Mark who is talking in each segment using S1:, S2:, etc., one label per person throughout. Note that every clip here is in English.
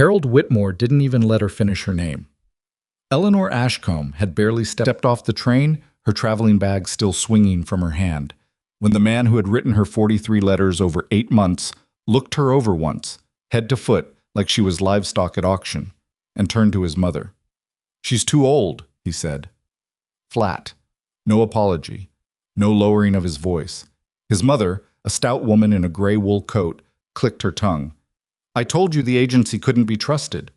S1: Harold Whitmore didn't even let her finish her name. Eleanor Ashcombe had barely stepped off the train, her traveling bag still swinging from her hand, when the man who had written her 43 letters over 8 months looked her over once, head to foot, like she was livestock at auction, and turned to his mother. "She's too old," he said. Flat. No apology. No lowering of his voice. His mother, a stout woman in a gray wool coat, clicked her tongue. "I told you the agency couldn't be trusted."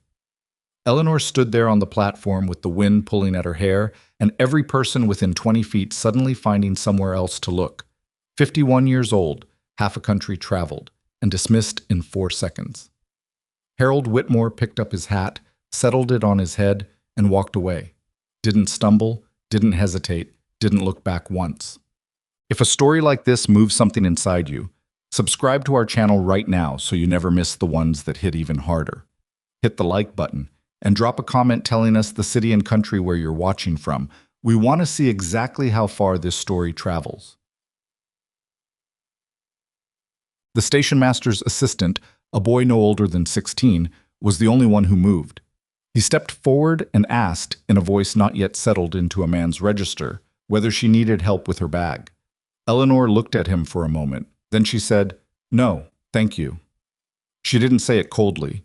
S1: Eleanor stood there on the platform with the wind pulling at her hair and every person within 20 feet suddenly finding somewhere else to look. 51 years old, half a country traveled, and dismissed in 4 seconds. Harold Whitmore picked up his hat, settled it on his head, and walked away. Didn't stumble, didn't hesitate, didn't look back once. If a story like this moves something inside you, subscribe to our channel right now so you never miss the ones that hit even harder. Hit the like button and drop a comment telling us the city and country where you're watching from. We want to see exactly how far this story travels. The station master's assistant, a boy no older than 16, was the only one who moved. He stepped forward and asked, in a voice not yet settled into a man's register, whether she needed help with her bag. Eleanor looked at him for a moment. Then she said, "No, thank you." She didn't say it coldly.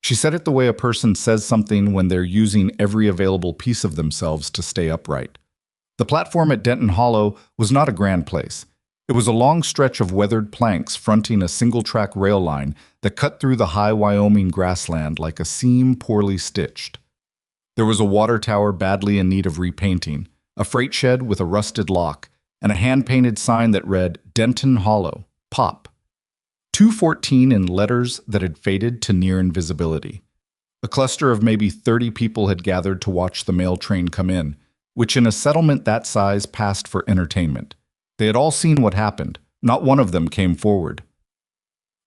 S1: She said it the way a person says something when they're using every available piece of themselves to stay upright. The platform at Denton Hollow was not a grand place. It was a long stretch of weathered planks fronting a single-track rail line that cut through the high Wyoming grassland like a seam poorly stitched. There was a water tower badly in need of repainting, a freight shed with a rusted lock, and a hand-painted sign that read, "Denton Hollow, Pop." 214 in letters that had faded to near invisibility. A cluster of maybe 30 people had gathered to watch the mail train come in, which in a settlement that size passed for entertainment. They had all seen what happened. Not one of them came forward.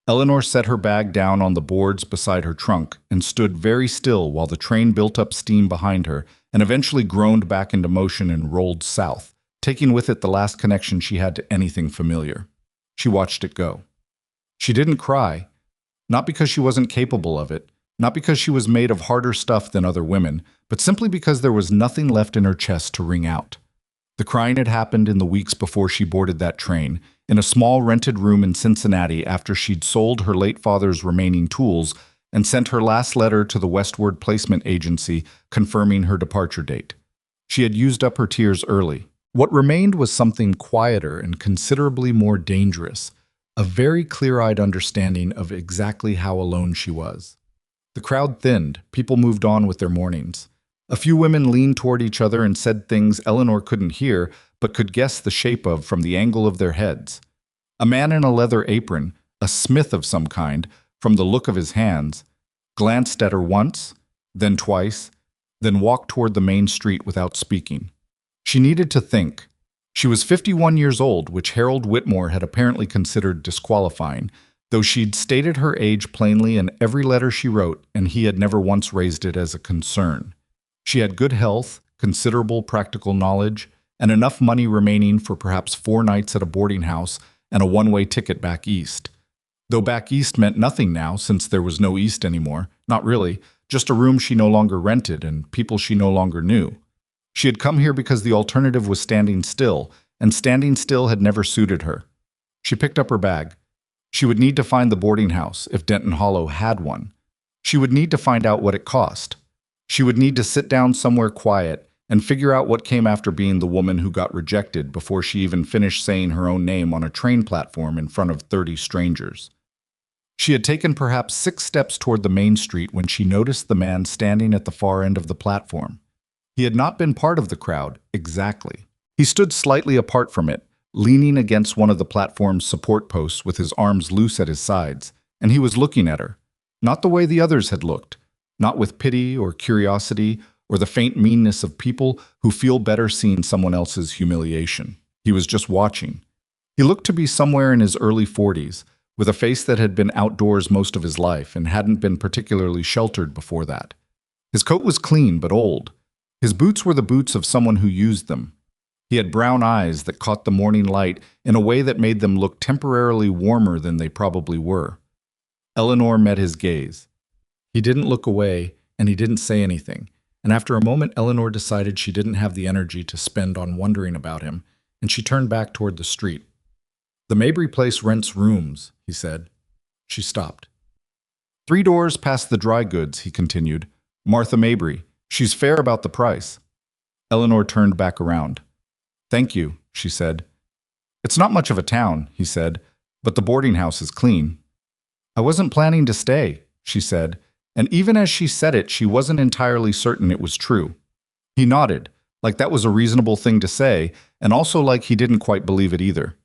S1: Eleanor set her bag down on the boards beside her trunk and stood very still while the train built up steam behind her and eventually groaned back into motion and rolled south, taking with it the last connection she had to anything familiar. She watched it go. She didn't cry, not because she wasn't capable of it, not because she was made of harder stuff than other women, but simply because there was nothing left in her chest to wring out. The crying had happened in the weeks before she boarded that train, in a small rented room in Cincinnati after she'd sold her late father's remaining tools and sent her last letter to the Westward Placement Agency confirming her departure date. She had used up her tears early. What remained was something quieter and considerably more dangerous, a very clear-eyed understanding of exactly how alone she was. The crowd thinned, people moved on with their mornings. A few women leaned toward each other and said things Eleanor couldn't hear, but could guess the shape of from the angle of their heads. A man in a leather apron, a smith of some kind, from the look of his hands, glanced at her once, then twice, then walked toward the main street without speaking. She needed to think. She was 51 years old, which Harold Whitmore had apparently considered disqualifying, though she'd stated her age plainly in every letter she wrote, and he had never once raised it as a concern. She had good health, considerable practical knowledge, and enough money remaining for perhaps 4 nights at a boarding house and a one-way ticket back east. Though back east meant nothing now, since there was no east anymore. Not really, just a room she no longer rented and people she no longer knew. She had come here because the alternative was standing still, and standing still had never suited her. She picked up her bag. She would need to find the boarding house, if Denton Hollow had one. She would need to find out what it cost. She would need to sit down somewhere quiet and figure out what came after being the woman who got rejected before she even finished saying her own name on a train platform in front of 30 strangers. She had taken perhaps 6 steps toward the main street when she noticed the man standing at the far end of the platform. He had not been part of the crowd, exactly. He stood slightly apart from it, leaning against one of the platform's support posts with his arms loose at his sides, and he was looking at her. Not the way the others had looked, not with pity or curiosity or the faint meanness of people who feel better seeing someone else's humiliation. He was just watching. He looked to be somewhere in his early 40s, with a face that had been outdoors most of his life and hadn't been particularly sheltered before that. His coat was clean but old. His boots were the boots of someone who used them. He had brown eyes that caught the morning light in a way that made them look temporarily warmer than they probably were. Eleanor met his gaze. He didn't look away, and he didn't say anything. And after a moment, Eleanor decided she didn't have the energy to spend on wondering about him, and she turned back toward the street. "The Mabry place rents rooms," he said. She stopped. "3 doors past the dry goods," he continued. "Martha Mabry. She's fair about the price." Eleanor turned back around. "Thank you," she said. "It's not much of a town," he said, "but the boarding house is clean." "I wasn't planning to stay," she said, and even as she said it, she wasn't entirely certain it was true. He nodded, like that was a reasonable thing to say, and also like he didn't quite believe it either.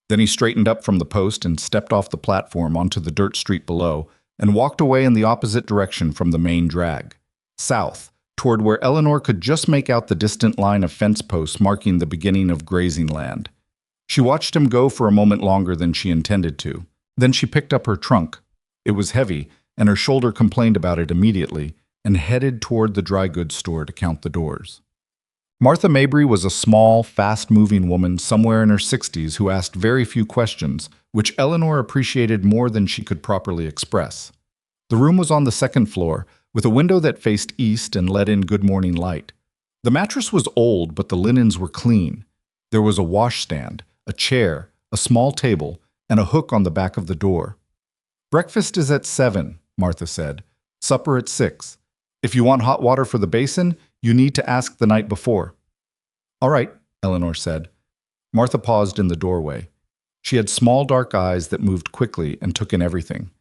S1: Then he straightened up from the post and stepped off the platform onto the dirt street below and walked away in the opposite direction from the main drag, south, toward where Eleanor could just make out the distant line of fence posts marking the beginning of grazing land. She watched him go for a moment longer than she intended to. Then she picked up her trunk. It was heavy, and her shoulder complained about it immediately, and headed toward the dry goods store to count the doors. Martha Mabry was a small, fast-moving woman somewhere in her 60s who asked very few questions, which Eleanor appreciated more than she could properly express. The room was on the second floor, with a window that faced east and let in good morning light. The mattress was old, but the linens were clean. There was a washstand, a chair, a small table, and a hook on the back of the door. "Breakfast is at 7, Martha said. "Supper at 6. If you want hot water for the basin, you need to ask the night before." "All right," Eleanor said. Martha paused in the doorway. She had small dark eyes that moved quickly and took in everything.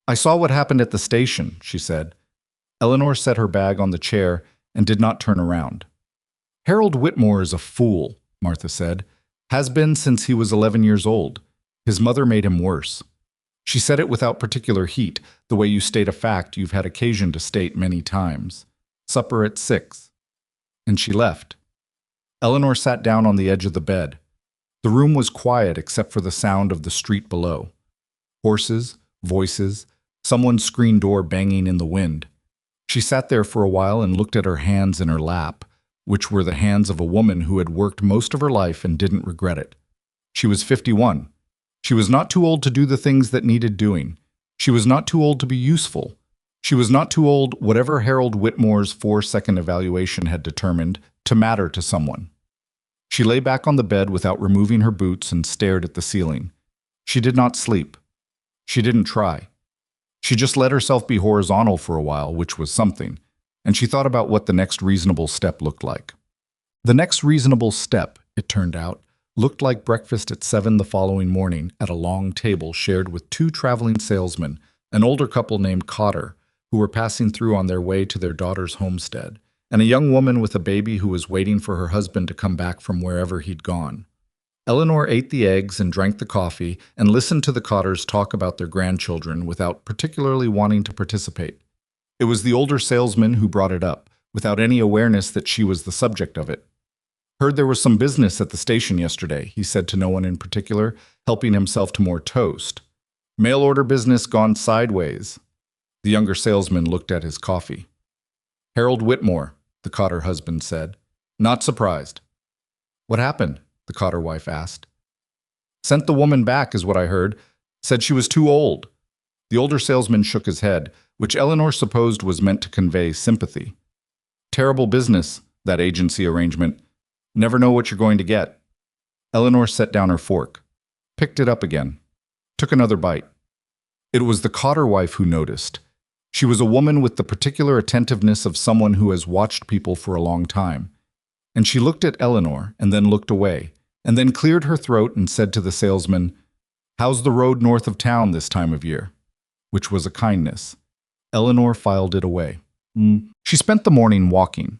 S1: "I saw what happened at the station," she said. Eleanor set her bag on the chair and did not turn around. "Harold Whitmore is a fool," Martha said. "Has been since he was 11 years old. His mother made him worse." She said it without particular heat, the way you state a fact you've had occasion to state many times. "Supper at 6. And she left. Eleanor sat down on the edge of the bed. The room was quiet except for the sound of the street below. Horses, voices, someone's screen door banging in the wind. She sat there for a while and looked at her hands in her lap, which were the hands of a woman who had worked most of her life and didn't regret it. She was 51. She was not too old to do the things that needed doing. She was not too old to be useful. She was not too old, whatever Harold Whitmore's 4-second evaluation had determined, to matter to someone. She lay back on the bed without removing her boots and stared at the ceiling. She did not sleep. She didn't try. She just let herself be horizontal for a while, which was something, and she thought about what the next reasonable step looked like. The next reasonable step, it turned out, looked like breakfast at 7 the following morning at a long table shared with 2 traveling salesmen, an older couple named Cotter, who were passing through on their way to their daughter's homestead, and a young woman with a baby who was waiting for her husband to come back from wherever he'd gone. Eleanor ate the eggs and drank the coffee and listened to the Cotters talk about their grandchildren without particularly wanting to participate. It was the older salesman who brought it up, without any awareness that she was the subject of it. "Heard there was some business at the station yesterday," he said to no one in particular, helping himself to more toast. "Mail order business gone sideways." The younger salesman looked at his coffee. "Harold Whitmore," the Cotter husband said. "Not surprised." "What happened?" the Cotter wife asked. "Sent the woman back, is what I heard. Said she was too old." The older salesman shook his head, which Eleanor supposed was meant to convey sympathy. "Terrible business, that agency arrangement. Never know what you're going to get." Eleanor set down her fork, picked it up again, took another bite. It was the Cotter wife who noticed. She was a woman with the particular attentiveness of someone who has watched people for a long time. And she looked at Eleanor and then looked away, and then cleared her throat and said to the salesman, "How's the road north of town this time of year?" Which was a kindness. Eleanor filed it away. She spent the morning walking.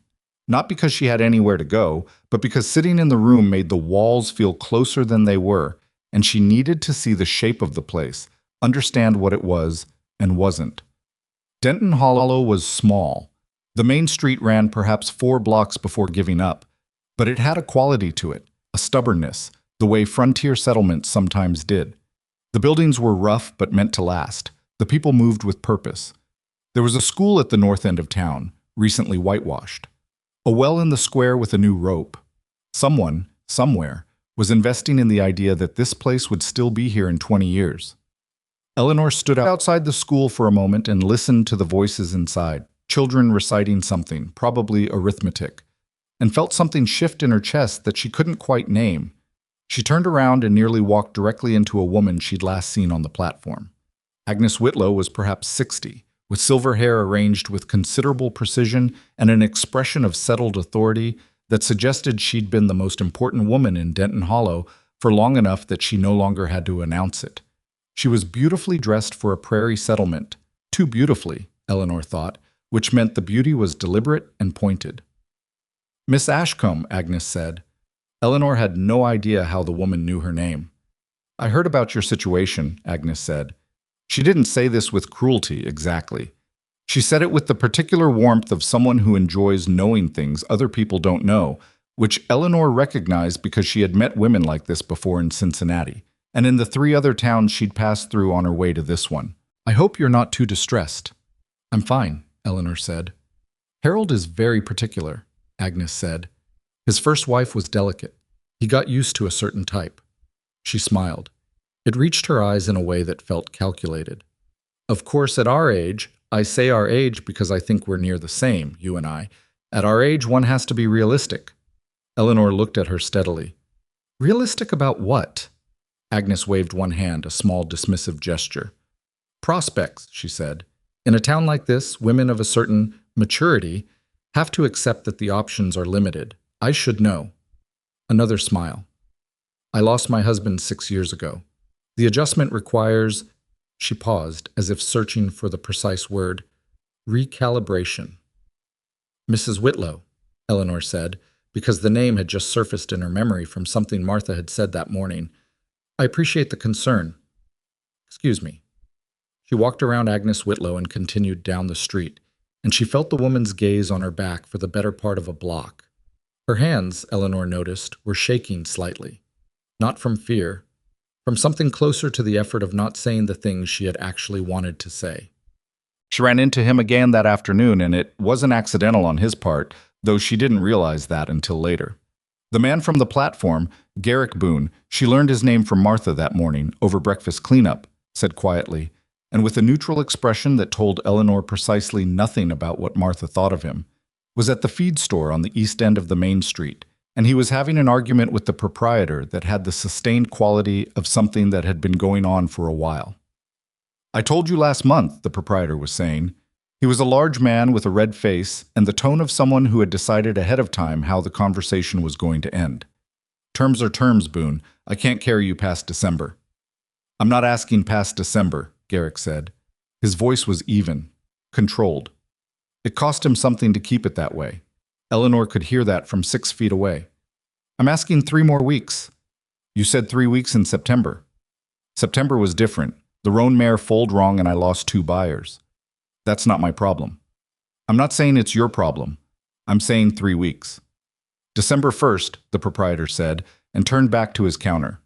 S1: Not because she had anywhere to go, but because sitting in the room made the walls feel closer than they were, and she needed to see the shape of the place, understand what it was and wasn't. Denton Hollow was small. The main street ran perhaps 4 blocks before giving up, but it had a quality to it, a stubbornness, the way frontier settlements sometimes did. The buildings were rough but meant to last. The people moved with purpose. There was a school at the north end of town, recently whitewashed. A well in the square with a new rope. Someone, somewhere, was investing in the idea that this place would still be here in 20 years. Eleanor stood outside the school for a moment and listened to the voices inside, children reciting something, probably arithmetic, and felt something shift in her chest that she couldn't quite name. She turned around and nearly walked directly into a woman she'd last seen on the platform. Agnes Whitlow was perhaps 60, with silver hair arranged with considerable precision and an expression of settled authority that suggested she'd been the most important woman in Denton Hollow for long enough that she no longer had to announce it. She was beautifully dressed for a prairie settlement, too beautifully, Eleanor thought, which meant the beauty was deliberate and pointed. "Miss Ashcombe," Agnes said. Eleanor had no idea how the woman knew her name. "I heard about your situation," Agnes said. She didn't say this with cruelty, exactly. She said it with the particular warmth of someone who enjoys knowing things other people don't know, which Eleanor recognized because she had met women like this before in Cincinnati, and in the 3 other towns she'd passed through on her way to this one. "I hope you're not too distressed." "I'm fine," Eleanor said. "Harold is very particular," Agnes said. "His first wife was delicate. He got used to a certain type." She smiled. It reached her eyes in a way that felt calculated. "Of course, at our age, I say our age because I think we're near the same, you and I. At our age, one has to be realistic." Eleanor looked at her steadily. "Realistic about what?" Agnes waved one hand, a small dismissive gesture. "Prospects," she said. "In a town like this, women of a certain maturity have to accept that the options are limited. I should know." Another smile. "I lost my husband 6 years ago. The adjustment requires—" She paused, as if searching for the precise word. "Recalibration." "Mrs. Whitlow," Eleanor said, because the name had just surfaced in her memory from something Martha had said that morning. "I appreciate the concern. Excuse me." She walked around Agnes Whitlow and continued down the street, and she felt the woman's gaze on her back for the better part of a block. Her hands, Eleanor noticed, were shaking slightly. Not from fear, from something closer to the effort of not saying the things she had actually wanted to say. She ran into him again that afternoon, and it wasn't accidental on his part, though she didn't realize that until later. The man from the platform, Garrick Boone, she learned his name from Martha that morning, over breakfast cleanup, said quietly, and with a neutral expression that told Eleanor precisely nothing about what Martha thought of him, was at the feed store on the east end of the main street, and he was having an argument with the proprietor that had the sustained quality of something that had been going on for a while. "I told you last month," the proprietor was saying. He was a large man with a red face and the tone of someone who had decided ahead of time how the conversation was going to end. "Terms are terms, Boone. I can't carry you past December." "I'm not asking past December," Garrick said. His voice was even, controlled. It cost him something to keep it that way. Eleanor could hear that from 6 feet away. "I'm asking 3 more weeks." "You said 3 weeks in September." "September was different. The roan mare foaled wrong and I lost 2 buyers. That's not my problem." "I'm not saying it's your problem. I'm saying 3 weeks." "December 1st, the proprietor said, and turned back to his counter.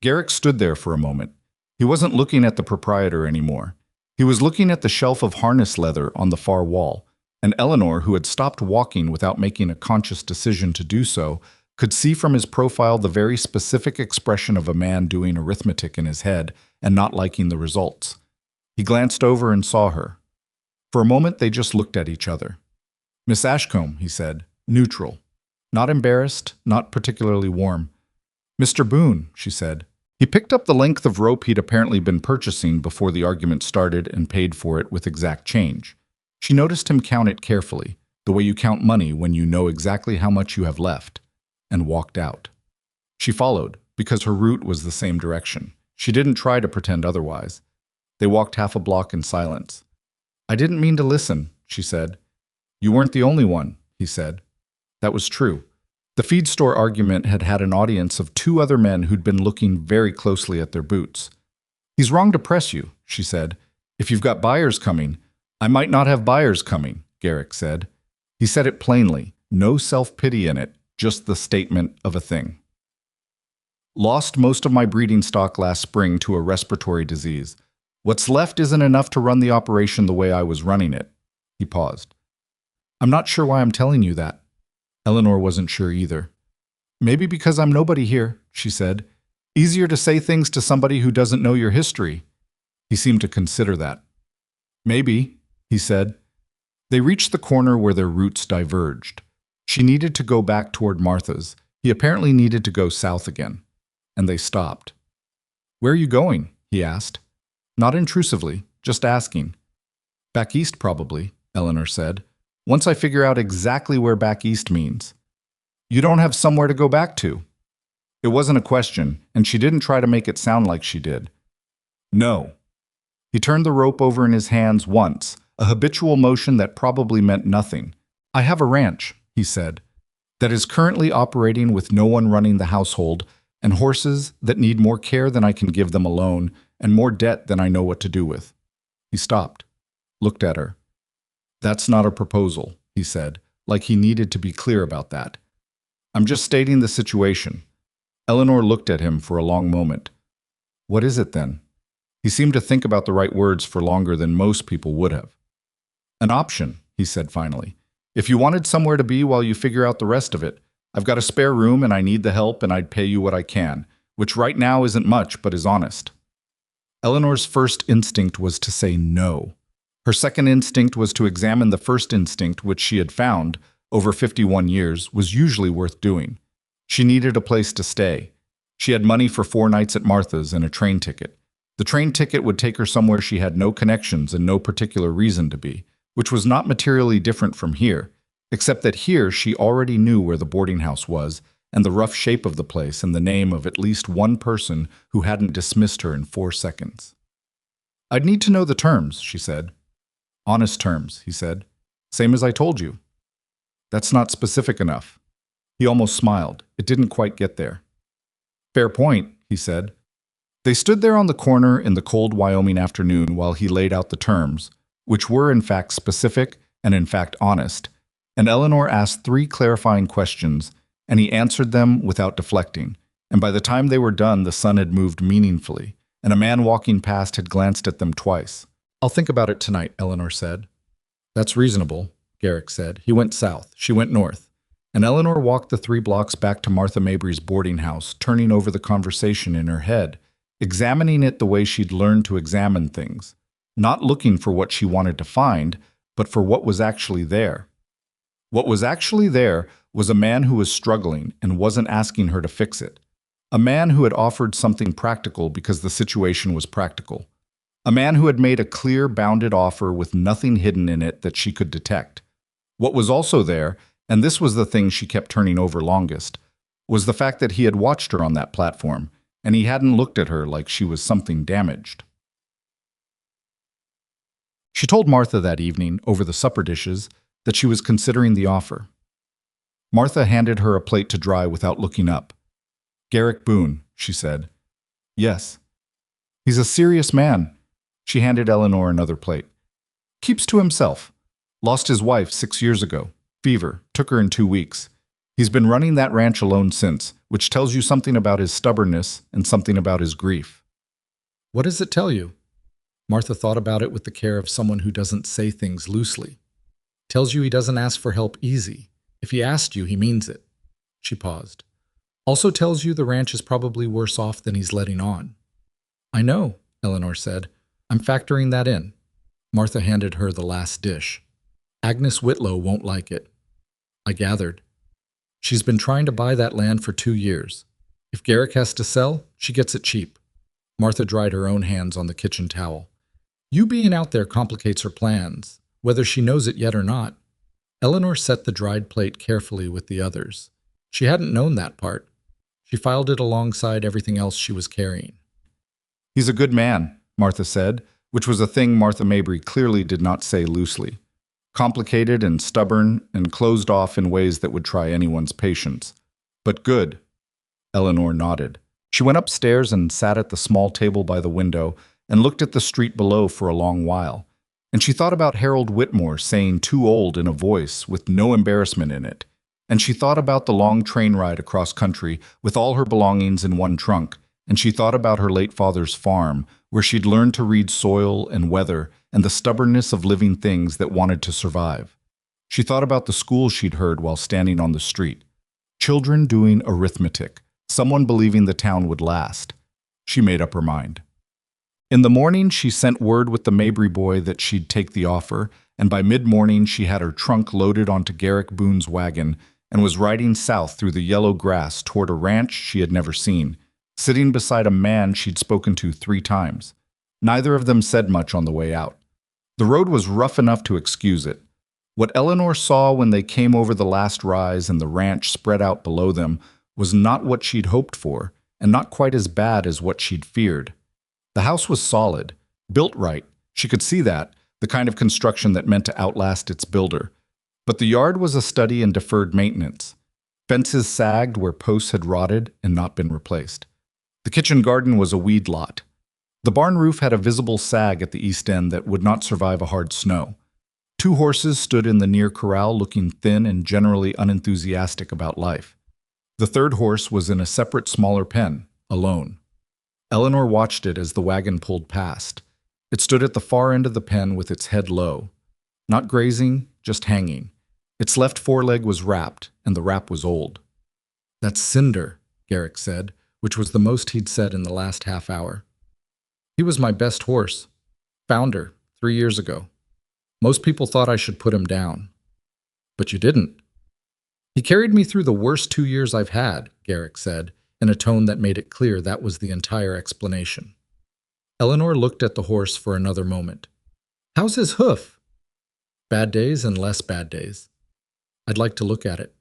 S1: Garrick stood there for a moment. He wasn't looking at the proprietor anymore. He was looking at the shelf of harness leather on the far wall, and Eleanor, who had stopped walking without making a conscious decision to do so, could see from his profile the very specific expression of a man doing arithmetic in his head and not liking the results. He glanced over and saw her. For a moment they just looked at each other. "Miss Ashcombe," he said, neutral. Not embarrassed, not particularly warm. "Mr. Boone," she said. He picked up the length of rope he'd apparently been purchasing before the argument started and paid for it with exact change. She noticed him count it carefully, the way you count money when you know exactly how much you have left, and walked out. She followed, because her route was the same direction. She didn't try to pretend otherwise. They walked half a block in silence. "I didn't mean to listen," she said. "You weren't the only one," he said. That was true. The feed store argument had had an audience of 2 other men who'd been looking very closely at their boots. "He's wrong to press you," she said. "If you've got buyers coming—" "I might not have buyers coming," Garrick said. He said it plainly, no self-pity in it, just the statement of a thing. "Lost most of my breeding stock last spring to a respiratory disease. What's left isn't enough to run the operation the way I was running it." He paused. "I'm not sure why I'm telling you that." Eleanor wasn't sure either. "Maybe because I'm nobody here," she said. "Easier to say things to somebody who doesn't know your history." He seemed to consider that. Maybe, he said. They reached the corner where their routes diverged. She needed to go back toward Martha's. He apparently needed to go south again. And they stopped. Where are you going? He asked. Not intrusively, just asking. Back east, probably, Eleanor said. Once I figure out exactly where back east means. You don't have somewhere to go back to. It wasn't a question, and she didn't try to make it sound like she did. No. He turned the rope over in his hands once, a habitual motion that probably meant nothing. I have a ranch, he said, that is currently operating with no one running the household, and horses that need more care than I can give them alone, and more debt than I know what to do with. He stopped, looked at her. That's not a proposal, he said, like he needed to be clear about that. I'm just stating the situation. Eleanor looked at him for a long moment. What is it then? He seemed to think about the right words for longer than most people would have. An option, he said finally. If you wanted somewhere to be while you figure out the rest of it, I've got a spare room and I need the help and I'd pay you what I can, which right now isn't much but is honest. Eleanor's first instinct was to say no. Her second instinct was to examine the first instinct, which she had found, over 51 years, was usually worth doing. She needed a place to stay. She had money for 4 nights at Martha's and a train ticket. The train ticket would take her somewhere she had no connections and no particular reason to be, which was not materially different from here, except that here she already knew where the boarding house was, and the rough shape of the place and the name of at least one person who hadn't dismissed her in 4 seconds. I'd need to know the terms, she said. Honest terms, he said. Same as I told you. That's not specific enough. He almost smiled. It didn't quite get there. Fair point, he said. They stood there on the corner in the cold Wyoming afternoon while he laid out the terms, which were in fact specific and in fact honest, and Eleanor asked 3 clarifying questions, and he answered them without deflecting, and by the time they were done the sun had moved meaningfully, and a man walking past had glanced at them twice. I'll think about it tonight, Eleanor said. That's reasonable, Garrick said. He went south, she went north, and Eleanor walked the 3 blocks back to Martha Mabry's boarding house, turning over the conversation in her head, examining it the way she'd learned to examine things, not looking for what she wanted to find, but for what was actually there. What was actually there was a man who was struggling and wasn't asking her to fix it. A man who had offered something practical because the situation was practical. A man who had made a clear, bounded offer with nothing hidden in it that she could detect. What was also there, and this was the thing she kept turning over longest, was the fact that he had watched her on that platform, and he hadn't looked at her like she was something damaged. She told Martha that evening, over the supper dishes, that she was considering the offer. Martha handed her a plate to dry without looking up. Garrick Boone, she said. Yes. He's a serious man. She handed Eleanor another plate. Keeps to himself. Lost his wife 6 years ago. Fever. Took her in 2 weeks. He's been running that ranch alone since, which tells you something about his stubbornness and something about his grief. What does it tell you? Martha thought about it with the care of someone who doesn't say things loosely. Tells you he doesn't ask for help easy. If he asked you, he means it. She paused. Also tells you the ranch is probably worse off than he's letting on. I know, Eleanor said. I'm factoring that in. Martha handed her the last dish. Agnes Whitlow won't like it. I gathered. She's been trying to buy that land for 2 years. If Garrick has to sell, she gets it cheap. Martha dried her own hands on the kitchen towel. You being out there complicates her plans, whether she knows it yet or not. Eleanor set the dried plate carefully with the others. She hadn't known that part. She filed it alongside everything else she was carrying. He's a good man, Martha said, which was a thing Martha Mabry clearly did not say loosely. Complicated and stubborn and closed off in ways that would try anyone's patience. But good. Eleanor nodded. She went upstairs and sat at the small table by the window and looked at the street below for a long while. And she thought about Harold Whitmore saying too old in a voice with no embarrassment in it. And she thought about the long train ride across country with all her belongings in one trunk. And she thought about her late father's farm, where she'd learned to read soil and weather and the stubbornness of living things that wanted to survive. She thought about the school she'd heard while standing on the street. Children doing arithmetic, someone believing the town would last. She made up her mind. In the morning, she sent word with the Mabry boy that she'd take the offer, and by mid-morning she had her trunk loaded onto Garrick Boone's wagon and was riding south through the yellow grass toward a ranch she had never seen, sitting beside a man she'd spoken to 3 times. Neither of them said much on the way out. The road was rough enough to excuse it. What Eleanor saw when they came over the last rise and the ranch spread out below them was not what she'd hoped for, and not quite as bad as what she'd feared. The house was solid, built right. She could see that, the kind of construction that meant to outlast its builder. But the yard was a study in deferred maintenance. Fences sagged where posts had rotted and not been replaced. The kitchen garden was a weed lot. The barn roof had a visible sag at the east end that would not survive a hard snow. 2 horses stood in the near corral looking thin and generally unenthusiastic about life. The 3rd horse was in a separate smaller pen, alone. Eleanor watched it as the wagon pulled past. It stood at the far end of the pen with its head low. Not grazing, just hanging. Its left foreleg was wrapped, and the wrap was old. "That's Cinder," Garrick said, which was the most he'd said in the last half hour. "He was my best horse. Found her 3 years ago. Most people thought I should put him down. But you didn't." "He carried me through the worst 2 years I've had," Garrick said, in a tone that made it clear that was the entire explanation. Eleanor looked at the horse for another moment. "How's his hoof?" "Bad days and less bad days." "I'd like to look at it."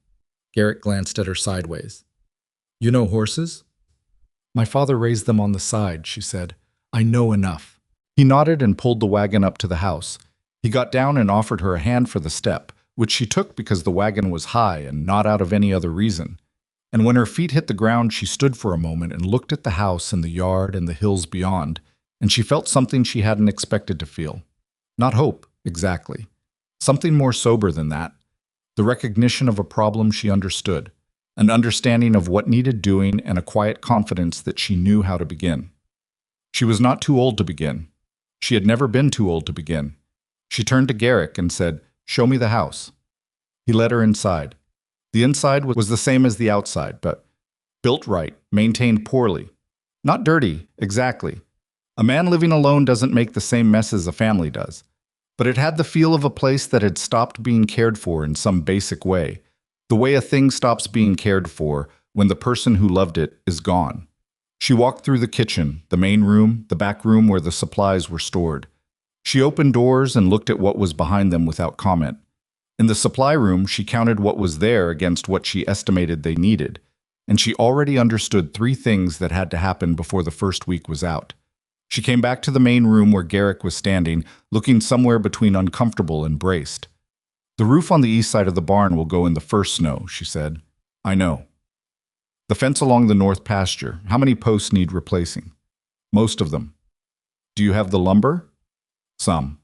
S1: Garrick glanced at her sideways. "You know horses?" "My father raised them on the side," she said. "I know enough." He nodded and pulled the wagon up to the house. He got down and offered her a hand for the step, which she took because the wagon was high and not out of any other reason. And when her feet hit the ground, she stood for a moment and looked at the house and the yard and the hills beyond, and she felt something she hadn't expected to feel. Not hope, exactly. Something more sober than that. The recognition of a problem she understood, an understanding of what needed doing, and a quiet confidence that she knew how to begin. She was not too old to begin. She had never been too old to begin. She turned to Garrick and said, "Show me the house." He led her inside. The inside was the same as the outside, but built right, maintained poorly. Not dirty, exactly. A man living alone doesn't make the same messes a family does. But it had the feel of a place that had stopped being cared for in some basic way, the way a thing stops being cared for when the person who loved it is gone. She walked through the kitchen, the main room, the back room where the supplies were stored. She opened doors and looked at what was behind them without comment. In the supply room, she counted what was there against what she estimated they needed, and she already understood 3 things that had to happen before the first week was out. She came back to the main room where Garrick was standing, looking somewhere between uncomfortable and braced. "The roof on the east side of the barn will go in the first snow," she said. "I know." "The fence along the north pasture, how many posts need replacing?" "Most of them." "Do you have the lumber?" "Some."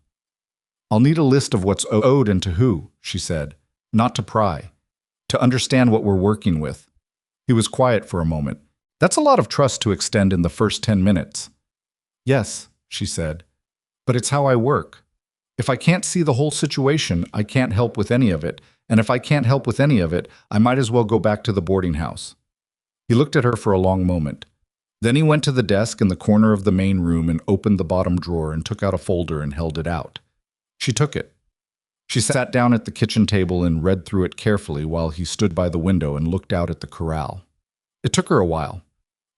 S1: "I'll need a list of what's owed and to who," she said, "not to pry. To understand what we're working with." He was quiet for a moment. "That's a lot of trust to extend in the first 10 minutes. "Yes," she said, "but it's how I work. If I can't see the whole situation, I can't help with any of it, and if I can't help with any of it, I might as well go back to the boarding house." He looked at her for a long moment. Then he went to the desk in the corner of the main room and opened the bottom drawer and took out a folder and held it out. She took it. She sat down at the kitchen table and read through it carefully while he stood by the window and looked out at the corral. It took her a while.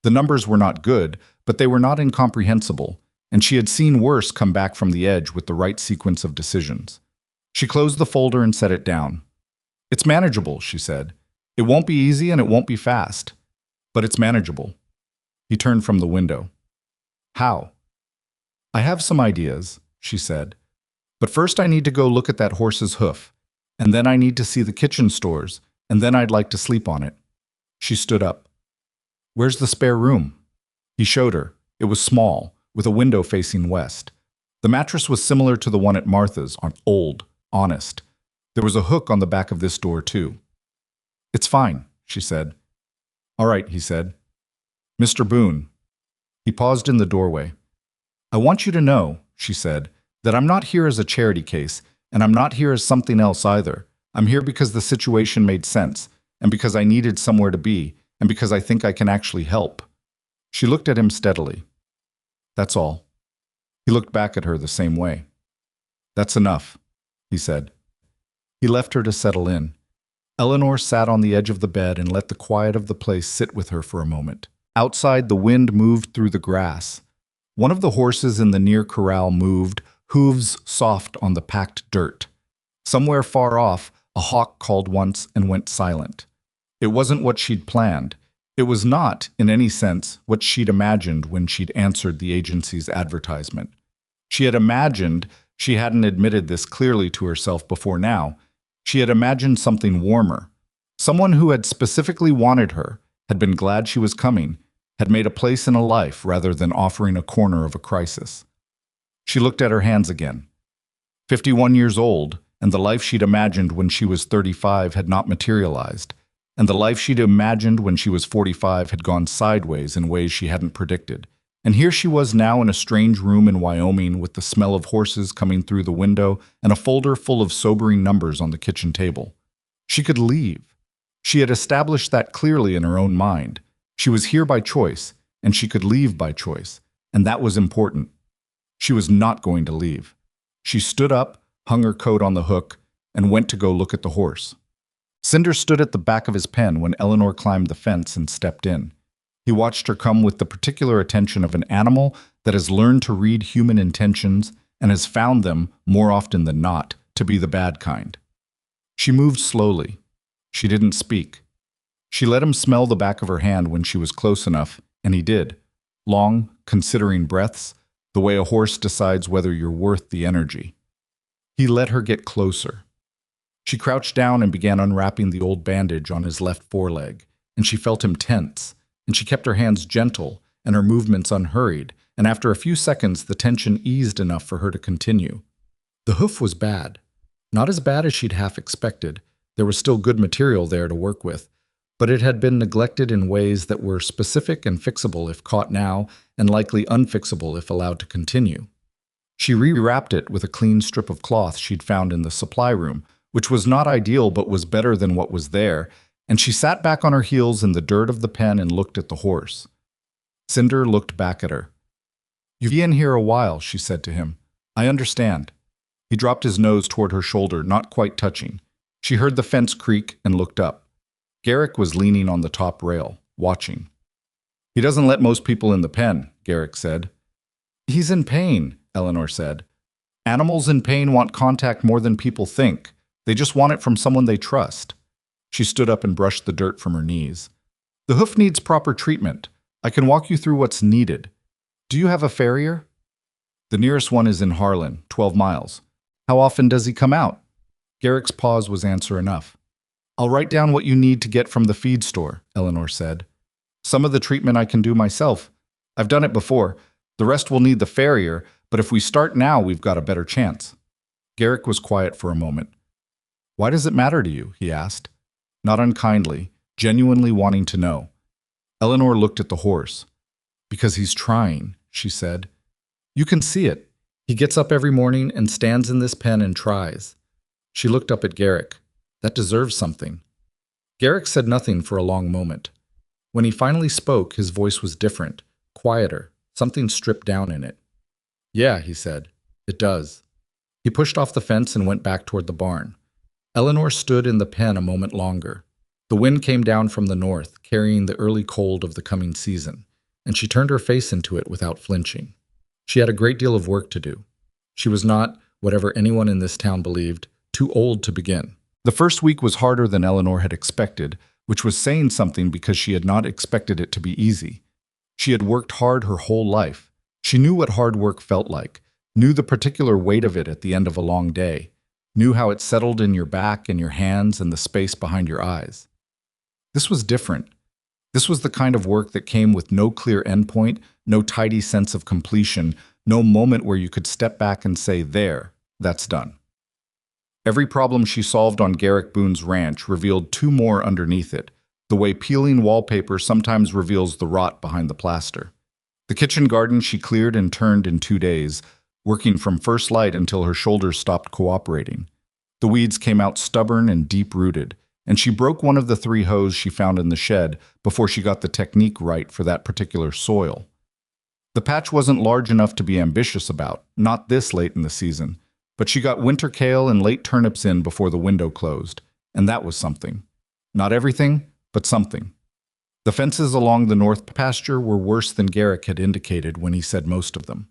S1: The numbers were not good, but they were not incomprehensible, and she had seen worse come back from the edge with the right sequence of decisions. She closed the folder and set it down. "It's manageable," she said. "It won't be easy and it won't be fast, but it's manageable." He turned from the window. "How?" "I have some ideas," she said. "But first I need to go look at that horse's hoof, and then I need to see the kitchen stores, and then I'd like to sleep on it." She stood up. "Where's the spare room?" He showed her. It was small, with a window facing west. The mattress was similar to the one at Martha's, old, honest. There was a hook on the back of this door, too. "It's fine," she said. "All right," he said. "Mr. Boone." He paused in the doorway. "I want you to know," she said, "that I'm not here as a charity case, and I'm not here as something else either. I'm here because the situation made sense, and because I needed somewhere to be, and because I think I can actually help." She looked at him steadily. "That's all." He looked back at her the same way. "That's enough," he said. He left her to settle in. Eleanor sat on the edge of the bed and let the quiet of the place sit with her for a moment. Outside, the wind moved through the grass. One of the horses in the near corral moved, hooves soft on the packed dirt. Somewhere far off, a hawk called once and went silent. It wasn't what she'd planned. It was not, in any sense, what she'd imagined when she'd answered the agency's advertisement. She had imagined, she hadn't admitted this clearly to herself before now, she had imagined something warmer. Someone who had specifically wanted her, had been glad she was coming, had made a place in a life rather than offering a corner of a crisis. She looked at her hands again. 51 years old, and the life she'd imagined when she was 35 had not materialized, and the life she'd imagined when she was 45 had gone sideways in ways she hadn't predicted. And here she was now in a strange room in Wyoming with the smell of horses coming through the window and a folder full of sobering numbers on the kitchen table. She could leave. She had established that clearly in her own mind. She was here by choice, and she could leave by choice, and that was important. She was not going to leave. She stood up, hung her coat on the hook, and went to go look at the horse. Cinder stood at the back of his pen when Eleanor climbed the fence and stepped in. He watched her come with the particular attention of an animal that has learned to read human intentions and has found them, more often than not, to be the bad kind. She moved slowly. She didn't speak. She let him smell the back of her hand when she was close enough, and he did. Long, considering breaths, the way a horse decides whether you're worth the energy. He let her get closer. She crouched down and began unwrapping the old bandage on his left foreleg, and she felt him tense, and she kept her hands gentle and her movements unhurried, and after a few seconds the tension eased enough for her to continue. The hoof was bad. Not as bad as she'd half expected. There was still good material there to work with, but it had been neglected in ways that were specific and fixable if caught now, and likely unfixable if allowed to continue. She rewrapped it with a clean strip of cloth she'd found in the supply room, which was not ideal but was better than what was there, and she sat back on her heels in the dirt of the pen and looked at the horse. Cinder looked back at her. "You've been here a while," she said to him. "I understand." He dropped his nose toward her shoulder, not quite touching. She heard the fence creak and looked up. Garrick was leaning on the top rail, watching. "He doesn't let most people in the pen," Garrick said. "He's in pain," Eleanor said. "Animals in pain want contact more than people think. They just want it from someone they trust." She stood up and brushed the dirt from her knees. "The hoof needs proper treatment. I can walk you through what's needed. Do you have a farrier?" "The nearest one is in Harlan, 12 miles. How often does he come out?" Garrick's pause was answer enough. "I'll write down what you need to get from the feed store," Eleanor said. "Some of the treatment I can do myself. I've done it before. The rest will need the farrier, but if we start now, we've got a better chance." Garrick was quiet for a moment. "Why does it matter to you?" he asked. Not unkindly, genuinely wanting to know. Eleanor looked at the horse. "Because he's trying," she said. "You can see it. He gets up every morning and stands in this pen and tries." She looked up at Garrick. "That deserves something." Garrick said nothing for a long moment. When he finally spoke, his voice was different, quieter, something stripped down in it. "Yeah," he said, "it does." He pushed off the fence and went back toward the barn. Eleanor stood in the pen a moment longer. The wind came down from the north, carrying the early cold of the coming season, and she turned her face into it without flinching. She had a great deal of work to do. She was not, whatever anyone in this town believed, too old to begin. The first week was harder than Eleanor had expected, which was saying something because she had not expected it to be easy. She had worked hard her whole life. She knew what hard work felt like, knew the particular weight of it at the end of a long day, knew how it settled in your back and your hands and the space behind your eyes. This was different. This was the kind of work that came with no clear endpoint, no tidy sense of completion, no moment where you could step back and say, "There, that's done." Every problem she solved on Garrick Boone's ranch revealed two more underneath it, the way peeling wallpaper sometimes reveals the rot behind the plaster. The kitchen garden she cleared and turned in 2 days, working from first light until her shoulders stopped cooperating. The weeds came out stubborn and deep-rooted, and she broke one of the 3 hoes she found in the shed before she got the technique right for that particular soil. The patch wasn't large enough to be ambitious about, not this late in the season, but she got winter kale and late turnips in before the window closed, and that was something. Not everything, but something. The fences along the north pasture were worse than Garrick had indicated when he said most of them.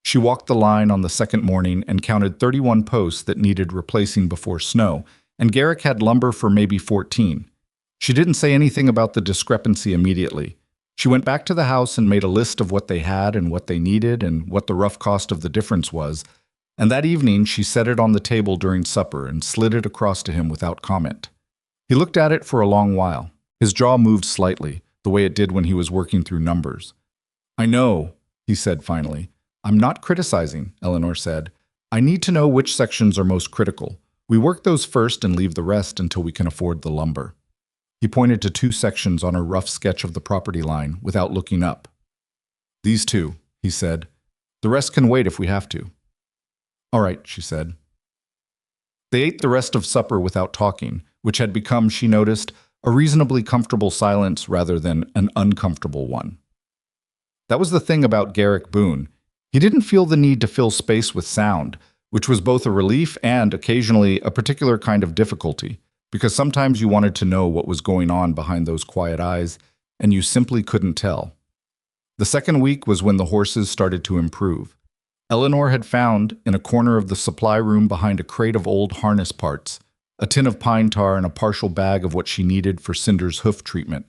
S1: She walked the line on the second morning and counted 31 posts that needed replacing before snow, and Garrick had lumber for maybe 14. She didn't say anything about the discrepancy immediately. She went back to the house and made a list of what they had and what they needed and what the rough cost of the difference was, and that evening she set it on the table during supper and slid it across to him without comment. He looked at it for a long while. His jaw moved slightly, the way it did when he was working through numbers. "I know," he said finally. "I'm not criticizing," Eleanor said. "I need to know which sections are most critical. We work those first and leave the rest until we can afford the lumber." He pointed to 2 sections on a rough sketch of the property line without looking up. "These 2, he said. "The rest can wait if we have to." "All right," she said. They ate the rest of supper without talking, which had become, she noticed, a reasonably comfortable silence rather than an uncomfortable one. That was the thing about Garrick Boone. He didn't feel the need to fill space with sound, which was both a relief and, occasionally, a particular kind of difficulty, because sometimes you wanted to know what was going on behind those quiet eyes, and you simply couldn't tell. The second week was when the horses started to improve. Eleanor had found, in a corner of the supply room behind a crate of old harness parts, a tin of pine tar and a partial bag of what she needed for Cinder's hoof treatment.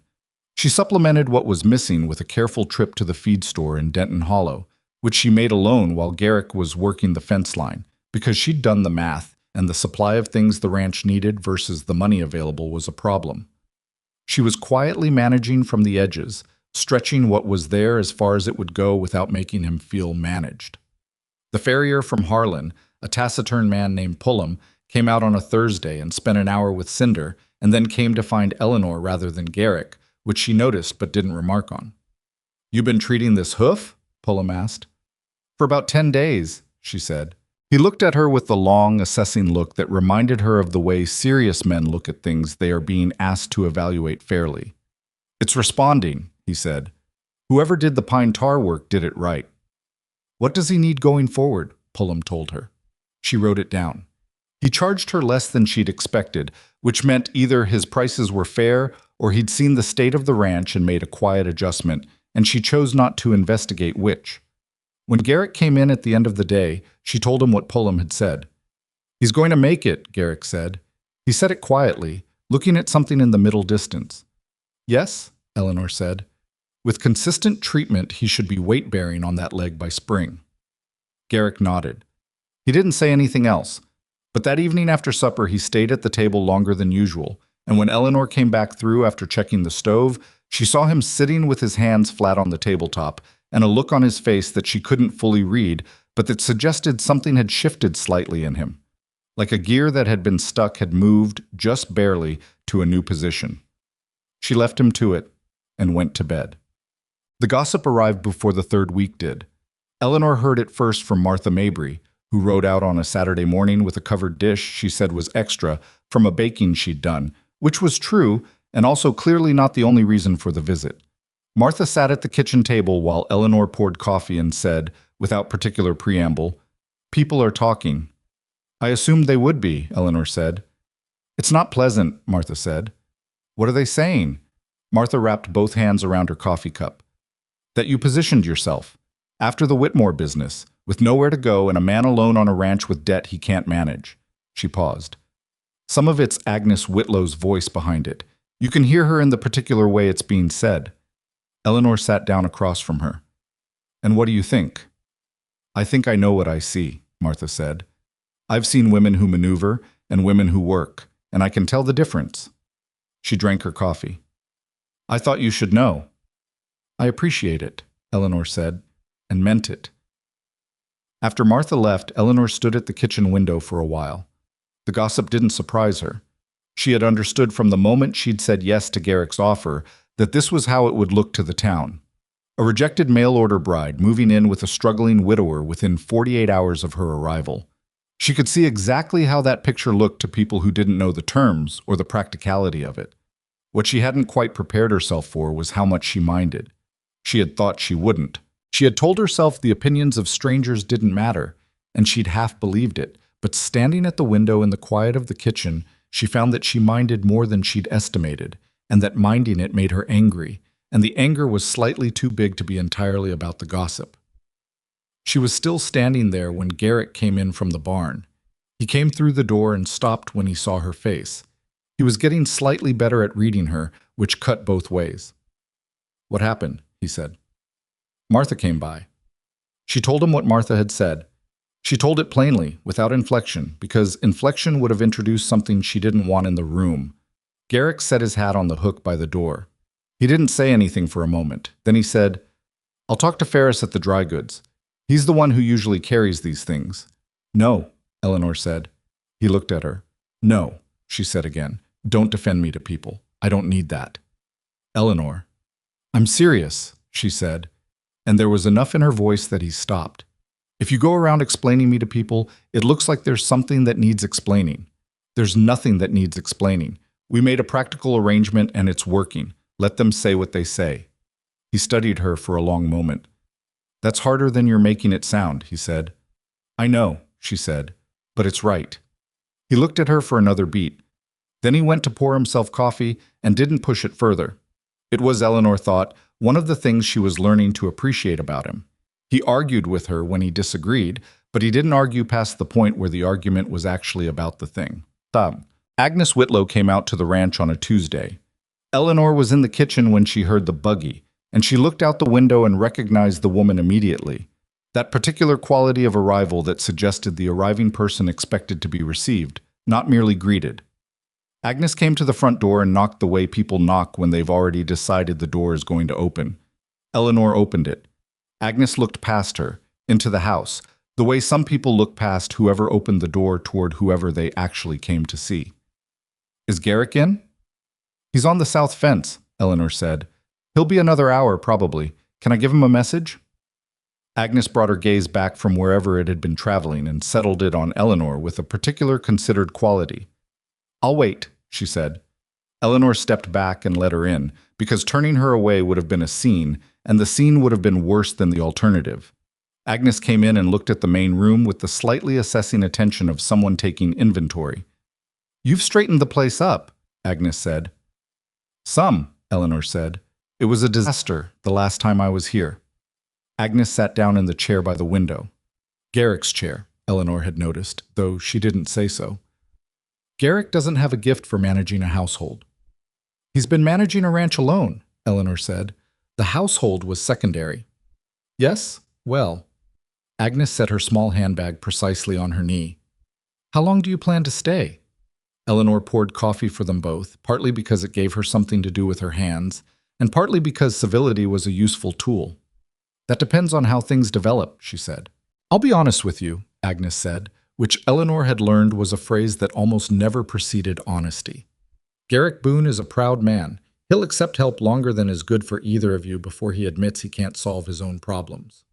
S1: She supplemented what was missing with a careful trip to the feed store in Denton Hollow, which she made alone while Garrick was working the fence line, because she'd done the math, and the supply of things the ranch needed versus the money available was a problem. She was quietly managing from the edges, stretching what was there as far as it would go without making him feel managed. The farrier from Harlan, a taciturn man named Pullum, came out on a Thursday and spent an hour with Cinder, and then came to find Eleanor rather than Garrick, which she noticed but didn't remark on. "You been treating this hoof?" Pullum asked. "For about 10 days, she said. He looked at her with the long, assessing look that reminded her of the way serious men look at things they are being asked to evaluate fairly. "It's responding," he said. "Whoever did the pine tar work did it right." "What does he need going forward?" Pullum told her. She wrote it down. He charged her less than she'd expected, which meant either his prices were fair or he'd seen the state of the ranch and made a quiet adjustment, and she chose not to investigate which. When Garrick came in at the end of the day, she told him what Pullum had said. "He's going to make it," Garrick said. He said it quietly, looking at something in the middle distance. "Yes," Eleanor said. "With consistent treatment, he should be weight-bearing on that leg by spring." Garrick nodded. He didn't say anything else, but that evening after supper he stayed at the table longer than usual, and when Eleanor came back through after checking the stove, she saw him sitting with his hands flat on the tabletop and a look on his face that she couldn't fully read, but that suggested something had shifted slightly in him. Like a gear that had been stuck had moved, just barely, to a new position. She left him to it and went to bed. The gossip arrived before the third week did. Eleanor heard it first from Martha Mabry, who rode out on a Saturday morning with a covered dish she said was extra from a baking she'd done, which was true and also clearly not the only reason for the visit. Martha sat at the kitchen table while Eleanor poured coffee and said, without particular preamble, "People are talking." "I assumed they would be," Eleanor said. "It's not pleasant," Martha said. "What are they saying?" Martha wrapped both hands around her coffee cup. "That you positioned yourself, after the Whitmore business, with nowhere to go and a man alone on a ranch with debt he can't manage." She paused. Some of it's Agnes Whitlow's voice behind it. You can hear her in the particular way it's being said. Eleanor sat down across from her. "And what do you think?" "I think I know what I see," Martha said. "I've seen women who maneuver and women who work, and I can tell the difference." She drank her coffee. "I thought you should know." "I appreciate it," Eleanor said, and meant it. After Martha left, Eleanor stood at the kitchen window for a while. The gossip didn't surprise her. She had understood from the moment she'd said yes to Garrick's offer that this was how it would look to the town. A rejected mail-order bride moving in with a struggling widower within 48 hours of her arrival. She could see exactly how that picture looked to people who didn't know the terms or the practicality of it. What she hadn't quite prepared herself for was how much she minded. She had thought she wouldn't, She had told herself the opinions of strangers didn't matter, and she'd half believed it, but standing at the window in the quiet of the kitchen, she found that she minded more than she'd estimated, and that minding it made her angry, and the anger was slightly too big to be entirely about the gossip. She was still standing there when Garrick came in from the barn. He came through the door and stopped when he saw her face. He was getting slightly better at reading her, which cut both ways. "What happened?" he said. "Martha came by." She told him what Martha had said. She told it plainly, without inflection, because inflection would have introduced something she didn't want in the room. Garrick set his hat on the hook by the door. He didn't say anything for a moment. Then he said, "I'll talk to Ferris at the dry goods. He's the one who usually carries these things." "No," Eleanor said. He looked at her. "No," she said again. "Don't defend me to people. I don't need that." "Eleanor." "I'm serious," she said, and there was enough in her voice that he stopped. "If you go around explaining me to people, it looks like there's something that needs explaining. There's nothing that needs explaining. We made a practical arrangement and it's working. Let them say what they say." He studied her for a long moment. "That's harder than you're making it sound," he said. "I know," she said, "but it's right." He looked at her for another beat. Then he went to pour himself coffee and didn't push it further. It was, Eleanor thought, one of the things she was learning to appreciate about him. He argued with her when he disagreed, but he didn't argue past the point where the argument was actually about the thing. Agnes Whitlow came out to the ranch on a Tuesday. Eleanor was in the kitchen when she heard the buggy, and she looked out the window and recognized the woman immediately. That particular quality of arrival that suggested the arriving person expected to be received, not merely greeted. Agnes came to the front door and knocked the way people knock when they've already decided the door is going to open. Eleanor opened it. Agnes looked past her, into the house, the way some people look past whoever opened the door toward whoever they actually came to see. "Is Garrick in?" "He's on the south fence," Eleanor said. "He'll be another hour, probably. Can I give him a message?" Agnes brought her gaze back from wherever it had been traveling and settled it on Eleanor with a particular considered quality. "I'll wait," she said. Eleanor stepped back and let her in, because turning her away would have been a scene, and the scene would have been worse than the alternative. Agnes came in and looked at the main room with the slightly assessing attention of someone taking inventory. "You've straightened the place up," Agnes said. "Some," Eleanor said. "It was a disaster the last time I was here." Agnes sat down in the chair by the window. Garrick's chair, Eleanor had noticed, though she didn't say so. "Garrick doesn't have a gift for managing a household." "He's been managing a ranch alone," Eleanor said. "The household was secondary." "Yes? Well." Agnes set her small handbag precisely on her knee. "How long do you plan to stay?" Eleanor poured coffee for them both, partly because it gave her something to do with her hands, and partly because civility was a useful tool. "That depends on how things develop," she said. "I'll be honest with you," Agnes said, which Eleanor had learned was a phrase that almost never preceded honesty. "Garrick Boone is a proud man. He'll accept help longer than is good for either of you before he admits he can't solve his own problems."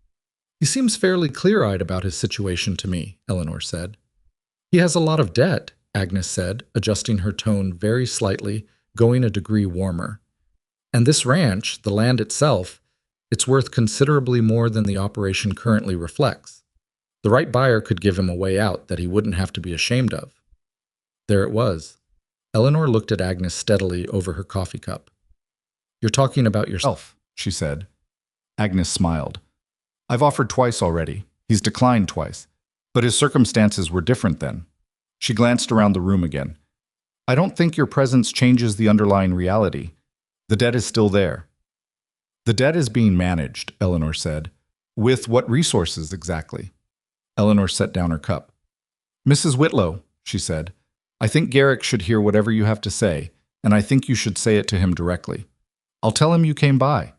S1: "He seems fairly clear-eyed about his situation to me," Eleanor said. "He has a lot of debt," Agnes said, adjusting her tone very slightly, going a degree warmer. "And this ranch, the land itself, it's worth considerably more than the operation currently reflects. The right buyer could give him a way out that he wouldn't have to be ashamed of." There it was. Eleanor looked at Agnes steadily over her coffee cup. "You're talking about yourself," she said. Agnes smiled. "I've offered twice already. He's declined twice. But his circumstances were different then." She glanced around the room again. "I don't think your presence changes the underlying reality. The debt is still there." "The debt is being managed," Eleanor said. "With what resources exactly?" Eleanor set down her cup. "Mrs. Whitlow," she said, "I think Garrick should hear whatever you have to say, and I think you should say it to him directly. I'll tell him you came by."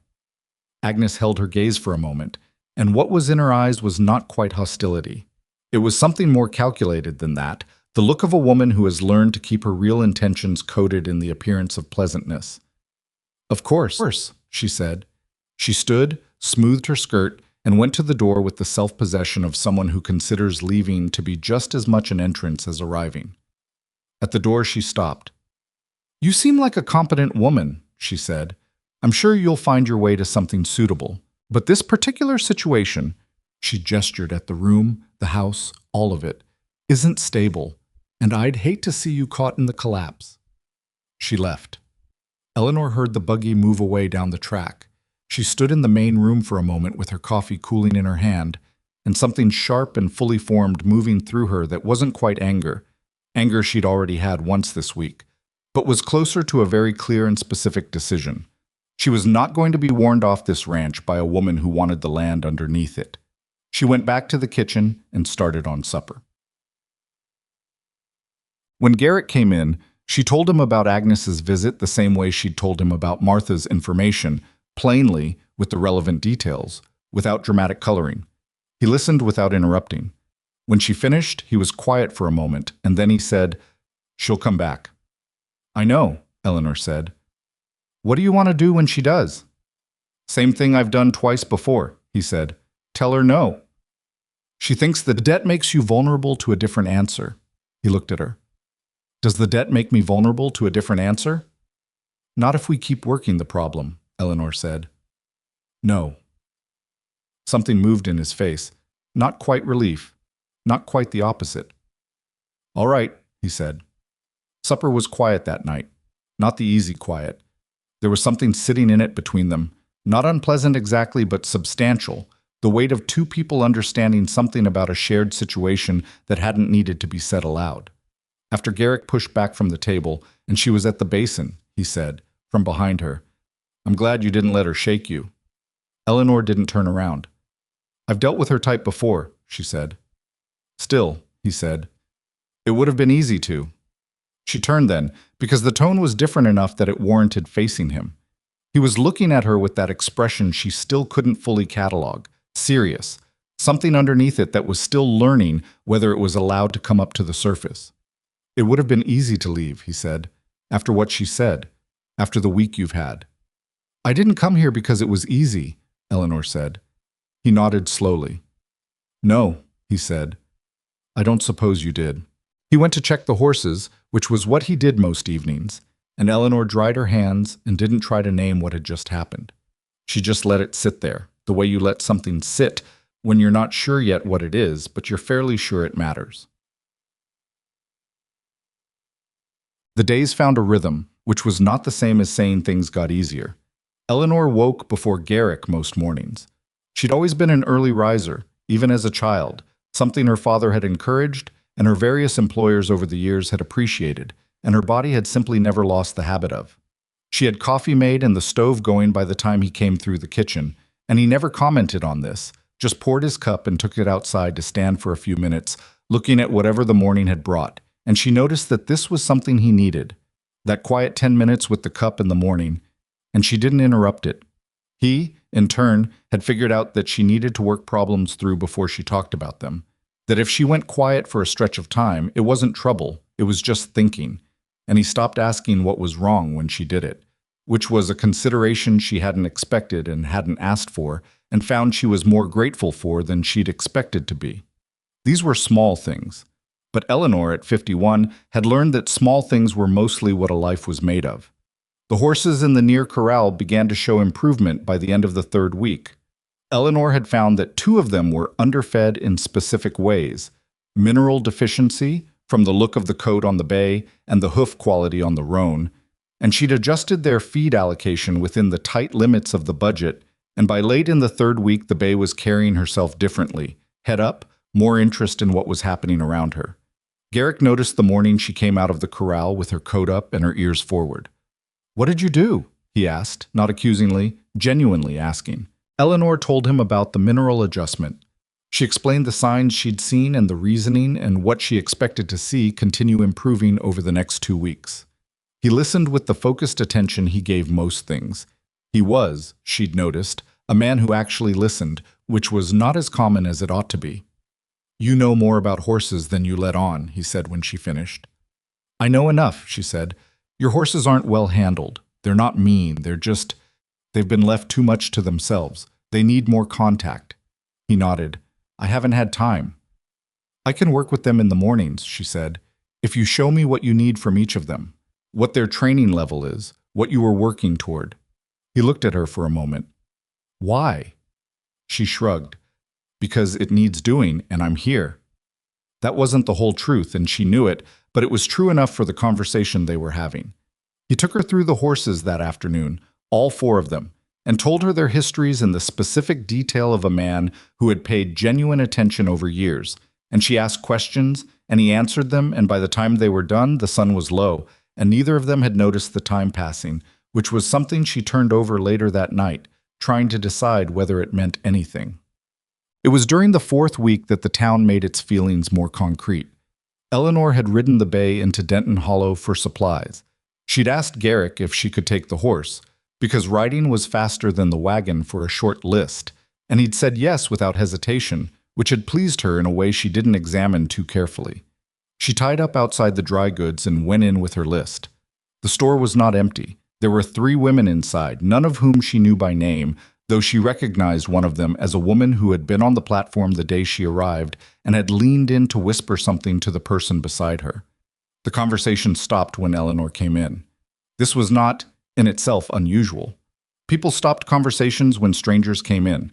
S1: Agnes held her gaze for a moment, and what was in her eyes was not quite hostility. It was something more calculated than that, the look of a woman who has learned to keep her real intentions coated in the appearance of pleasantness. "Of course," she said. She stood, smoothed her skirt, and went to the door with the self-possession of someone who considers leaving to be just as much an entrance as arriving. At the door she stopped. "You seem like a competent woman," she said. "I'm sure you'll find your way to something suitable. But this particular situation, she gestured at the room, the house, all of it, isn't stable, and I'd hate to see you caught in the collapse. She left. Eleanor heard the buggy move away down the track. She stood in the main room for a moment with her coffee cooling in her hand, and something sharp and fully formed moving through her that wasn't quite anger she'd already had once this week, but was closer to a very clear and specific decision. She was not going to be warned off this ranch by a woman who wanted the land underneath it. She went back to the kitchen and started on supper. When Garrick came in, she told him about Agnes's visit the same way she'd told him about Martha's information, plainly, with the relevant details, without dramatic coloring. He listened without interrupting. When she finished, he was quiet for a moment, and then he said, "She'll come back." "I know," Eleanor said. "What do you want to do when she does?" "Same thing I've done twice before," he said. "Tell her no." "She thinks the debt makes you vulnerable to a different answer." He looked at her. "Does the debt make me vulnerable to a different answer?" "Not if we keep working the problem," Eleanor said. "No." Something moved in his face. Not quite relief. Not quite the opposite. "All right," he said. Supper was quiet that night. Not the easy quiet. There was something sitting in it between them. Not unpleasant exactly, but substantial. The weight of two people understanding something about a shared situation that hadn't needed to be said aloud. After Garrick pushed back from the table, and she was at the basin, he said, from behind her, "I'm glad you didn't let her shake you." Eleanor didn't turn around. "I've dealt with her type before," she said. "Still," he said, "it would have been easy to." She turned then, because the tone was different enough that it warranted facing him. He was looking at her with that expression she still couldn't fully catalog, serious, something underneath it that was still learning whether it was allowed to come up to the surface. "It would have been easy to leave," he said, "after what she said, after the week you've had." "I didn't come here because it was easy," Eleanor said. He nodded slowly. "No," he said. "I don't suppose you did." He went to check the horses, which was what he did most evenings, and Eleanor dried her hands and didn't try to name what had just happened. She just let it sit there, the way you let something sit when you're not sure yet what it is, but you're fairly sure it matters. The days found a rhythm, which was not the same as saying things got easier. Eleanor woke before Garrick most mornings. She'd always been an early riser, even as a child, something her father had encouraged and her various employers over the years had appreciated, and her body had simply never lost the habit of. She had coffee made and the stove going by the time he came through the kitchen, and he never commented on this, just poured his cup and took it outside to stand for a few minutes, looking at whatever the morning had brought, and she noticed that this was something he needed, that quiet 10 minutes with the cup in the morning, and she didn't interrupt it. He, in turn, had figured out that she needed to work problems through before she talked about them. That if she went quiet for a stretch of time, it wasn't trouble, it was just thinking. And he stopped asking what was wrong when she did it, which was a consideration she hadn't expected and hadn't asked for, and found she was more grateful for than she'd expected to be. These were small things. But Eleanor, at 51, had learned that small things were mostly what a life was made of. The horses in the near corral began to show improvement by the end of the 3rd week. Eleanor had found that 2 of them were underfed in specific ways: mineral deficiency, from the look of the coat on the bay, and the hoof quality on the roan, and she'd adjusted their feed allocation within the tight limits of the budget, and by late in the 3rd week the bay was carrying herself differently, head up, more interest in what was happening around her. Garrick noticed the morning she came out of the corral with her coat up and her ears forward. "What did you do?" he asked, not accusingly, genuinely asking. Eleanor told him about the mineral adjustment. She explained the signs she'd seen and the reasoning and what she expected to see continue improving over the next 2 weeks. He listened with the focused attention he gave most things. He was, she'd noticed, a man who actually listened, which was not as common as it ought to be. "You know more about horses than you let on," he said when she finished. "I know enough," she said. "Your horses aren't well handled. They're not mean. They've been left too much to themselves. They need more contact." He nodded. "I haven't had time." "I can work with them in the mornings," she said, "if you show me what you need from each of them, what their training level is, what you are working toward." He looked at her for a moment. "Why?" She shrugged. Because it needs doing, and I'm here. That wasn't the whole truth, and she knew it, but it was true enough for the conversation they were having. He took her through the horses that afternoon, all four of them, and told her their histories in the specific detail of a man who had paid genuine attention over years. And she asked questions, and he answered them, and by the time they were done, the sun was low, and neither of them had noticed the time passing, which was something she turned over later that night, trying to decide whether it meant anything. It was during the fourth week that the town made its feelings more concrete. Eleanor had ridden the bay into Denton Hollow for supplies. She'd asked Garrick if she could take the horse, because riding was faster than the wagon for a short list, and he'd said yes without hesitation, which had pleased her in a way she didn't examine too carefully. She tied up outside the dry goods and went in with her list. The store was not empty. There were 3 women inside, none of whom she knew by name, though she recognized one of them as a woman who had been on the platform the day she arrived and had leaned in to whisper something to the person beside her. The conversation stopped when Eleanor came in. This was not, in itself, unusual. People stopped conversations when strangers came in.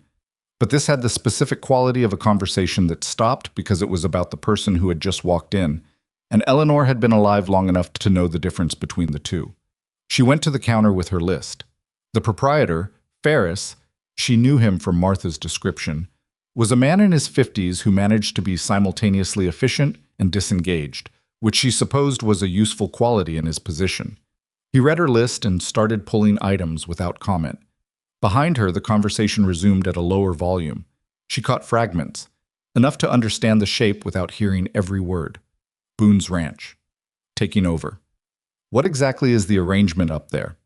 S1: But this had the specific quality of a conversation that stopped because it was about the person who had just walked in, and Eleanor had been alive long enough to know the difference between the two. She went to the counter with her list. The proprietor, Ferris, she knew him from Martha's description, was a man in his 50s who managed to be simultaneously efficient and disengaged, which she supposed was a useful quality in his position. He read her list and started pulling items without comment. Behind her, the conversation resumed at a lower volume. She caught fragments, enough to understand the shape without hearing every word. Boone's Ranch. Taking over. What exactly is the arrangement up there?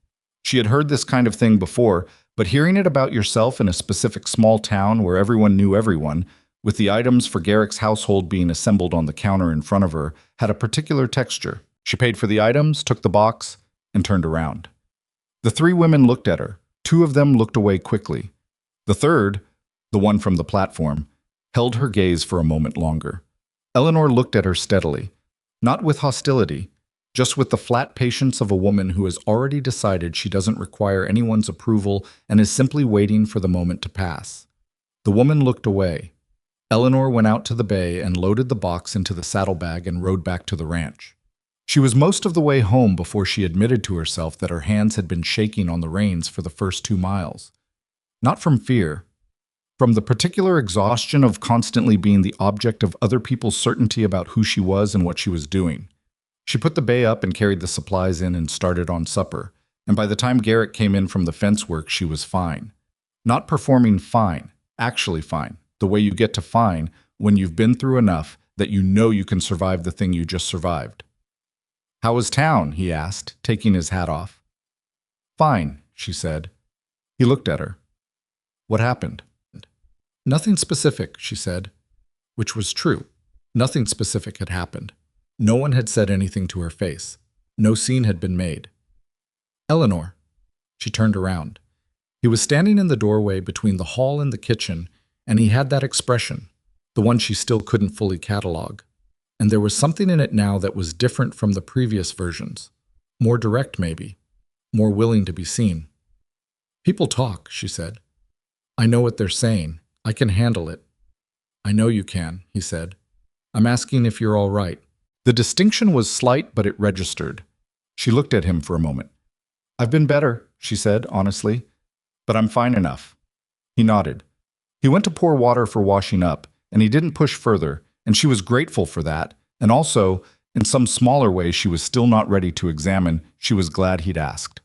S1: She had heard this kind of thing before, but hearing it about yourself in a specific small town where everyone knew everyone, with the items for Garrick's household being assembled on the counter in front of her, had a particular texture. She paid for the items, took the box, and turned around. The 3 women looked at her. 2 of them looked away quickly. The third, the one from the platform, held her gaze for a moment longer. Eleanor looked at her steadily, not with hostility, just with the flat patience of a woman who has already decided she doesn't require anyone's approval and is simply waiting for the moment to pass. The woman looked away. Eleanor went out to the bay and loaded the box into the saddlebag and rode back to the ranch. She was most of the way home before she admitted to herself that her hands had been shaking on the reins for the first 2 miles. Not from fear, from the particular exhaustion of constantly being the object of other people's certainty about who she was and what she was doing. She put the bay up and carried the supplies in and started on supper, and by the time Garrick came in from the fence work, she was fine. Not performing fine, actually fine, the way you get to fine when you've been through enough that you know you can survive the thing you just survived. "How was town?" he asked, taking his hat off. "Fine," she said. He looked at her. "What happened?" "Nothing specific," she said, which was true. Nothing specific had happened. No one had said anything to her face. No scene had been made. "Eleanor." She turned around. He was standing in the doorway between the hall and the kitchen, and he had that expression, the one she still couldn't fully catalog. And there was something in it now that was different from the previous versions. More direct, maybe. More willing to be seen. "People talk," she said. "I know what they're saying. I can handle it." "I know you can," he said. "I'm asking if you're all right." The distinction was slight, but it registered. She looked at him for a moment. "I've been better," she said, honestly, "but I'm fine enough." He nodded. He went to pour water for washing up, and he didn't push further, and she was grateful for that, and also, in some smaller way she was still not ready to examine, she was glad he'd asked.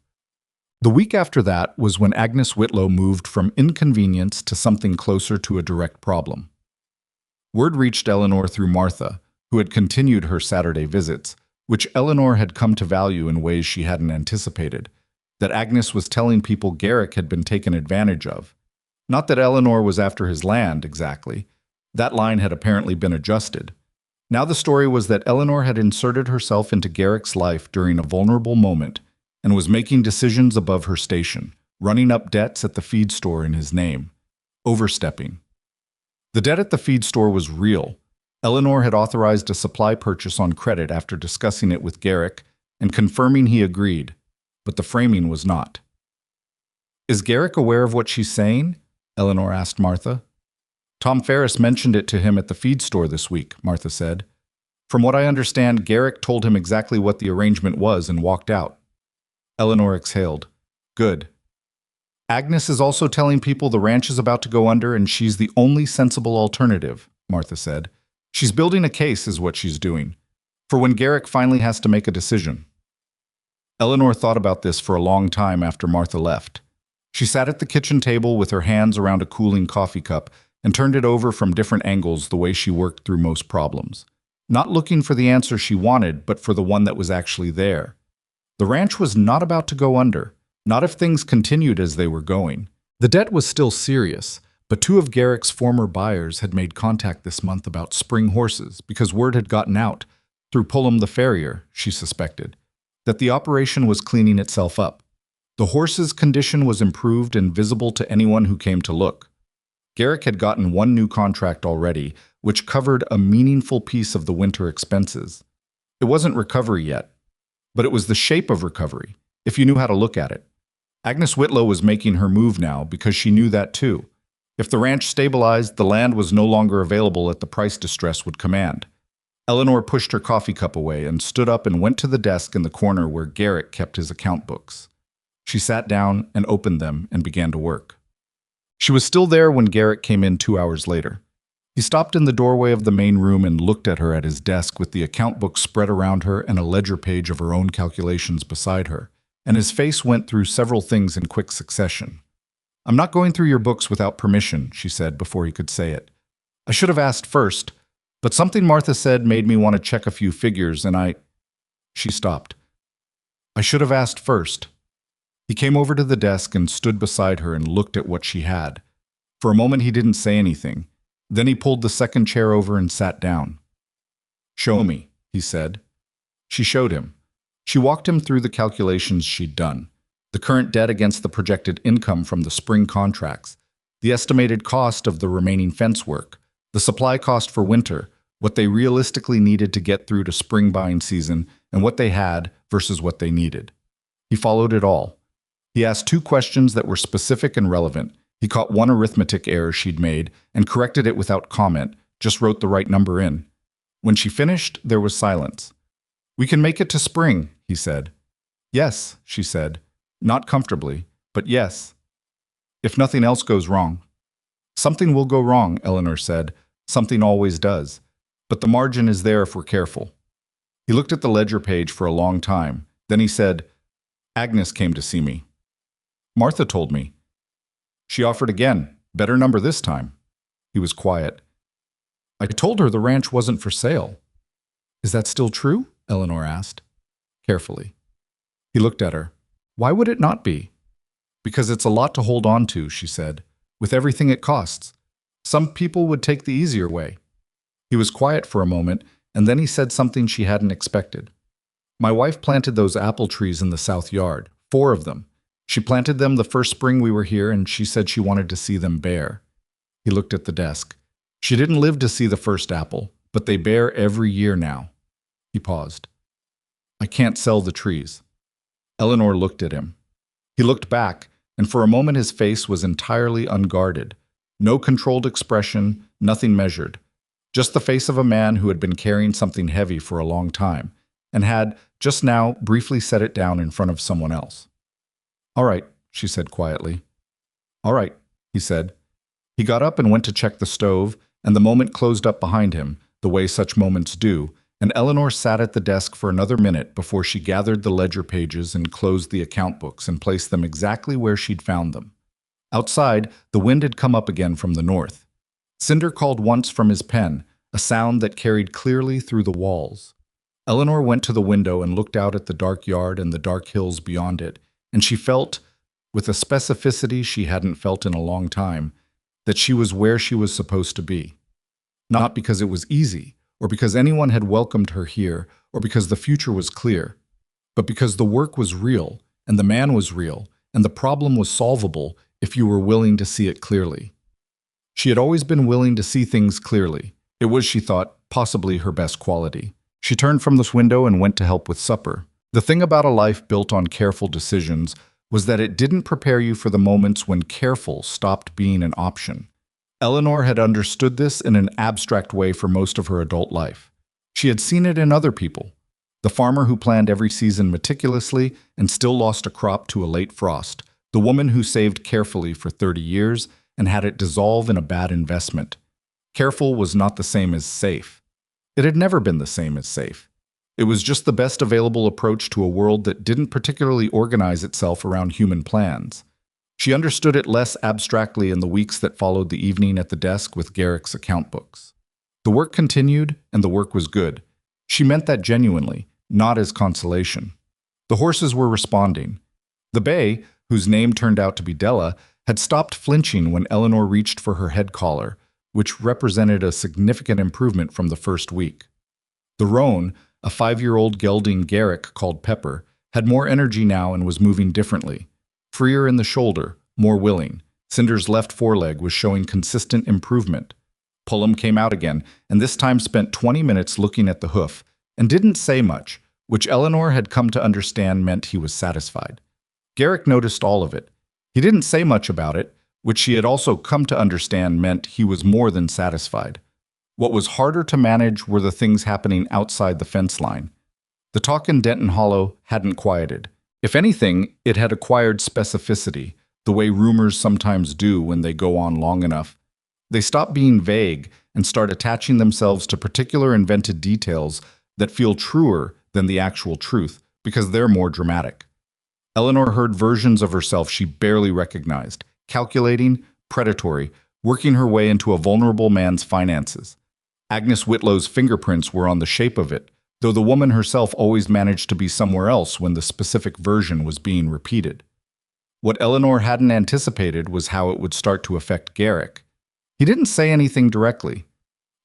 S1: The week after that was when Agnes Whitlow moved from inconvenience to something closer to a direct problem. Word reached Eleanor through Martha, who had continued her Saturday visits, which Eleanor had come to value in ways she hadn't anticipated, that Agnes was telling people Garrick had been taken advantage of. Not that Eleanor was after his land, exactly. That line had apparently been adjusted. Now the story was that Eleanor had inserted herself into Garrick's life during a vulnerable moment and was making decisions above her station, running up debts at the feed store in his name, overstepping. The debt at the feed store was real. Eleanor had authorized a supply purchase on credit after discussing it with Garrick and confirming he agreed, but the framing was not. "Is Garrick aware of what she's saying?" Eleanor asked Martha. Tom Ferris mentioned it to him at the feed store this week, Martha said. From what I understand, Garrick told him exactly what the arrangement was and walked out. Eleanor exhaled. Good. Agnes is also telling people the ranch is about to go under and she's the only sensible alternative, Martha said. She's building a case is what she's doing, for when Garrick finally has to make a decision. Eleanor thought about this for a long time after Martha left. She sat at the kitchen table with her hands around a cooling coffee cup and turned it over from different angles the way she worked through most problems. Not looking for the answer she wanted, but for the one that was actually there. The ranch was not about to go under, not if things continued as they were going. The debt was still serious, but two of Garrick's former buyers had made contact this month about spring horses because word had gotten out, through Pullum the farrier, she suspected, that the operation was cleaning itself up. The horse's condition was improved and visible to anyone who came to look. Garrick had gotten one new contract already, which covered a meaningful piece of the winter expenses. It wasn't recovery yet, but it was the shape of recovery, if you knew how to look at it. Agnes Whitlow was making her move now because she knew that too. If the ranch stabilized, the land was no longer available at the price distress would command. Eleanor pushed her coffee cup away and stood up and went to the desk in the corner where Garrick kept his account books. She sat down and opened them and began to work. She was still there when Garrick came in 2 hours later. He stopped in the doorway of the main room and looked at her at his desk with the account book spread around her and a ledger page of her own calculations beside her, and his face went through several things in quick succession. I'm not going through your books without permission, she said before he could say it. I should have asked first, but something Martha said made me want to check a few figures and She stopped. I should have asked first. He came over to the desk and stood beside her and looked at what she had. For a moment he didn't say anything. Then he pulled the second chair over and sat down. Show me, he said. She showed him. She walked him through the calculations she'd done. The current debt against the projected income from the spring contracts, the estimated cost of the remaining fence work, the supply cost for winter, what they realistically needed to get through to spring buying season, and what they had versus what they needed. He followed it all. He asked 2 questions that were specific and relevant. He caught one arithmetic error she'd made and corrected it without comment, just wrote the right number in. When she finished, there was silence. We can make it to spring, he said. Yes, she said. Not comfortably, but yes. If nothing else goes wrong. Something will go wrong, Eleanor said. Something always does. But the margin is there if we're careful. He looked at the ledger page for a long time. Then he said, Agnes came to see me. Martha told me. She offered again. Better number this time. He was quiet. I told her the ranch wasn't for sale. Is that still true? Eleanor asked, carefully. He looked at her. Why would it not be? Because it's a lot to hold on to, she said, with everything it costs. Some people would take the easier way. He was quiet for a moment, and then he said something she hadn't expected. My wife planted those apple trees in the south yard, 4 of them. She planted them the first spring we were here, and she said she wanted to see them bear. He looked at the desk. She didn't live to see the first apple, but they bear every year now. He paused. I can't sell the trees. Eleanor looked at him. He looked back, and for a moment his face was entirely unguarded. No controlled expression, nothing measured. Just the face of a man who had been carrying something heavy for a long time, and had, just now, briefly set it down in front of someone else. All right, she said quietly. All right, he said. He got up and went to check the stove, and the moment closed up behind him, the way such moments do, and Eleanor sat at the desk for another minute before she gathered the ledger pages and closed the account books and placed them exactly where she'd found them. Outside, the wind had come up again from the north. Cinder called once from his pen, a sound that carried clearly through the walls. Eleanor went to the window and looked out at the dark yard and the dark hills beyond it, and she felt, with a specificity she hadn't felt in a long time, that she was where she was supposed to be. Not because it was easy, or because anyone had welcomed her here, or because the future was clear, but because the work was real, and the man was real, and the problem was solvable if you were willing to see it clearly. She had always been willing to see things clearly. It was, she thought, possibly her best quality. She turned from this window and went to help with supper. The thing about a life built on careful decisions was that it didn't prepare you for the moments when careful stopped being an option. Eleanor had understood this in an abstract way for most of her adult life. She had seen it in other people. The farmer who planned every season meticulously and still lost a crop to a late frost. The woman who saved carefully for 30 years and had it dissolve in a bad investment. Careful was not the same as safe. It had never been the same as safe. It was just the best available approach to a world that didn't particularly organize itself around human plans. She understood it less abstractly in the weeks that followed the evening at the desk with Garrick's account books. The work continued, and the work was good. She meant that genuinely, not as consolation. The horses were responding. The bay, whose name turned out to be Della, had stopped flinching when Eleanor reached for her head collar, which represented a significant improvement from the first week. The roan, a 5-year-old gelding Garrick called Pepper, had more energy now and was moving differently. Freer in the shoulder, more willing. Cinder's left foreleg was showing consistent improvement. Pullum came out again, and this time spent 20 minutes looking at the hoof, and didn't say much, which Eleanor had come to understand meant he was satisfied. Garrick noticed all of it. He didn't say much about it, which she had also come to understand meant he was more than satisfied. What was harder to manage were the things happening outside the fence line. The talk in Denton Hollow hadn't quieted. If anything, it had acquired specificity, the way rumors sometimes do when they go on long enough. They stop being vague and start attaching themselves to particular invented details that feel truer than the actual truth because they're more dramatic. Eleanor heard versions of herself she barely recognized, calculating, predatory, working her way into a vulnerable man's finances. Agnes Whitlow's fingerprints were on the shape of it, though the woman herself always managed to be somewhere else when the specific version was being repeated. What Eleanor hadn't anticipated was how it would start to affect Garrick. He didn't say anything directly.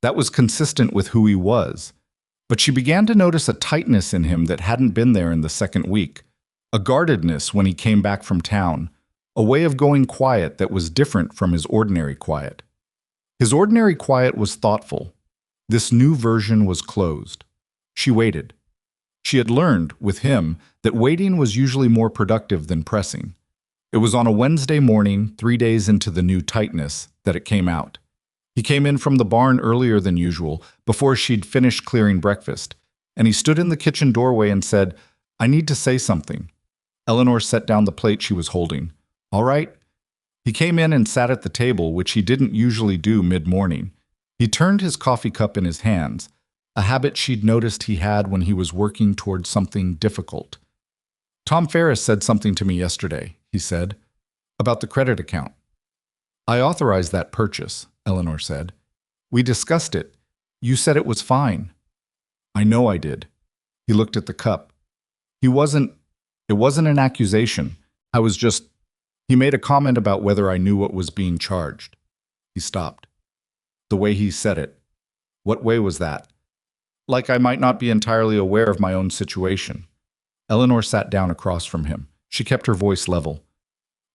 S1: That was consistent with who he was. But she began to notice a tightness in him that hadn't been there in the second week, a guardedness when he came back from town, a way of going quiet that was different from his ordinary quiet. His ordinary quiet was thoughtful. This new version was closed. She waited. She had learned, with him, that waiting was usually more productive than pressing. It was on a Wednesday morning, 3 days into the new tightness, that it came out. He came in from the barn earlier than usual, before she'd finished clearing breakfast, and he stood in the kitchen doorway and said, "I need to say something." Eleanor set down the plate she was holding. "All right." He came in and sat at the table, which he didn't usually do mid-morning. He turned his coffee cup in his hands, a habit she'd noticed he had when he was working toward something difficult. "Tom Ferris said something to me yesterday," he said, "about the credit account." "I authorized that purchase," Eleanor said. "We discussed it. You said it was fine." "I know I did." He looked at the cup. It wasn't an accusation. He made a comment about whether I knew what was being charged. He stopped. The way he said it. What way was that? Like I might not be entirely aware of my own situation. Eleanor sat down across from him. She kept her voice level.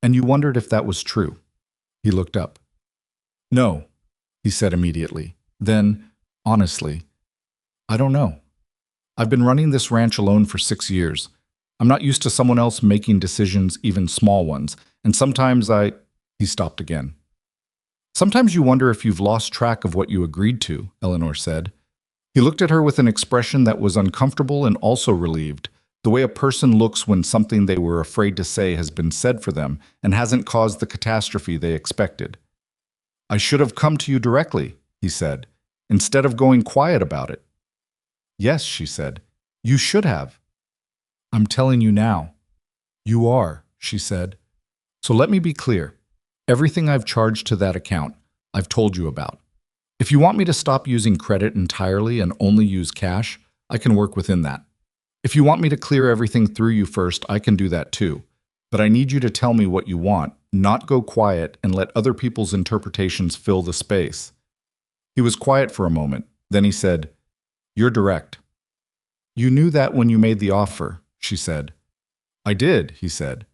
S1: "And you wondered if that was true?" He looked up. "No," he said immediately. Then, honestly, "I don't know. I've been running this ranch alone for 6 years. I'm not used to someone else making decisions, even small ones, and sometimes He stopped again. "Sometimes you wonder if you've lost track of what you agreed to," Eleanor said. He looked at her with an expression that was uncomfortable and also relieved, the way a person looks when something they were afraid to say has been said for them and hasn't caused the catastrophe they expected. "I should have come to you directly," he said, "instead of going quiet about it." "Yes," she said, "you should have." "I'm telling you now." "You are," she said. "So let me be clear. Everything I've charged to that account, I've told you about. If you want me to stop using credit entirely and only use cash, I can work within that. If you want me to clear everything through you first, I can do that too. But I need you to tell me what you want, not go quiet and let other people's interpretations fill the space." He was quiet for a moment. Then he said, "You're direct." "You knew that when you made the offer," she said. "I did," he said.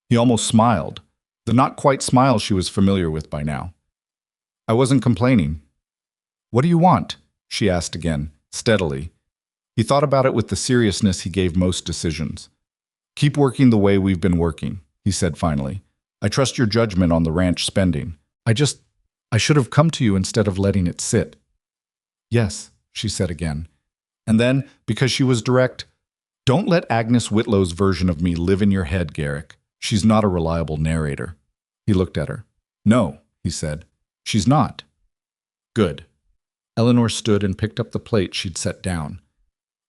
S1: He almost smiled, the not-quite smile she was familiar with by now. "I wasn't complaining." "What do you want?" she asked again, steadily. He thought about it with the seriousness he gave most decisions. "Keep working the way we've been working." he said finally. "I trust your judgment on the ranch spending. I should have come to you instead of letting it sit." "Yes," she said again. And then, because she was direct, "Don't let Agnes Whitlow's version of me live in your head, Garrick. She's not a reliable narrator." He looked at her. "No," he said. "She's not." "Good." Eleanor stood and picked up the plate she'd set down.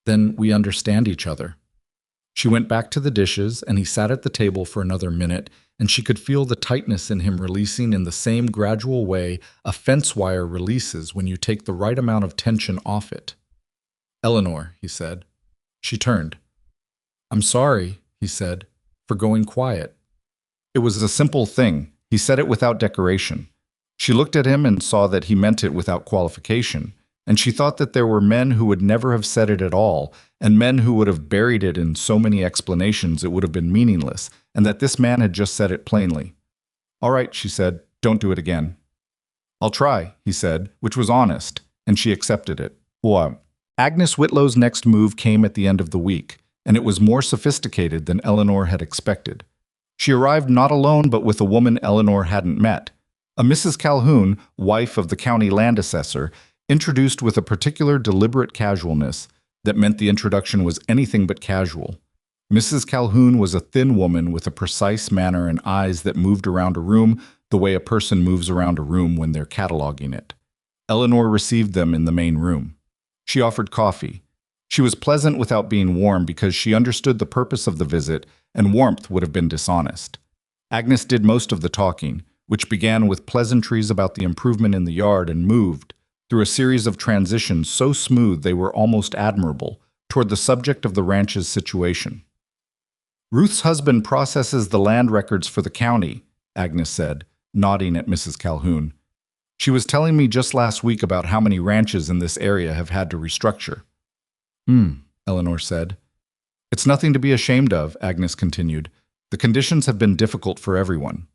S1: "Then we understand each other." She went back to the dishes, and he sat at the table for another minute, and she could feel the tightness in him releasing in the same gradual way a fence wire releases when you take the right amount of tension off it. "Eleanor," he said. She turned. "I'm sorry," he said, "for going quiet." It was a simple thing. He said it without decoration. She looked at him and saw that he meant it without qualification, and she thought that there were men who would never have said it at all, and men who would have buried it in so many explanations it would have been meaningless, and that this man had just said it plainly. "All right," she said, "don't do it again." "I'll try," he said, which was honest, and she accepted it. Agnes Whitlow's next move came at the end of the week, and it was more sophisticated than Eleanor had expected. She arrived not alone but with a woman Eleanor hadn't met. A Mrs. Calhoun, wife of the county land assessor, introduced with a particular deliberate casualness that meant the introduction was anything but casual. Mrs. Calhoun was a thin woman with a precise manner and eyes that moved around a room the way a person moves around a room when they're cataloging it. Eleanor received them in the main room. She offered coffee. She was pleasant without being warm because she understood the purpose of the visit, and warmth would have been dishonest. Agnes did most of the talking, which began with pleasantries about the improvement in the yard and moved, through a series of transitions so smooth they were almost admirable, toward the subject of the ranch's situation. "Ruth's husband processes the land records for the county," Agnes said, nodding at Mrs. Calhoun. "She was telling me just last week about how many ranches in this area have had to restructure." Eleanor said. "It's nothing to be ashamed of," Agnes continued. "The conditions have been difficult for everyone."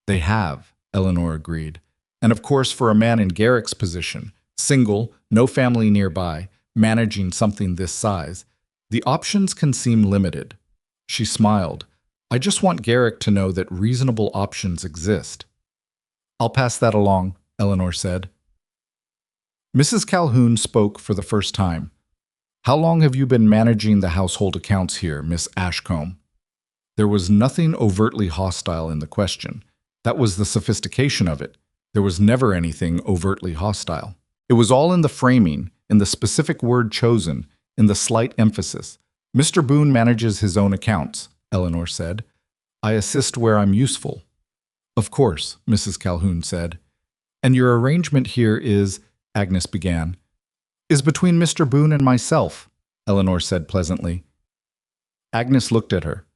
S1: "They have," Eleanor agreed. "And of course for a man in Garrick's position, single, no family nearby, managing something this size, the options can seem limited." She smiled. "I just want Garrick to know that reasonable options exist." "I'll pass that along," Eleanor said. Mrs. Calhoun spoke for the first time. "How long have you been managing the household accounts here, Miss Ashcombe?" There was nothing overtly hostile in the question. That was the sophistication of it. There was never anything overtly hostile. It was all in the framing, in the specific word chosen, in the slight emphasis. "Mr. Boone manages his own accounts," Eleanor said. "I assist where I'm useful." "Of course," Mrs. Calhoun said. "And your arrangement here is," Agnes began. "Is between Mr. Boone and myself," Eleanor said pleasantly. Agnes looked at her.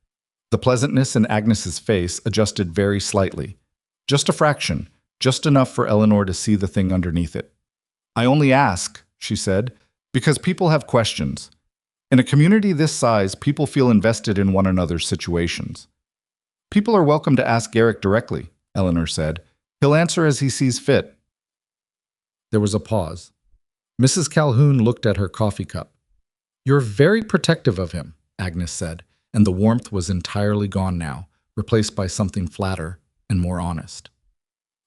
S1: The pleasantness in Agnes's face adjusted very slightly. Just a fraction, just enough for Eleanor to see the thing underneath it. "I only ask," she said, "because people have questions. In a community this size, people feel invested in one another's situations." "People are welcome to ask Garrick directly," Eleanor said. "He'll answer as he sees fit." There was a pause. Mrs. Calhoun looked at her coffee cup. "You're very protective of him," Agnes said, and the warmth was entirely gone now, replaced by something flatter and more honest.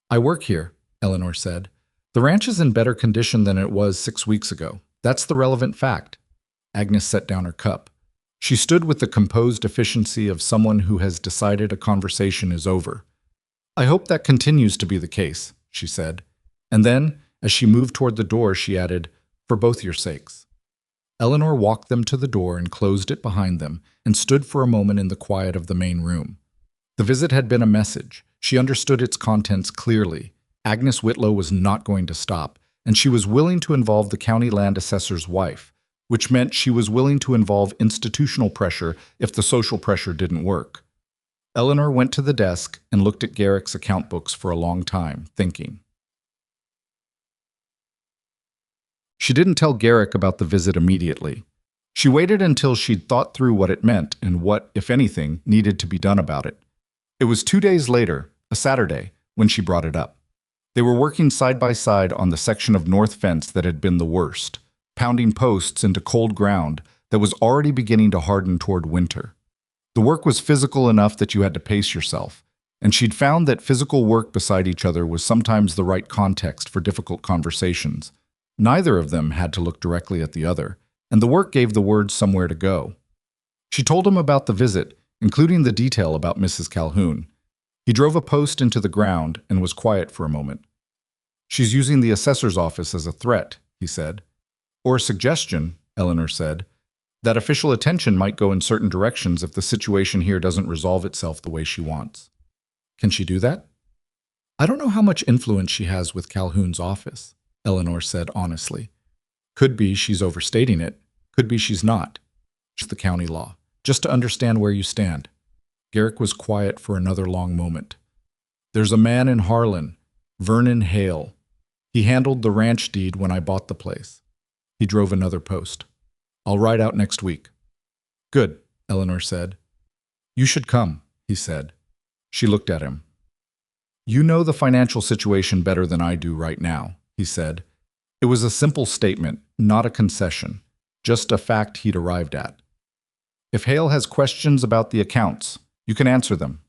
S1: "I work here," Eleanor said. "The ranch is in better condition than it was 6 weeks ago. That's the relevant fact." Agnes set down her cup. She stood with the composed efficiency of someone who has decided a conversation is over. "I hope that continues to be the case," she said. And then, as she moved toward the door, she added, "For both your sakes." Eleanor walked them to the door and closed it behind them, and stood for a moment in the quiet of the main room. The visit had been a message. She understood its contents clearly. Agnes Whitlow was not going to stop, and she was willing to involve the county land assessor's wife, which meant she was willing to involve institutional pressure if the social pressure didn't work. Eleanor went to the desk and looked at Garrick's account books for a long time, thinking. She didn't tell Garrick about the visit immediately. She waited until she'd thought through what it meant and what, if anything, needed to be done about it. It was 2 days later, a Saturday, when she brought it up. They were working side by side on the section of north fence that had been the worst, pounding posts into cold ground that was already beginning to harden toward winter. The work was physical enough that you had to pace yourself, and she'd found that physical work beside each other was sometimes the right context for difficult conversations. Neither of them had to look directly at the other, and the work gave the words somewhere to go. She told him about the visit, including the detail about Mrs. Calhoun. He drove a post into the ground and was quiet for a moment. "She's using the assessor's office as a threat," he said. "Or a suggestion," Eleanor said. "That official attention might go in certain directions if the situation here doesn't resolve itself the way she wants." "Can she do that?" "I don't know how much influence she has with Calhoun's office," Eleanor said honestly. "Could be she's overstating it. Could be she's not. It's the county law. Just to understand where you stand." Garrick was quiet for another long moment. "There's a man in Harlan, Vernon Hale. He handled the ranch deed when I bought the place." He drove another post. "I'll ride out next week." "Good," Eleanor said. "You should come," he said. She looked at him. "You know the financial situation better than I do right now," he said. It was a simple statement, not a concession, just a fact he'd arrived at. "If Hale has questions about the accounts, you can answer them."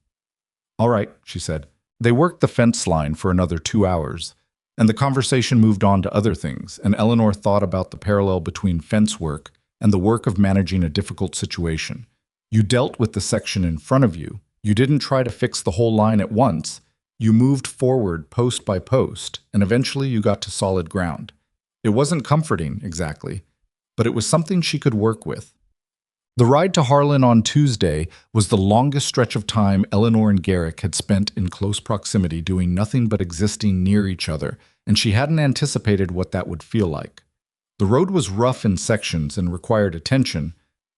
S1: "All right," she said. They worked the fence line for another 2 hours, and the conversation moved on to other things, and Eleanor thought about the parallel between fence work and the work of managing a difficult situation. You dealt with the section in front of you. You didn't try to fix the whole line at once. You moved forward post by post, and eventually you got to solid ground. It wasn't comforting, exactly, but it was something she could work with. The ride to Harlan on Tuesday was the longest stretch of time Eleanor and Garrick had spent in close proximity doing nothing but existing near each other, and she hadn't anticipated what that would feel like. The road was rough in sections and required attention,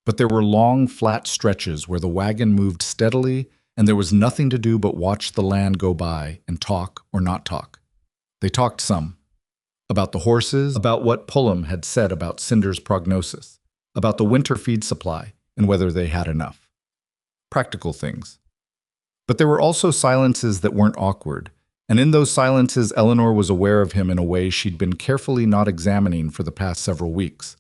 S1: but there were long, flat stretches where the wagon moved steadily, and there was nothing to do but watch the land go by and talk or not talk. They talked some. About the horses, about what Pullum had said about Cinder's prognosis, about the winter feed supply and whether they had enough. Practical things. But there were also silences that weren't awkward, and in those silences Eleanor was aware of him in a way she'd been carefully not examining for the past several weeks.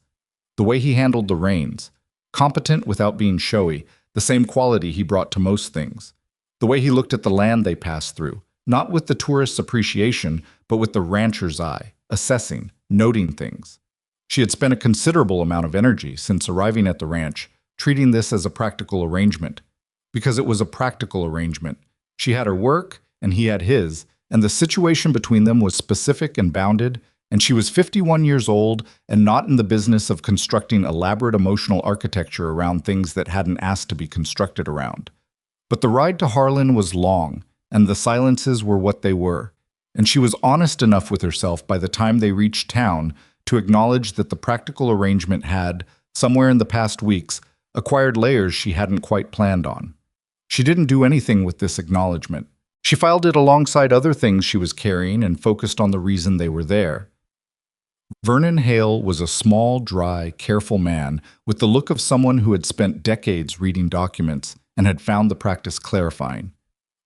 S1: The way he handled the reins, competent without being showy, the same quality he brought to most things. The way he looked at the land they passed through, not with the tourist's appreciation, but with the rancher's eye, assessing, noting things. She had spent a considerable amount of energy since arriving at the ranch, treating this as a practical arrangement. Because it was a practical arrangement. She had her work, and he had his, and the situation between them was specific and bounded, and she was 51 years old and not in the business of constructing elaborate emotional architecture around things that hadn't asked to be constructed around. But the ride to Harlan was long, and the silences were what they were, and she was honest enough with herself by the time they reached town to acknowledge that the practical arrangement had, somewhere in the past weeks, acquired layers she hadn't quite planned on. She didn't do anything with this acknowledgement. She filed it alongside other things she was carrying and focused on the reason they were there. Vernon Hale was a small, dry, careful man with the look of someone who had spent decades reading documents and had found the practice clarifying.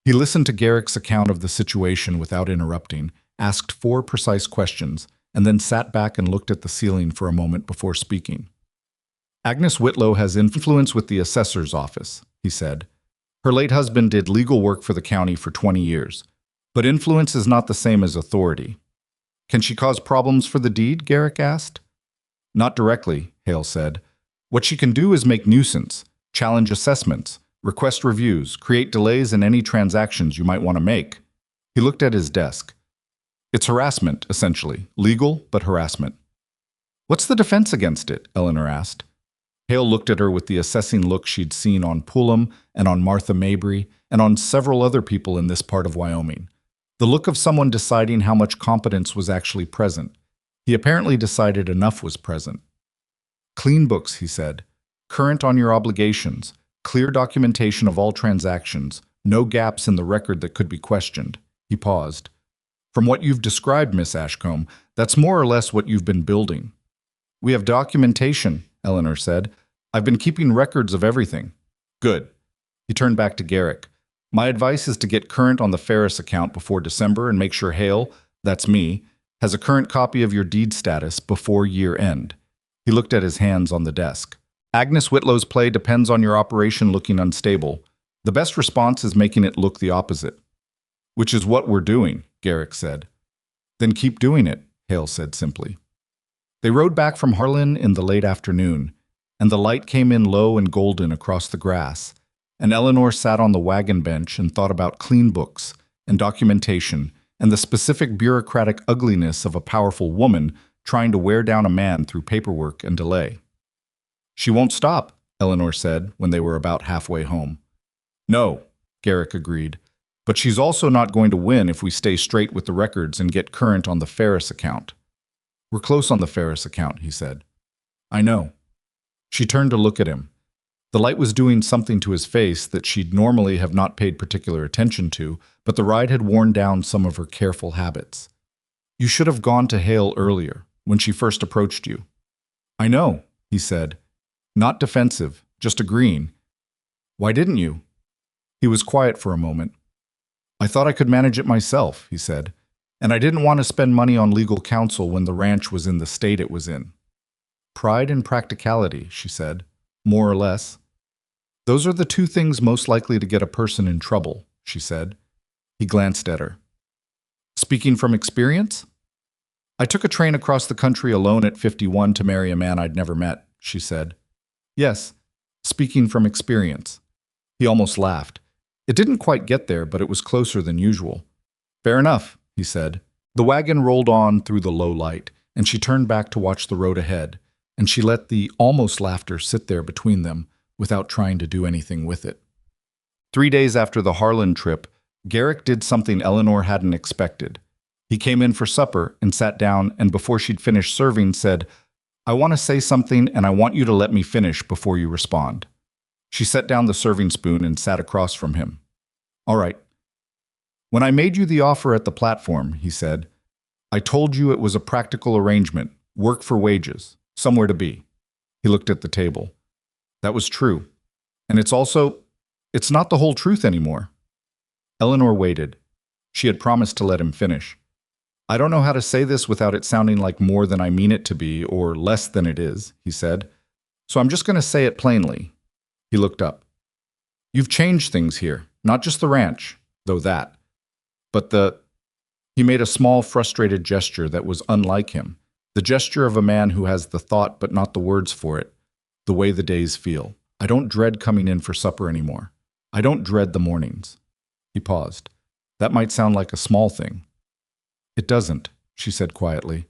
S1: He listened to Garrick's account of the situation without interrupting, asked 4 precise questions, and then sat back and looked at the ceiling for a moment before speaking. "Agnes Whitlow has influence with the assessor's office," he said. "Her late husband did legal work for the county for 20 years. But influence is not the same as authority." "Can she cause problems for the deed?" Garrick asked. "Not directly," Hale said. "What she can do is make nuisance, challenge assessments, request reviews, create delays in any transactions you might want to make." He looked at his desk. "It's harassment, essentially. Legal, but harassment." "What's the defense against it?" Eleanor asked. Hale looked at her with the assessing look she'd seen on Pullum and on Martha Mabry and on several other people in this part of Wyoming. The look of someone deciding how much competence was actually present. He apparently decided enough was present. "Clean books," he said. "Current on your obligations. Clear documentation of all transactions. No gaps in the record that could be questioned." He paused. "From what you've described, Miss Ashcombe, that's more or less what you've been building." "We have documentation," Eleanor said. "I've been keeping records of everything." "Good." He turned back to Garrick. "My advice is to get current on the Ferris account before December and make sure Hale, that's me, has a current copy of your deed status before year end." He looked at his hands on the desk. Agnes Whitlow's play depends on your operation looking unstable. The best response is making it look the opposite. Which is what we're doing, Garrick said. Then keep doing it, Hale said simply. They rode back from Harlan in the late afternoon, and the light came in low and golden across the grass, and Eleanor sat on the wagon bench and thought about clean books and documentation and the specific bureaucratic ugliness of a powerful woman trying to wear down a man through paperwork and delay. She won't stop, Eleanor said when they were about halfway home. No, Garrick agreed, but she's also not going to win if we stay straight with the records and get current on the Ferris account. We're close on the Ferris account, he said. I know. She turned to look at him. The light was doing something to his face that she'd normally have not paid particular attention to, but the ride had worn down some of her careful habits. You should have gone to Hale earlier, when she first approached you. I know, he said. Not defensive, just agreeing. Why didn't you? He was quiet for a moment. I thought I could manage it myself, he said, and I didn't want to spend money on legal counsel when the ranch was in the state it was in. Pride and practicality, she said, more or less. Those are the two things most likely to get a person in trouble, she said. He glanced at her. Speaking from experience? I took a train across the country alone at 51 to marry a man I'd never met, she said. Yes, speaking from experience. He almost laughed. It didn't quite get there, but it was closer than usual. Fair enough, he said. The wagon rolled on through the low light, and she turned back to watch the road ahead, and she let the almost laughter sit there between them without trying to do anything with it. 3 days after the Harlan trip, Garrick did something Eleanor hadn't expected. He came in for supper and sat down, and before she'd finished serving, said, I want to say something, and I want you to let me finish before you respond. She set down the serving spoon and sat across from him. All right. When I made you the offer at the platform, he said, I told you it was a practical arrangement, work for wages, somewhere to be. He looked at the table. That was true. And it's not the whole truth anymore. Eleanor waited. She had promised to let him finish. I don't know how to say this without it sounding like more than I mean it to be or less than it is, he said. So I'm just going to say it plainly. He looked up. You've changed things here, not just the ranch, though that. But He made a small, frustrated gesture that was unlike him, the gesture of a man who has the thought but not the words for it, the way the days feel. I don't dread coming in for supper anymore. I don't dread the mornings. He paused. That might sound like a small thing. It doesn't, she said quietly.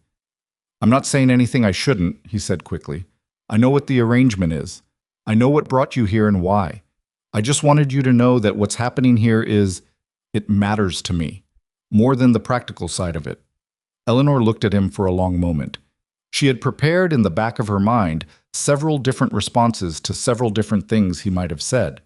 S1: I'm not saying anything I shouldn't, he said quickly. I know what the arrangement is. I know what brought you here and why. I just wanted you to know that what's happening here it matters to me, more than the practical side of it. Eleanor looked at him for a long moment. She had prepared in the back of her mind several different responses to several different things he might have said.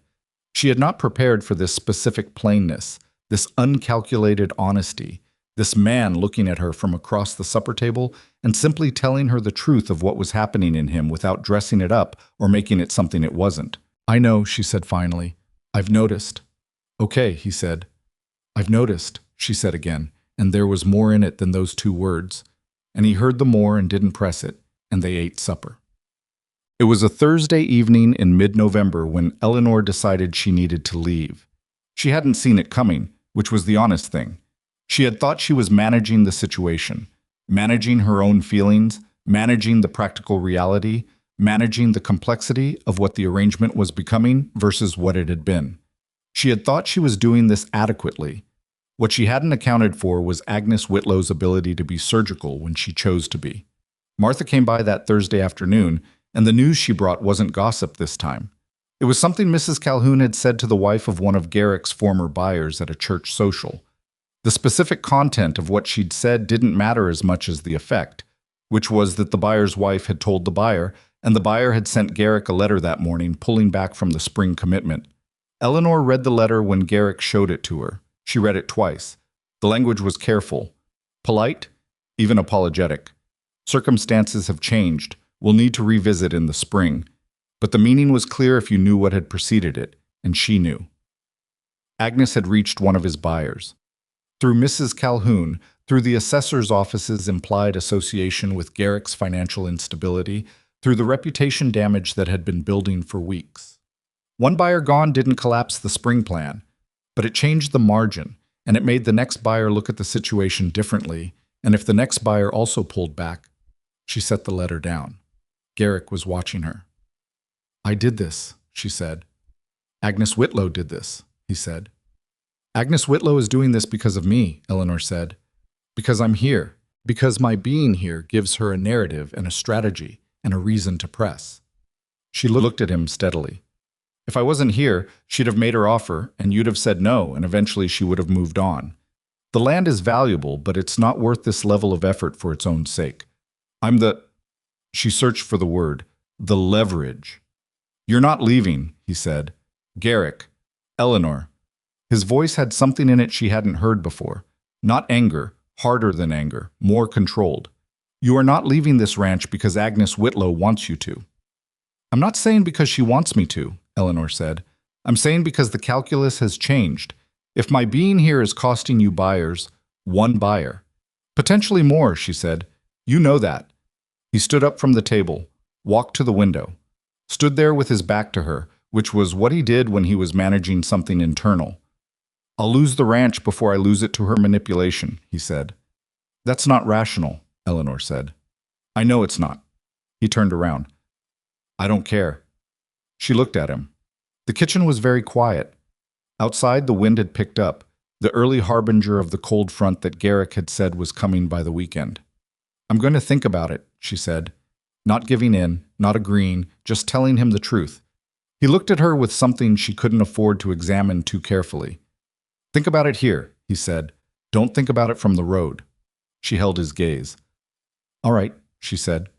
S1: She had not prepared for this specific plainness, this uncalculated honesty, this man looking at her from across the supper table and simply telling her the truth of what was happening in him without dressing it up or making it something it wasn't. I know, she said finally. I've noticed. Okay, he said. I've noticed, she said again, and there was more in it than those two words. And he heard the more and didn't press it, and they ate supper. It was a Thursday evening in mid-November when Eleanor decided she needed to leave. She hadn't seen it coming, which was the honest thing. She had thought she was managing the situation, managing her own feelings, managing the practical reality, managing the complexity of what the arrangement was becoming versus what it had been. She had thought she was doing this adequately. What she hadn't accounted for was Agnes Whitlow's ability to be surgical when she chose to be. Martha came by that Thursday afternoon, and the news she brought wasn't gossip this time. It was something Mrs. Calhoun had said to the wife of one of Garrick's former buyers at a church social. The specific content of what she'd said didn't matter as much as the effect, which was that the buyer's wife had told the buyer, and the buyer had sent Garrick a letter that morning pulling back from the spring commitment. Eleanor read the letter when Garrick showed it to her. She read it twice. The language was careful, polite, even apologetic. Circumstances have changed. We'll need to revisit in the spring. But the meaning was clear if you knew what had preceded it, and she knew. Agnes had reached one of his buyers. Through Mrs. Calhoun, through the assessor's office's implied association with Garrick's financial instability, through the reputation damage that had been building for weeks. One buyer gone didn't collapse the spring plan, but it changed the margin, and it made the next buyer look at the situation differently, and if the next buyer also pulled back, she set the letter down. Garrick was watching her. "I did this," she said. "Agnes Whitlow did this," he said. "Agnes Whitlow is doing this because of me," Eleanor said. "Because I'm here. Because my being here gives her a narrative and a strategy and a reason to press." She looked at him steadily. "If I wasn't here, she'd have made her offer, and you'd have said no, and eventually she would have moved on. The land is valuable, but it's not worth this level of effort for its own sake. I'm the—" She searched for the word. "The leverage." "You're not leaving," he said. "Garrick. Eleanor." His voice had something in it she hadn't heard before. Not anger, harder than anger, more controlled. "You are not leaving this ranch because Agnes Whitlow wants you to." "I'm not saying because she wants me to," Eleanor said. "I'm saying because the calculus has changed. If my being here is costing you buyers, one buyer. Potentially more," she said. "You know that." He stood up from the table, walked to the window, stood there with his back to her, which was what he did when he was managing something internal. "I'll lose the ranch before I lose it to her manipulation," he said. "That's not rational," Eleanor said. "I know it's not." He turned around. "I don't care." She looked at him. The kitchen was very quiet. Outside, the wind had picked up, the early harbinger of the cold front that Garrick had said was coming by the weekend. "I'm going to think about it," she said. Not giving in, not agreeing, just telling him the truth. He looked at her with something she couldn't afford to examine too carefully. "Think about it here," he said. "Don't think about it from the road." She held his gaze. "All right," she said.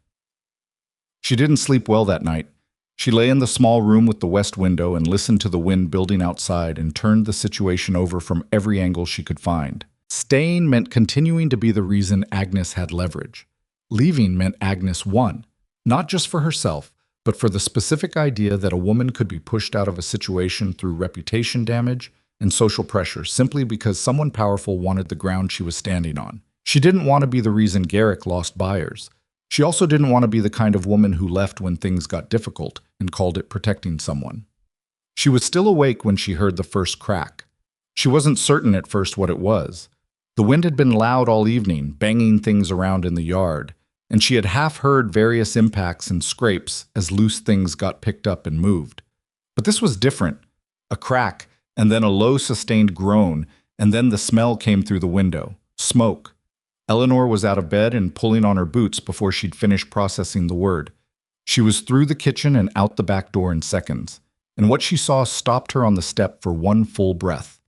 S1: She didn't sleep well that night. She lay in the small room with the west window and listened to the wind building outside and turned the situation over from every angle she could find. Staying meant continuing to be the reason Agnes had leverage. Leaving meant Agnes won, not just for herself, but for the specific idea that a woman could be pushed out of a situation through reputation damage and social pressure simply because someone powerful wanted the ground she was standing on. She didn't want to be the reason Garrick lost buyers. She also didn't want to be the kind of woman who left when things got difficult and called it protecting someone. She was still awake when she heard the first crack. She wasn't certain at first what it was. The wind had been loud all evening, banging things around in the yard, and she had half heard various impacts and scrapes as loose things got picked up and moved. But this was different. A crack, and then a low sustained groan, and then the smell came through the window. Smoke. Eleanor was out of bed and pulling on her boots before she'd finished processing the word. She was through the kitchen and out the back door in seconds, and what she saw stopped her on the step for one full breath.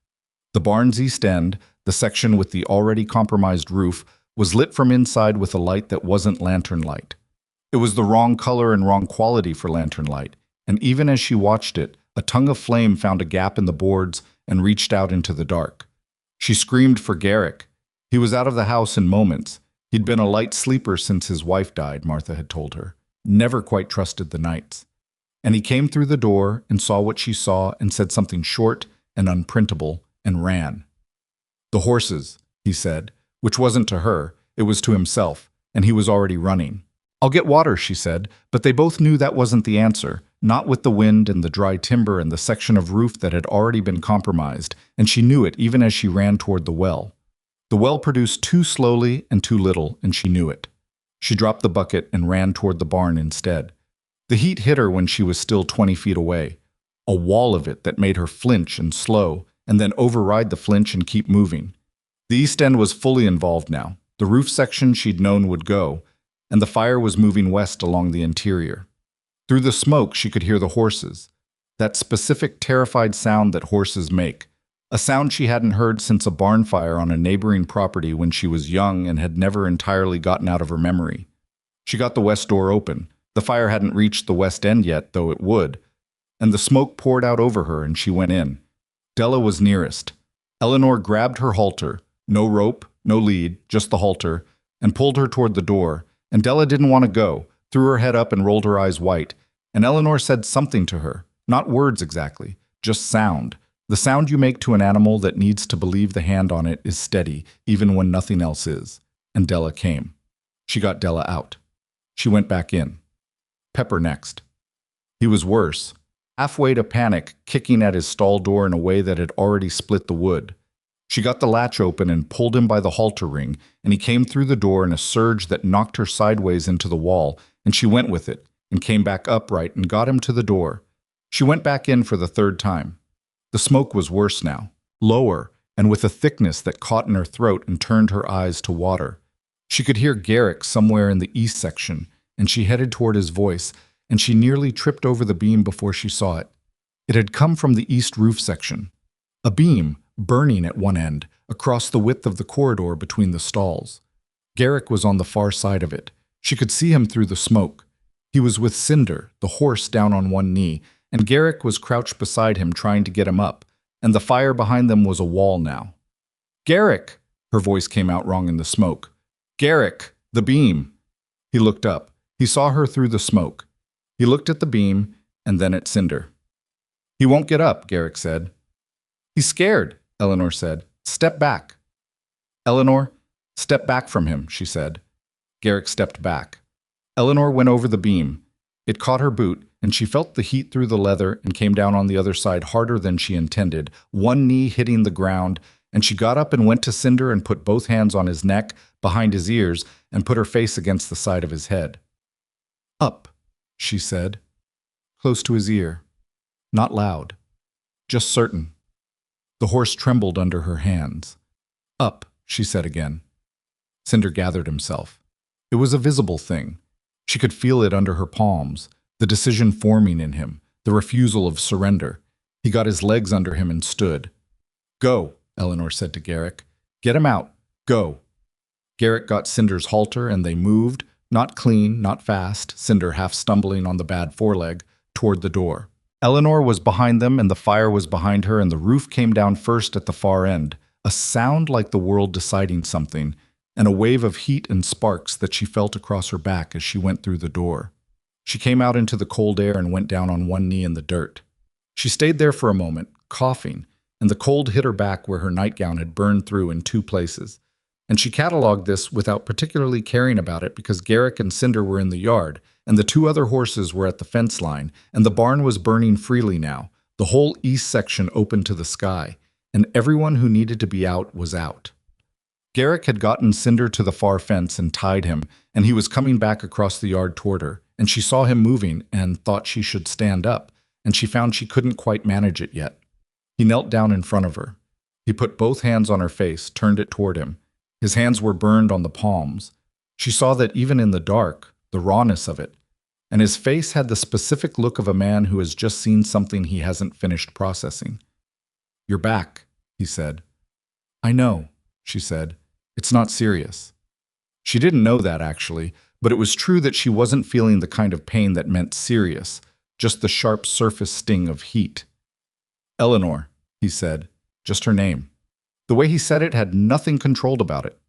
S1: The barn's east end, the section with the already compromised roof, was lit from inside with a light that wasn't lantern light. It was the wrong color and wrong quality for lantern light, and even as she watched it, a tongue of flame found a gap in the boards and reached out into the dark. She screamed for Garrick. He was out of the house in moments. He'd been a light sleeper since his wife died, Martha had told her. Never quite trusted the nights. And he came through the door and saw what she saw and said something short and unprintable and ran. "The horses," he said, which wasn't to her, it was to himself, and he was already running. "I'll get water," she said, but they both knew that wasn't the answer, not with the wind and the dry timber and the section of roof that had already been compromised, and she knew it even as she ran toward the well. The well produced too slowly and too little, and she knew it. She dropped the bucket and ran toward the barn instead. The heat hit her when she was still 20 feet away. A wall of it that made her flinch and slow, and then override the flinch and keep moving. The east end was fully involved now. The roof section she'd known would go, and the fire was moving west along the interior. Through the smoke she could hear the horses, that specific terrified sound that horses make. A sound she hadn't heard since a barn fire on a neighboring property when she was young and had never entirely gotten out of her memory. She got the west door open. The fire hadn't reached the west end yet, though it would. And the smoke poured out over her and she went in. Della was nearest. Eleanor grabbed her halter, no rope, no lead, just the halter, and pulled her toward the door. And Della didn't want to go, threw her head up and rolled her eyes white. And Eleanor said something to her, not words exactly, just sound. The sound you make to an animal that needs to believe the hand on it is steady, even when nothing else is. And Della came. She got Della out. She went back in. Pepper next. He was worse, halfway to panic, kicking at his stall door in a way that had already split the wood. She got the latch open and pulled him by the halter ring, and he came through the door in a surge that knocked her sideways into the wall, and she went with it, and came back upright and got him to the door. She went back in for the third time. The smoke was worse now, lower, and with a thickness that caught in her throat and turned her eyes to water. She could hear Garrick somewhere in the east section, and she headed toward his voice, and she nearly tripped over the beam before she saw it. It had come from the east roof section. A beam, burning at one end, across the width of the corridor between the stalls. Garrick was on the far side of it. She could see him through the smoke. He was with Cinder, the horse down on one knee, and Garrick was crouched beside him trying to get him up, and the fire behind them was a wall now. "Garrick!" Her voice came out wrong in the smoke. "Garrick! The beam!" He looked up. He saw her through the smoke. He looked at the beam, and then at Cinder. "He won't get up," Garrick said. "He's scared," Eleanor said. "Step back." "Eleanor, step back from him," she said. Garrick stepped back. Eleanor went over the beam. It caught her boot, and she felt the heat through the leather and came down on the other side harder than she intended, one knee hitting the ground, and she got up and went to Cinder and put both hands on his neck, behind his ears, and put her face against the side of his head. "Up," she said, close to his ear. Not loud, just certain. The horse trembled under her hands. "Up," she said again. Cinder gathered himself. It was a visible thing. She could feel it under her palms, the decision forming in him, the refusal of surrender. He got his legs under him and stood. "Go," Eleanor said to Garrick. "Get him out. Go." Garrick got Cinder's halter and they moved, not clean, not fast, Cinder half stumbling on the bad foreleg, toward the door. Eleanor was behind them and the fire was behind her and the roof came down first at the far end, a sound like the world deciding something, and a wave of heat and sparks that she felt across her back as she went through the door. She came out into the cold air and went down on one knee in the dirt. She stayed there for a moment, coughing, and the cold hit her back where her nightgown had burned through in 2 places. And she catalogued this without particularly caring about it because Garrick and Cinder were in the yard, and the 2 other horses were at the fence line, and the barn was burning freely now, the whole east section open to the sky, and everyone who needed to be out was out. Garrick had gotten Cinder to the far fence and tied him, and he was coming back across the yard toward her, and she saw him moving and thought she should stand up, and she found she couldn't quite manage it yet. He knelt down in front of her. He put both hands on her face, turned it toward him. His hands were burned on the palms. She saw that even in the dark, the rawness of it, and his face had the specific look of a man who has just seen something he hasn't finished processing. "You're back," he said. "I know," she said. "It's not serious." She didn't know that, actually, but it was true that she wasn't feeling the kind of pain that meant serious, just the sharp surface sting of heat. "Eleanor," he said, just her name. The way he said it had nothing controlled about it.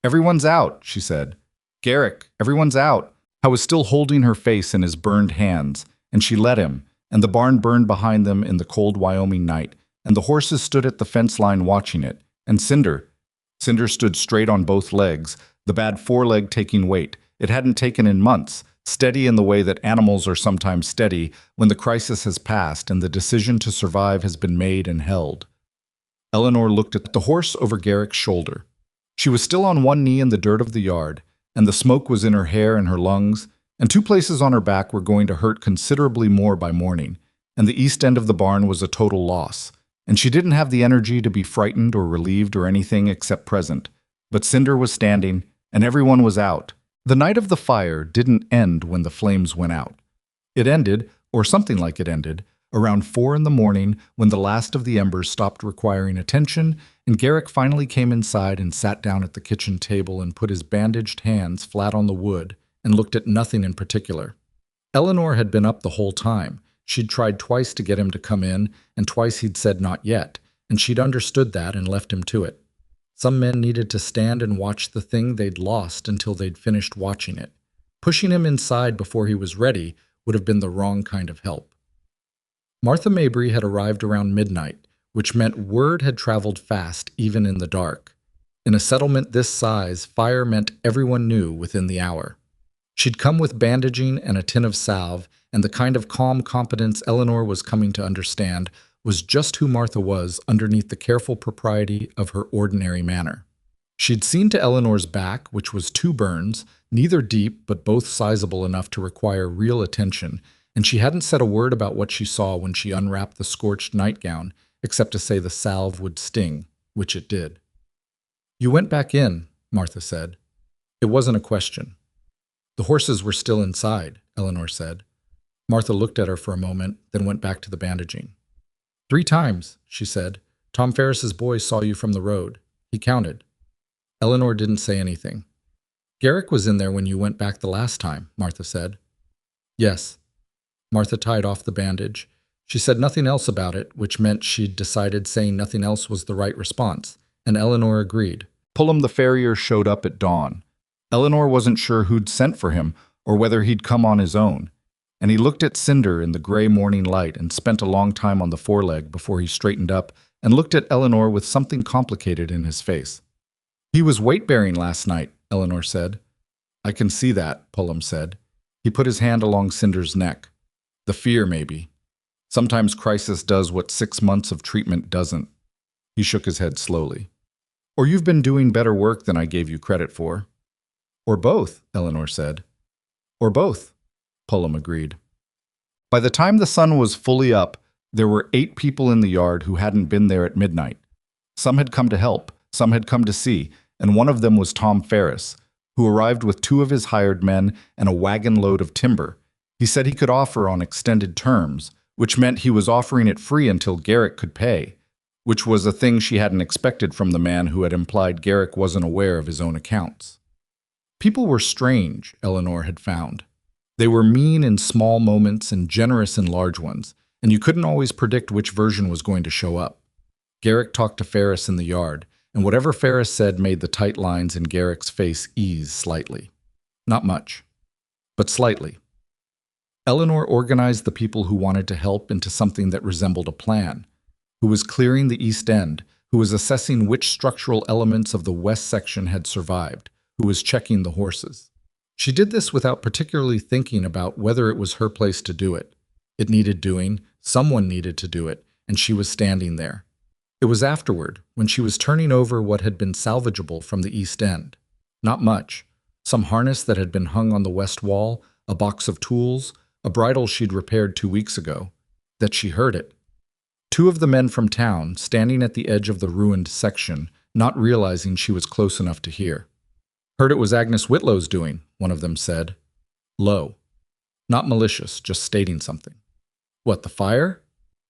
S1: "Everyone's out," she said. "Garrick, everyone's out." I was still holding her face in his burned hands, and she let him, and the barn burned behind them in the cold Wyoming night, and the horses stood at the fence line watching it, and Cinder stood straight on both legs, the bad foreleg taking weight. It hadn't taken in months, steady in the way that animals are sometimes steady when the crisis has passed and the decision to survive has been made and held. Eleanor looked at the horse over Garrick's shoulder. She was still on one knee in the dirt of the yard, and the smoke was in her hair and her lungs, and 2 places on her back were going to hurt considerably more by morning, and the east end of the barn was a total loss, and she didn't have the energy to be frightened or relieved or anything except present. But Cinder was standing, and everyone was out. The night of the fire didn't end when the flames went out. It ended, or something like it ended, around 4 in the morning when the last of the embers stopped requiring attention, and Garrick finally came inside and sat down at the kitchen table and put his bandaged hands flat on the wood and looked at nothing in particular. Eleanor had been up the whole time. She'd tried twice to get him to come in, and twice he'd said not yet, and she'd understood that and left him to it. Some men needed to stand and watch the thing they'd lost until they'd finished watching it. Pushing him inside before he was ready would have been the wrong kind of help. Martha Mabry had arrived around midnight, which meant word had traveled fast even in the dark. In a settlement this size, fire meant everyone knew within the hour. She'd come with bandaging and a tin of salve, and the kind of calm competence Eleanor was coming to understand was just who Martha was underneath the careful propriety of her ordinary manner. She'd seen to Eleanor's back, which was 2 burns, neither deep but both sizable enough to require real attention, and she hadn't said a word about what she saw when she unwrapped the scorched nightgown, except to say the salve would sting, which it did. "You went back in," Martha said. It wasn't a question. "The horses were still inside," Eleanor said. Martha looked at her for a moment, then went back to the bandaging. "3 times," she said. "Tom Ferris's boy saw you from the road. He counted." Eleanor didn't say anything. "Garrick was in there when you went back the last time," Martha said. "Yes." Martha tied off the bandage. She said nothing else about it, which meant she'd decided saying nothing else was the right response, and Eleanor agreed. Pullum the farrier showed up at dawn. Eleanor wasn't sure who'd sent for him or whether he'd come on his own, and he looked at Cinder in the gray morning light and spent a long time on the foreleg before he straightened up and looked at Eleanor with something complicated in his face. "He was weight-bearing last night," Eleanor said. "I can see that," Pullum said. He put his hand along Cinder's neck. "The fear, maybe. Sometimes crisis does what 6 months of treatment doesn't." He shook his head slowly. "Or you've been doing better work than I gave you credit for." "Or both," Eleanor said. "Or both," Pullum agreed. By the time the sun was fully up, there were 8 people in the yard who hadn't been there at midnight. Some had come to help, some had come to see, and one of them was Tom Ferris, who arrived with 2 of his hired men and a wagon load of timber. He said he could offer on extended terms, which meant he was offering it free until Garrick could pay, which was a thing she hadn't expected from the man who had implied Garrick wasn't aware of his own accounts. People were strange, Eleanor had found. They were mean in small moments and generous in large ones, and you couldn't always predict which version was going to show up. Garrick talked to Ferris in the yard, and whatever Ferris said made the tight lines in Garrick's face ease slightly. Not much, but slightly. Eleanor organized the people who wanted to help into something that resembled a plan, who was clearing the east end, who was assessing which structural elements of the west section had survived, who was checking the horses. She did this without particularly thinking about whether it was her place to do it. It needed doing, someone needed to do it, and she was standing there. It was afterward, when she was turning over what had been salvageable from the east end. Not much. Some harness that had been hung on the west wall, a box of tools, a bridle she'd repaired 2 weeks ago. That she heard it. 2 of the men from town, standing at the edge of the ruined section, not realizing she was close enough to hear. "Heard it was Agnes Whitlow's doing," one of them said. Low. Not malicious, just stating something. "What, the fire?"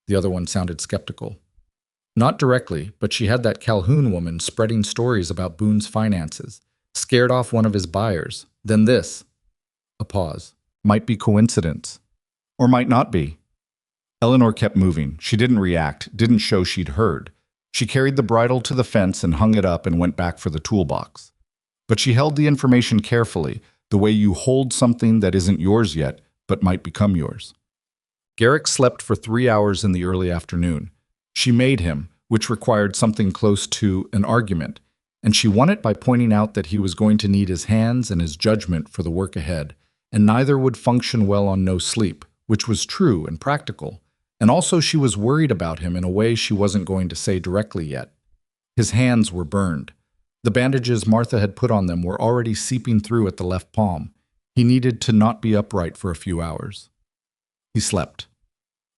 S1: The other one sounded skeptical. "Not directly, but she had that Calhoun woman spreading stories about Boone's finances. Scared off one of his buyers. Then this." A pause. Might be coincidence. Or might not be. Eleanor kept moving. She didn't react, didn't show she'd heard. She carried the bridle to the fence and hung it up and went back for the toolbox. But she held the information carefully, the way you hold something that isn't yours yet, but might become yours. Garrick slept for 3 hours in the early afternoon. She made him, which required something close to an argument, and she won it by pointing out that he was going to need his hands and his judgment for the work ahead, and neither would function well on no sleep, which was true and practical, and also she was worried about him in a way she wasn't going to say directly yet. His hands were burned. The bandages Martha had put on them were already seeping through at the left palm. He needed to not be upright for a few hours. He slept.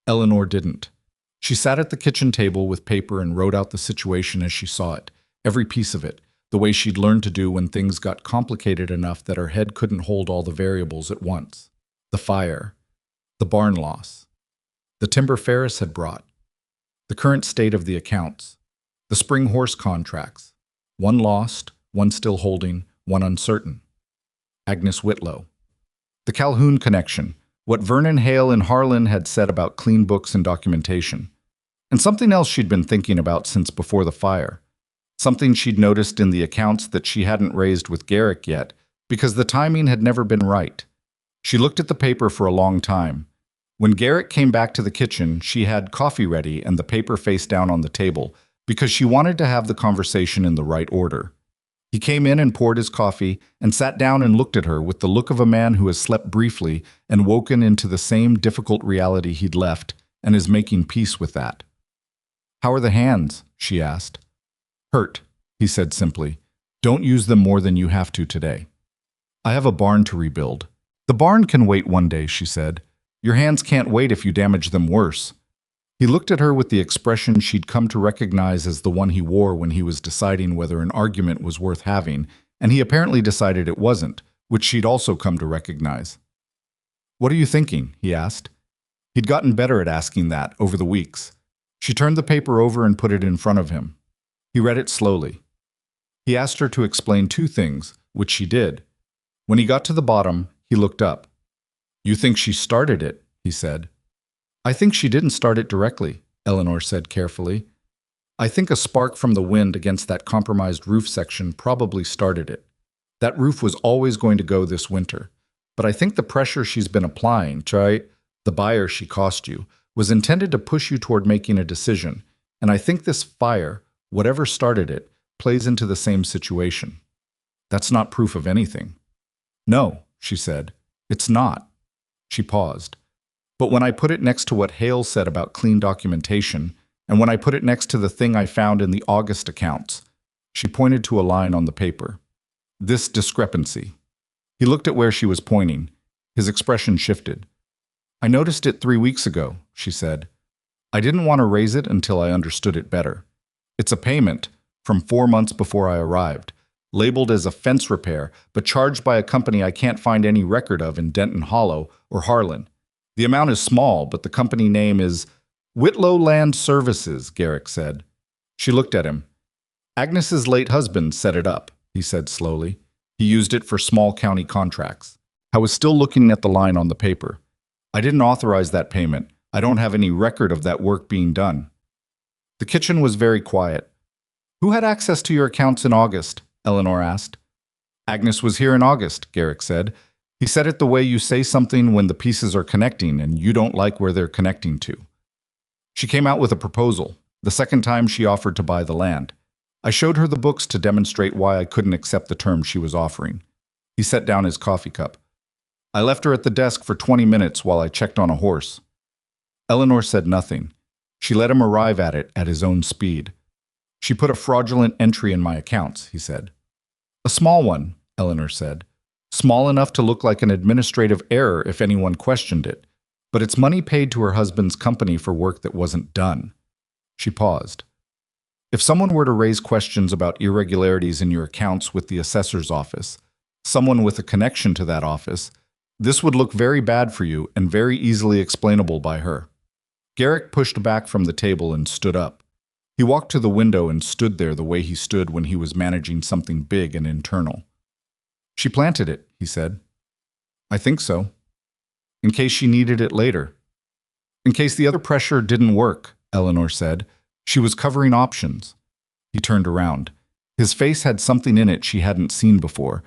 S1: Eleanor didn't. She sat at the kitchen table with paper and wrote out the situation as she saw it, every piece of it, the way she'd learned to do when things got complicated enough that her head couldn't hold all the variables at once. The fire. The barn loss. The timber Ferris had brought. The current state of the accounts. The spring horse contracts. One lost, one still holding, one uncertain. Agnes Whitlow. The Calhoun connection. What Vernon Hale in Harlan had said about clean books and documentation. And something else she'd been thinking about since before the fire. Something she'd noticed in the accounts that she hadn't raised with Garrick yet, because the timing had never been right. She looked at the paper for a long time. When Garrick came back to the kitchen, she had coffee ready and the paper face down on the table, because she wanted to have the conversation in the right order. He came in and poured his coffee and sat down and looked at her with the look of a man who has slept briefly and woken into the same difficult reality he'd left and is making peace with that. "How are the hands?" she asked. "Hurt," he said simply. "Don't use them more than you have to today." "I have a barn to rebuild." "The barn can wait one day," she said. "Your hands can't wait if you damage them worse." He looked at her with the expression she'd come to recognize as the one he wore when he was deciding whether an argument was worth having, and he apparently decided it wasn't, which she'd also come to recognize. "What are you thinking?" he asked. He'd gotten better at asking that over the weeks. She turned the paper over and put it in front of him. He read it slowly. He asked her to explain two things, which she did. When he got to the bottom, he looked up. "You think she started it?" he said. "I think she didn't start it directly," Eleanor said carefully. "I think a spark from the wind against that compromised roof section probably started it. That roof was always going to go this winter. But I think the pressure she's been applying, the buyer she cost you, was intended to push you toward making a decision, and I think this fire, whatever started it, plays into the same situation." "That's not proof of anything." "No," she said. "It's not." She paused. "But when I put it next to what Hale said about clean documentation, and when I put it next to the thing I found in the August accounts," she pointed to a line on the paper. "This discrepancy." He looked at where she was pointing. His expression shifted. "I noticed it 3 weeks ago," she said. "I didn't want to raise it until I understood it better. It's a payment from 4 months before I arrived, labeled as a fence repair, but charged by a company I can't find any record of in Denton Hollow or Harlan. The amount is small, but the company name is Whitlow Land Services," Garrick said. She looked at him. "Agnes's late husband set it up," he said slowly. "He used it for small county contracts." I was still looking at the line on the paper. "I didn't authorize that payment. I don't have any record of that work being done." The kitchen was very quiet. "Who had access to your accounts in August?" Eleanor asked. "Agnes was here in August," Garrick said. "He said it the way you say something when the pieces are connecting and you don't like where they're connecting to." She came out with a proposal, the second time she offered to buy the land. I showed her the books to demonstrate why I couldn't accept the terms she was offering. He set down his coffee cup. "I left her at the desk for 20 minutes while I checked on a horse." Eleanor said nothing. She let him arrive at it at his own speed. "She put a fraudulent entry in my accounts," he said. "A small one," Eleanor said. "Small enough to look like an administrative error if anyone questioned it. But it's money paid to her husband's company for work that wasn't done." She paused. "If someone were to raise questions about irregularities in your accounts with the assessor's office, someone with a connection to that office, this would look very bad for you and very easily explainable by her." Garrick pushed back from the table and stood up. He walked to the window and stood there the way he stood when he was managing something big and internal. "She planted it," he said. "I think so. In case she needed it later." "In case the other pressure didn't work," Eleanor said. "She was covering options." He turned around. His face had something in it she hadn't seen before.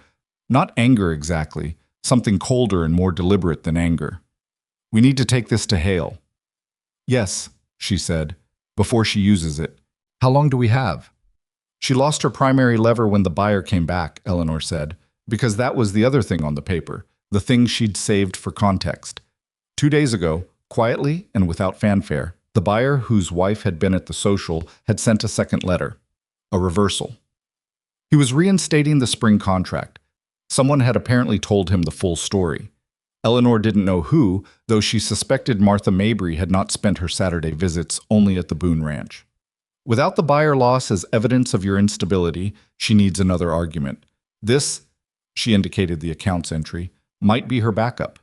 S1: Not anger exactly, something colder and more deliberate than anger. "We need to take this to Hale." "Yes," she said, "before she uses it. How long do we have?" "She lost her primary lever when the buyer came back," Eleanor said, "because that was the other thing on the paper, the thing she'd saved for context. 2 days ago, quietly and without fanfare, the buyer whose wife had been at the social had sent a second letter, a reversal. He was reinstating the spring contract. Someone had apparently told him the full story. Eleanor didn't know who, though she suspected Martha Mabry had not spent her Saturday visits only at the Boone Ranch. "Without the buyer loss as evidence of your instability, she needs another argument. This," she indicated the accounts entry, "might be her backup."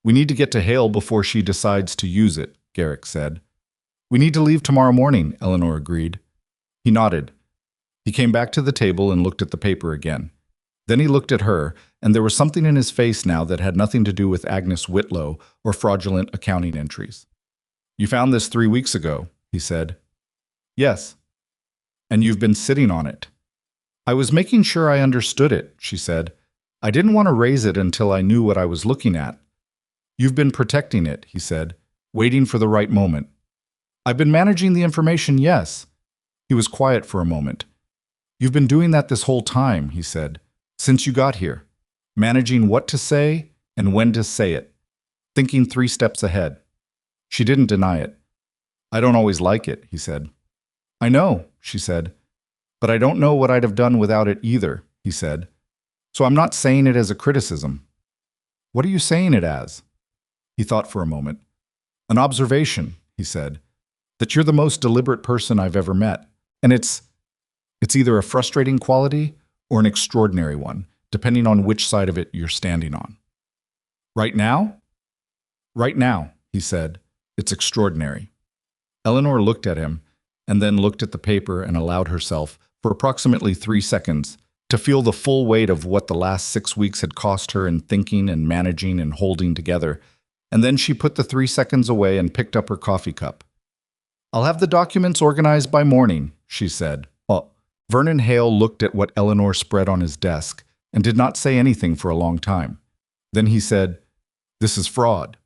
S1: "We need to get to Hale before she decides to use it," Garrick said. "We need to leave tomorrow morning," Eleanor agreed. He nodded. He came back to the table and looked at the paper again. Then he looked at her, and there was something in his face now that had nothing to do with Agnes Whitlow or fraudulent accounting entries. "You found this 3 weeks ago," he said. "Yes." "And you've been sitting on it." "I was making sure I understood it," she said. "I didn't want to raise it until I knew what I was looking at." "You've been protecting it," he said, "waiting for the right moment." "I've been managing the information, yes." He was quiet for a moment. You've been doing that this whole time, he said, since you got here, managing what to say and when to say it, thinking 3 steps ahead. She didn't deny it. I don't always like it, he said. I know, she said, but I don't know what I'd have done without it either, he said. So I'm not saying it as a criticism. What are you saying it as? He thought for a moment. An observation, he said, that you're the most deliberate person I've ever met, and it's either a frustrating quality or an extraordinary one, depending on which side of it you're standing on. Right now? Right now, he said, it's extraordinary. Eleanor looked at him, and then looked at the paper and allowed herself, for approximately 3 seconds, to feel the full weight of what the last 6 weeks had cost her in thinking and managing and holding together, and then she put the 3 seconds away and picked up her coffee cup. I'll have the documents organized by morning, she said. Vernon Hale looked at what Eleanor spread on his desk and did not say anything for a long time. Then he said, This is fraud.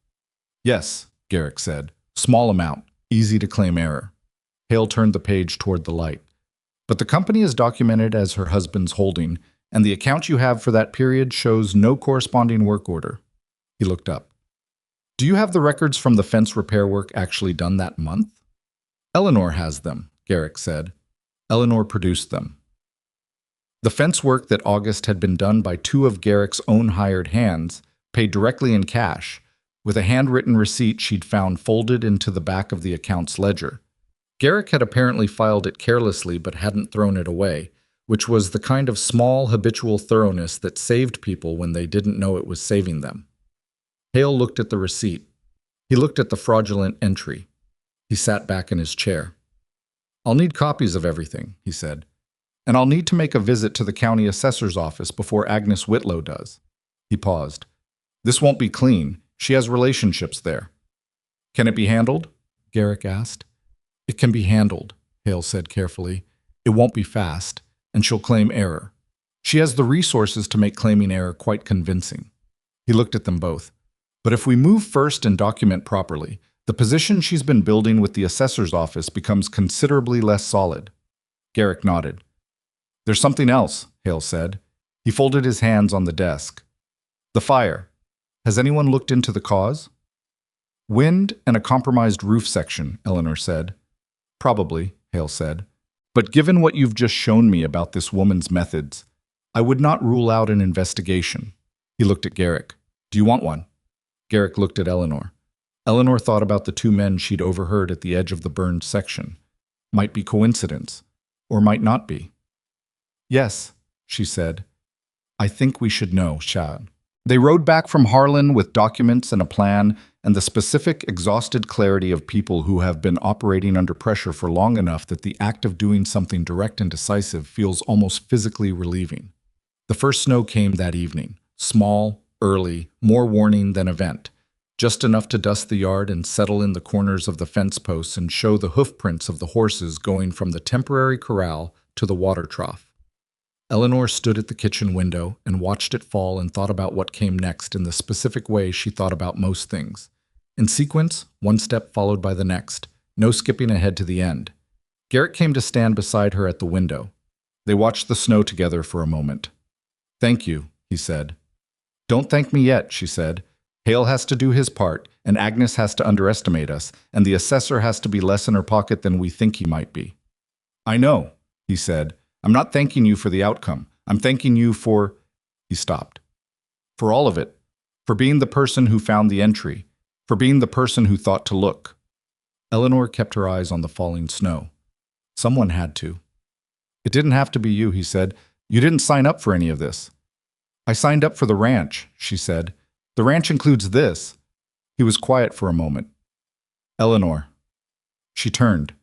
S1: Yes, Garrick said. Small amount, easy to claim error. Hale turned the page toward the light. But the company is documented as her husband's holding, and the account you have for that period shows no corresponding work order. He looked up. Do you have the records from the fence repair work actually done that month? Eleanor has them, Garrick said. Eleanor produced them. The fence work that August had been done by 2 of Garrick's own hired hands, paid directly in cash, with a handwritten receipt she'd found folded into the back of the account's ledger. Garrick had apparently filed it carelessly but hadn't thrown it away, which was the kind of small, habitual thoroughness that saved people when they didn't know it was saving them. Hale looked at the receipt. He looked at the fraudulent entry. He sat back in his chair. I'll need copies of everything, he said, and I'll need to make a visit to the county assessor's office before Agnes Whitlow does. He paused. This won't be clean. She has relationships there. Can it be handled? Garrick asked. It can be handled, Hale said carefully. It won't be fast, and she'll claim error. She has the resources to make claiming error quite convincing. He looked at them both. But if we move first and document properly, the position she's been building with the assessor's office becomes considerably less solid. Garrick nodded. There's something else, Hale said. He folded his hands on the desk. The fire. Has anyone looked into the cause? Wind and a compromised roof section, Eleanor said. Probably, Hale said. But given what you've just shown me about this woman's methods, I would not rule out an investigation. He looked at Garrick. Do you want one? Garrick looked at Eleanor. Eleanor thought about the 2 men she'd overheard at the edge of the burned section. Might be coincidence, or might not be. Yes, she said. I think we should know, Shad. They rode back from Harlan with documents and a plan and the specific, exhausted clarity of people who have been operating under pressure for long enough that the act of doing something direct and decisive feels almost physically relieving. The first snow came that evening, small, early, more warning than event, just enough to dust the yard and settle in the corners of the fence posts and show the hoofprints of the horses going from the temporary corral to the water trough. Eleanor stood at the kitchen window and watched it fall and thought about what came next in the specific way she thought about most things. In sequence, one step followed by the next, no skipping ahead to the end. Garrick came to stand beside her at the window. They watched the snow together for a moment. Thank you, he said. Don't thank me yet, she said. Hale has to do his part, and Agnes has to underestimate us, and the assessor has to be less in her pocket than we think he might be. I know, he said. I'm not thanking you for the outcome. I'm thanking you for... He stopped. For all of it. For being the person who found the entry. For being the person who thought to look. Eleanor kept her eyes on the falling snow. Someone had to. It didn't have to be you, he said. You didn't sign up for any of this. I signed up for the ranch, she said. The ranch includes this. He was quiet for a moment. Eleanor. She turned.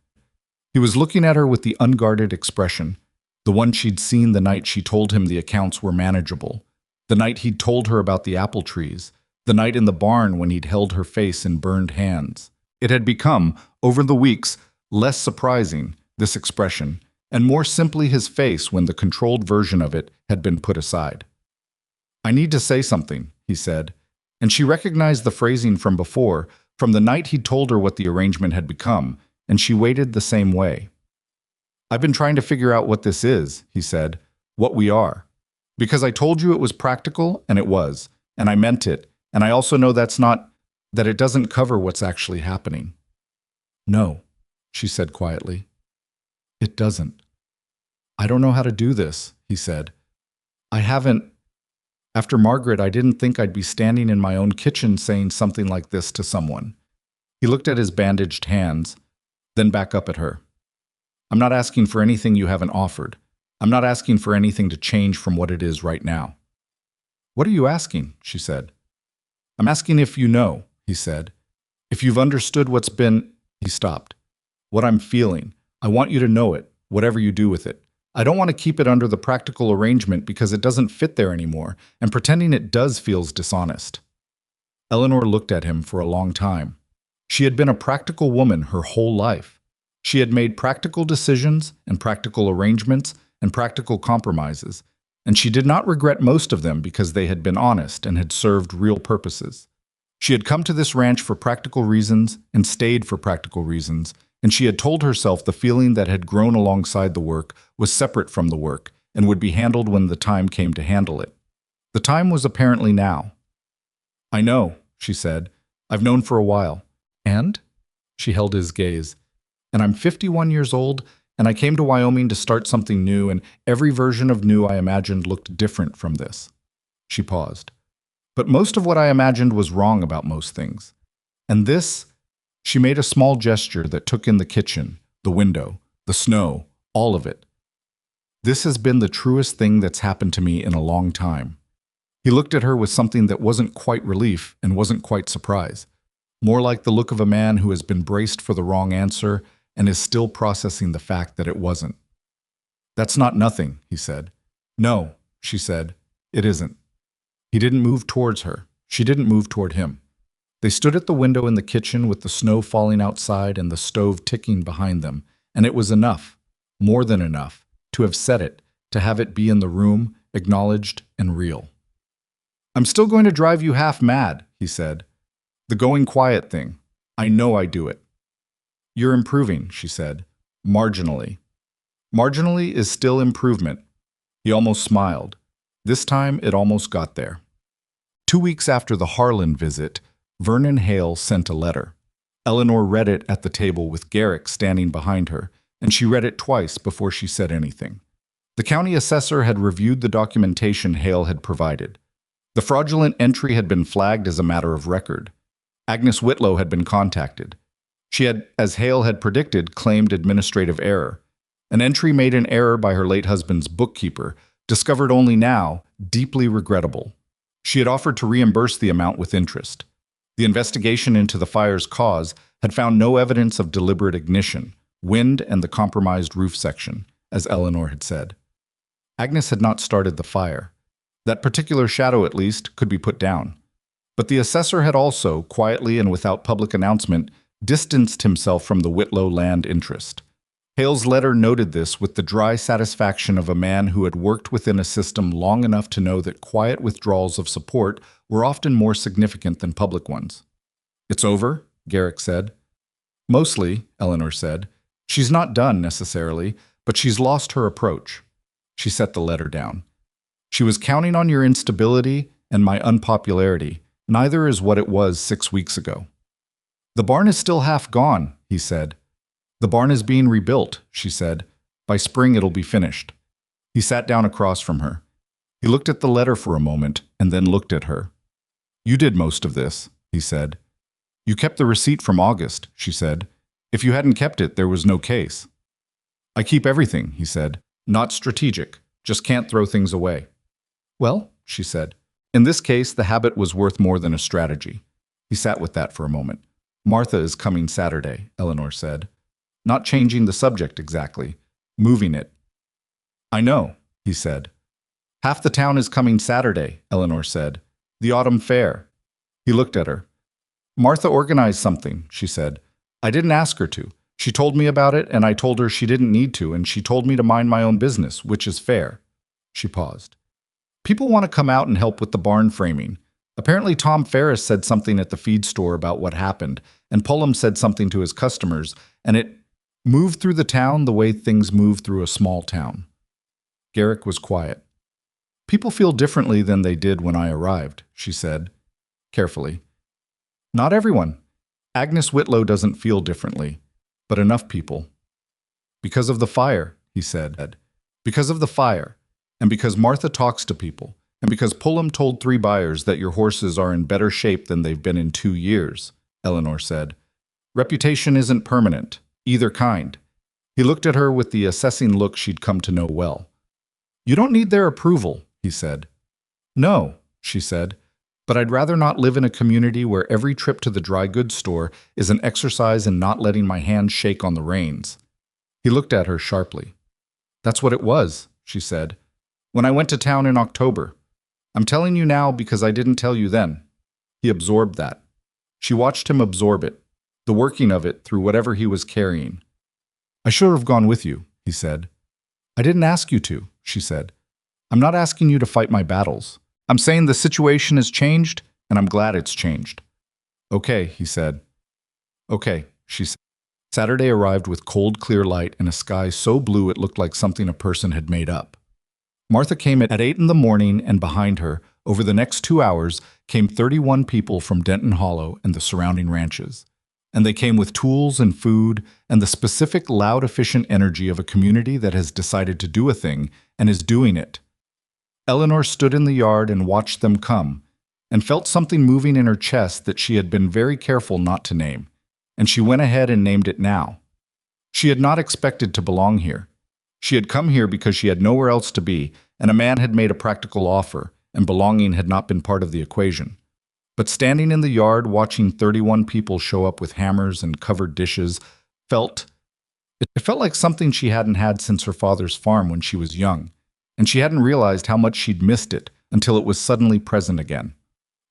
S1: He was looking at her with the unguarded expression, the one she'd seen the night she told him the accounts were manageable, the night he'd told her about the apple trees, the night in the barn when he'd held her face in burned hands. It had become, over the weeks, less surprising, this expression, and more simply his face when the controlled version of it had been put aside. I need to say something, he said, and she recognized the phrasing from before, from the night he'd told her what the arrangement had become, and she waited the same way. I've been trying to figure out what this is, he said, what we are. Because I told you it was practical, and it was, and I meant it, and I also know that it doesn't cover what's actually happening. No, she said quietly. It doesn't. I don't know how to do this, he said. I haven't. After Margaret, I didn't think I'd be standing in my own kitchen saying something like this to someone. He looked at his bandaged hands, then back up at her. I'm not asking for anything you haven't offered. I'm not asking for anything to change from what it is right now. What are you asking? She said. I'm asking if you know, he said. If you've understood what's been. He stopped. What I'm feeling. I want you to know it, whatever you do with it. I don't want to keep it under the practical arrangement because it doesn't fit there anymore, and pretending it does feels dishonest. Eleanor looked at him for a long time. She had been a practical woman her whole life. She had made practical decisions and practical arrangements and practical compromises, and she did not regret most of them because they had been honest and had served real purposes. She had come to this ranch for practical reasons and stayed for practical reasons, and she had told herself the feeling that had grown alongside the work was separate from the work and would be handled when the time came to handle it. The time was apparently now. I know, she said. I've known for a while. And? She held his gaze. And I'm 51 years old, and I came to Wyoming to start something new, and every version of new I imagined looked different from this. She paused. But most of what I imagined was wrong about most things. And this. She made a small gesture that took in the kitchen, the window, the snow, all of it. This has been the truest thing that's happened to me in a long time. He looked at her with something that wasn't quite relief and wasn't quite surprise, more like the look of a man who has been braced for the wrong answer and is still processing the fact that it wasn't. That's not nothing, he said. No, she said, it isn't. He didn't move towards her. She didn't move toward him. They stood at the window in the kitchen with the snow falling outside and the stove ticking behind them, and it was enough, more than enough, to have said it, to have it be in the room, acknowledged and real. I'm still going to drive you half mad, he said. The going quiet thing. I know I do it. You're improving, she said, marginally. Marginally is still improvement. He almost smiled. This time it almost got there. 2 weeks after the Harlan visit, Vernon Hale sent a letter. Eleanor read it at the table with Garrick standing behind her, and she read it twice before she said anything. The county assessor had reviewed the documentation Hale had provided. The fraudulent entry had been flagged as a matter of record. Agnes Whitlow had been contacted. She had, as Hale had predicted, claimed administrative error. An entry made in error by her late husband's bookkeeper, discovered only now, deeply regrettable. She had offered to reimburse the amount with interest. The investigation into the fire's cause had found no evidence of deliberate ignition, wind, and the compromised roof section, as Eleanor had said. Agnes had not started the fire. That particular shadow, at least, could be put down. But the assessor had also, quietly and without public announcement, distanced himself from the Whitlow land interest. Hale's letter noted this with the dry satisfaction of a man who had worked within a system long enough to know that quiet withdrawals of support were often more significant than public ones. It's over, Garrick said. Mostly, Eleanor said. She's not done, necessarily, but she's lost her approach. She set the letter down. She was counting on your instability and my unpopularity. Neither is what it was 6 weeks ago. The barn is still half gone, he said. The barn is being rebuilt, she said. By spring it'll be finished. He sat down across from her. He looked at the letter for a moment and then looked at her. You did most of this, he said. You kept the receipt from August, she said. If you hadn't kept it, there was no case. I keep everything, he said. Not strategic. Just can't throw things away. Well, she said. In this case, the habit was worth more than a strategy. He sat with that for a moment. Martha is coming Saturday, Eleanor said. Not changing the subject exactly, moving it. I know, he said. Half the town is coming Saturday, Eleanor said. The autumn fair. He looked at her. Martha organized something, she said. I didn't ask her to. She told me about it, and I told her she didn't need to, and she told me to mind my own business, which is fair. She paused. People want to come out and help with the barn framing. Apparently Tom Ferris said something at the feed store about what happened, and Pullum said something to his customers, and it Move through the town the way things move through a small town. Garrick was quiet. People feel differently than they did when I arrived, she said, carefully. Not everyone. Agnes Whitlow doesn't feel differently, but enough people. Because of the fire, he said. Because of the fire, and because Martha talks to people, and because Pullum told 3 buyers that your horses are in better shape than they've been in 2 years, Eleanor said. Reputation isn't permanent, either kind. He looked at her with the assessing look she'd come to know well. You don't need their approval, he said. No, she said, but I'd rather not live in a community where every trip to the dry goods store is an exercise in not letting my hands shake on the reins. He looked at her sharply. That's what it was, she said, when I went to town in October. I'm telling you now because I didn't tell you then. He absorbed that. She watched him absorb it, the working of it through whatever he was carrying. I should have gone with you, he said. I didn't ask you to, she said. I'm not asking you to fight my battles. I'm saying the situation has changed, and I'm glad it's changed. Okay, he said. Okay, she said. Saturday arrived with cold, clear light and a sky so blue it looked like something a person had made up. Martha came at 8 in the morning, and behind her, over the next 2 hours, came 31 people from Denton Hollow and the surrounding ranches. And they came with tools and food and the specific, loud, efficient energy of a community that has decided to do a thing and is doing it. Eleanor stood in the yard and watched them come, and felt something moving in her chest that she had been very careful not to name, and she went ahead and named it now. She had not expected to belong here. She had come here because she had nowhere else to be, and a man had made a practical offer, and belonging had not been part of the equation. But standing in the yard watching 31 people show up with hammers and covered dishes it felt like something she hadn't had since her father's farm when she was young, and she hadn't realized how much she'd missed it until it was suddenly present again.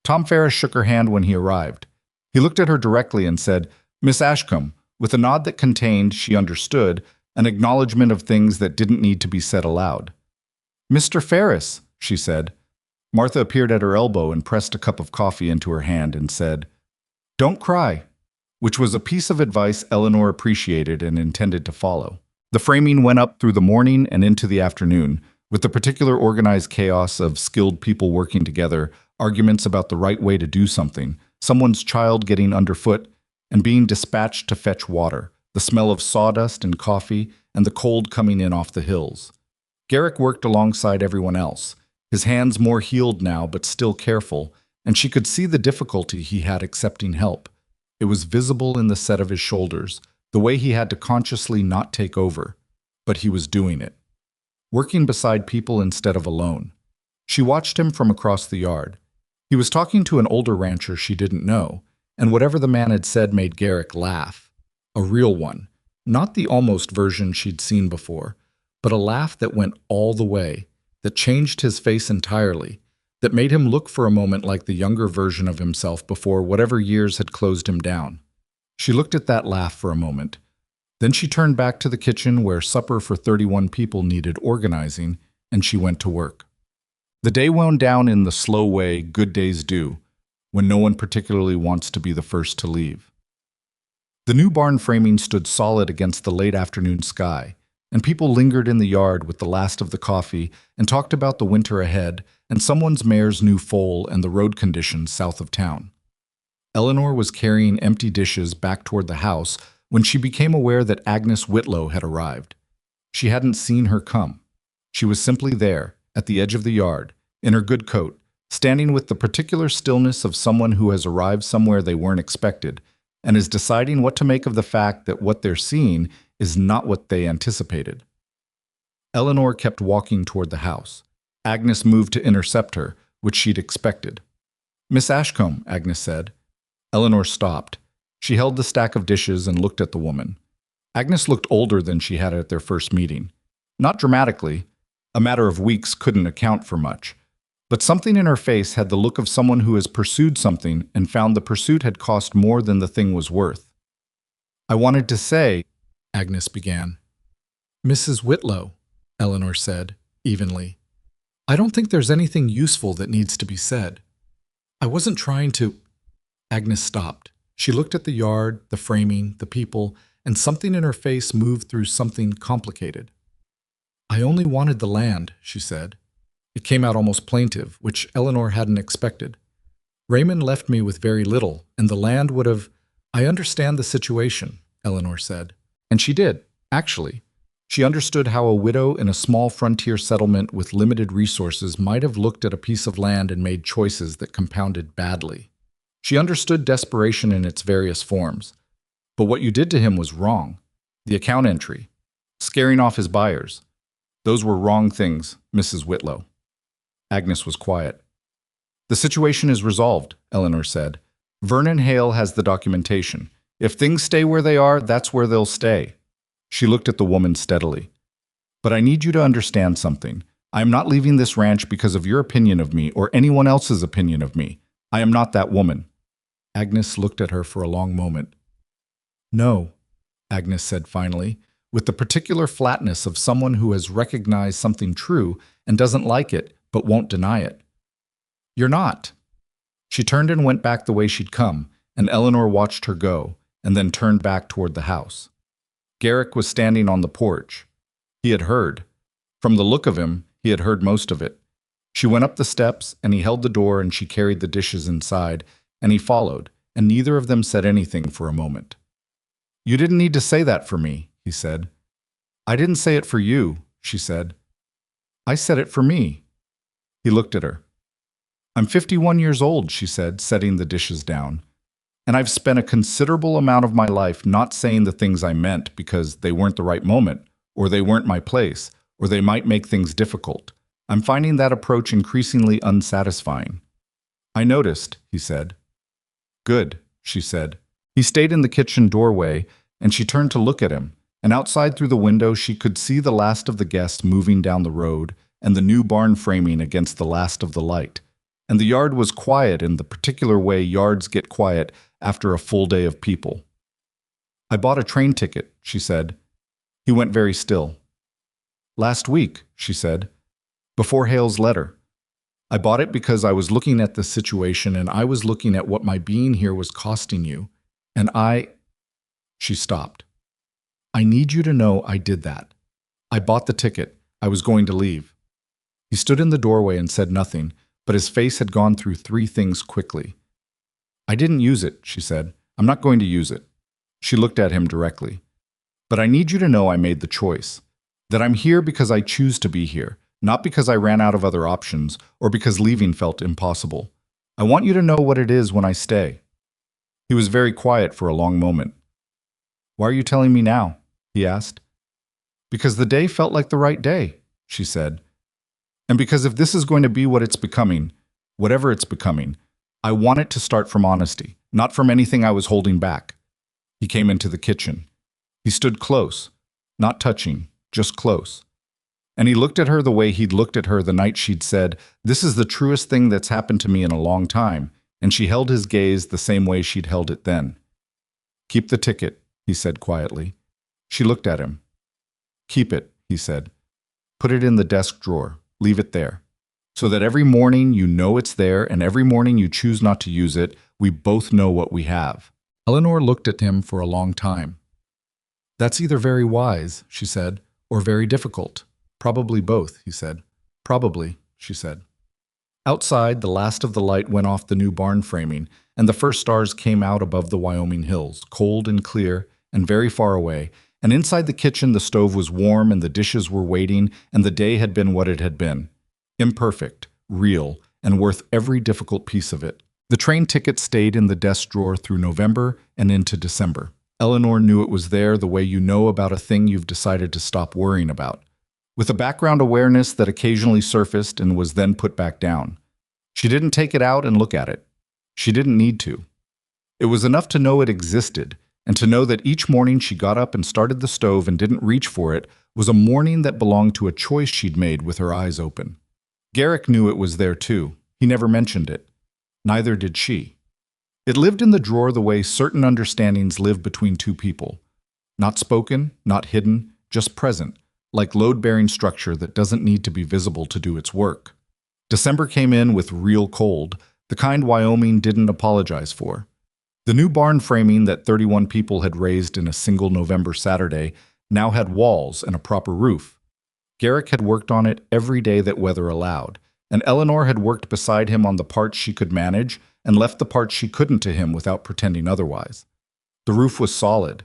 S1: Tom Ferris shook her hand when he arrived. He looked at her directly and said, Miss Ashcombe, with a nod that contained, she understood, an acknowledgement of things that didn't need to be said aloud. Mr. Ferris, she said. Martha appeared at her elbow and pressed a cup of coffee into her hand and said, Don't cry, which was a piece of advice Eleanor appreciated and intended to follow. The framing went up through the morning and into the afternoon, with the particular organized chaos of skilled people working together, arguments about the right way to do something, someone's child getting underfoot, and being dispatched to fetch water, the smell of sawdust and coffee, and the cold coming in off the hills. Garrick worked alongside everyone else, his hands more healed now but still careful, and she could see the difficulty he had accepting help. It was visible in the set of his shoulders, the way he had to consciously not take over, but he was doing it. Working beside people instead of alone. She watched him from across the yard. He was talking to an older rancher she didn't know, and whatever the man had said made Garrick laugh. A real one, not the almost version she'd seen before, but a laugh that went all the way, that changed his face entirely, that made him look for a moment like the younger version of himself before whatever years had closed him down. She looked at that laugh for a moment. Then she turned back to the kitchen where supper for 31 people needed organizing, and she went to work. The day wound down in the slow way good days do, when no one particularly wants to be the first to leave. The new barn framing stood solid against the late afternoon sky, and people lingered in the yard with the last of the coffee and talked about the winter ahead and someone's mare's new foal and the road conditions south of town. Eleanor was carrying empty dishes back toward the house when she became aware that Agnes Whitlow had arrived. She hadn't seen her come. She was simply there, at the edge of the yard, in her good coat, standing with the particular stillness of someone who has arrived somewhere they weren't expected, and is deciding what to make of the fact that what they're seeing is not what they anticipated. Eleanor kept walking toward the house. Agnes moved to intercept her, which she'd expected. Miss Ashcombe, Agnes said. Eleanor stopped. She held the stack of dishes and looked at the woman. Agnes looked older than she had at their first meeting. Not dramatically. A matter of weeks couldn't account for much. But something in her face had the look of someone who has pursued something and found the pursuit had cost more than the thing was worth. I wanted to say, Agnes began. Mrs. Whitlow, Eleanor said, evenly. I don't think there's anything useful that needs to be said. I wasn't trying to... Agnes stopped. She looked at the yard, the framing, the people, and something in her face moved through something complicated. "I only wanted the land," she said. It came out almost plaintive, which Eleanor hadn't expected. "Raymond left me with very little, and the land would have—" "I understand the situation," Eleanor said. And she did, actually. She understood how a widow in a small frontier settlement with limited resources might have looked at a piece of land and made choices that compounded badly. She understood desperation in its various forms. But what you did to him was wrong. The account entry, scaring off his buyers. Those were wrong things, Mrs. Whitlow. Agnes was quiet. "The situation is resolved," Eleanor said. "Vernon Hale has the documentation. If things stay where they are, that's where they'll stay." She looked at the woman steadily. "But I need you to understand something. I am not leaving this ranch because of your opinion of me or anyone else's opinion of me. I am not that woman." Agnes looked at her for a long moment. "No," Agnes said finally, with the particular flatness of someone who has recognized something true and doesn't like it but won't deny it. "You're not." She turned and went back the way she'd come, and Eleanor watched her go, and then turned back toward the house. Garrick was standing on the porch. He had heard. From the look of him, he had heard most of it. She went up the steps, and he held the door, and she carried the dishes inside, and he followed, and neither of them said anything for a moment. "You didn't need to say that for me," he said. "I didn't say it for you," she said. "I said it for me." He looked at her. "I'm 51 years old," she said, setting the dishes down. "And I've spent a considerable amount of my life not saying the things I meant because they weren't the right moment, or they weren't my place, or they might make things difficult. I'm finding that approach increasingly unsatisfying." "I noticed," he said. "Good," she said. He stayed in the kitchen doorway, and she turned to look at him, and outside through the window she could see the last of the guests moving down the road, and the new barn framing against the last of the light. And the yard was quiet in the particular way yards get quiet after a full day of people. "I bought a train ticket," she said. He went very still. "Last week," she said, "before Hale's letter. I bought it because I was looking at the situation and I was looking at what my being here was costing you. And She stopped. "I need you to know I did that. I bought the ticket. I was going to leave." He stood in the doorway and said nothing, but his face had gone through three things quickly. "I didn't use it," she said. "I'm not going to use it." She looked at him directly. "But I need you to know I made the choice. That I'm here because I choose to be here, not because I ran out of other options or because leaving felt impossible. I want you to know what it is when I stay." He was very quiet for a long moment. "Why are you telling me now?" he asked. "Because the day felt like the right day," she said. "And because if this is going to be what it's becoming, whatever it's becoming, I want it to start from honesty, not from anything I was holding back." He came into the kitchen. He stood close, not touching, just close. And he looked at her the way he'd looked at her the night she'd said, "This is the truest thing that's happened to me in a long time," and she held his gaze the same way she'd held it then. "Keep the ticket," he said quietly. She looked at him. "Keep it," he said. "Put it in the desk drawer. Leave it there. So that every morning you know it's there and every morning you choose not to use it, we both know what we have." Eleanor looked at him for a long time. "That's either very wise," she said, "or very difficult." "Probably both," he said. "Probably," she said. Outside, the last of the light went off the new barn framing, and the first stars came out above the Wyoming hills, cold and clear and very far away, and inside the kitchen the stove was warm and the dishes were waiting, and the day had been what it had been. Imperfect, real, and worth every difficult piece of it. The train ticket stayed in the desk drawer through November and into December. Eleanor knew it was there the way you know about a thing you've decided to stop worrying about, with a background awareness that occasionally surfaced and was then put back down. She didn't take it out and look at it. She didn't need to. It was enough to know it existed, and to know that each morning she got up and started the stove and didn't reach for it was a morning that belonged to a choice she'd made with her eyes open. Garrick knew it was there too. He never mentioned it. Neither did she. It lived in the drawer the way certain understandings live between two people. Not spoken, not hidden, just present, like load-bearing structure that doesn't need to be visible to do its work. December came in with real cold, the kind Wyoming didn't apologize for. The new barn framing that 31 people had raised in a single November Saturday now had walls and a proper roof. Garrick had worked on it every day that weather allowed, and Eleanor had worked beside him on the parts she could manage and left the parts she couldn't to him without pretending otherwise. The roof was solid.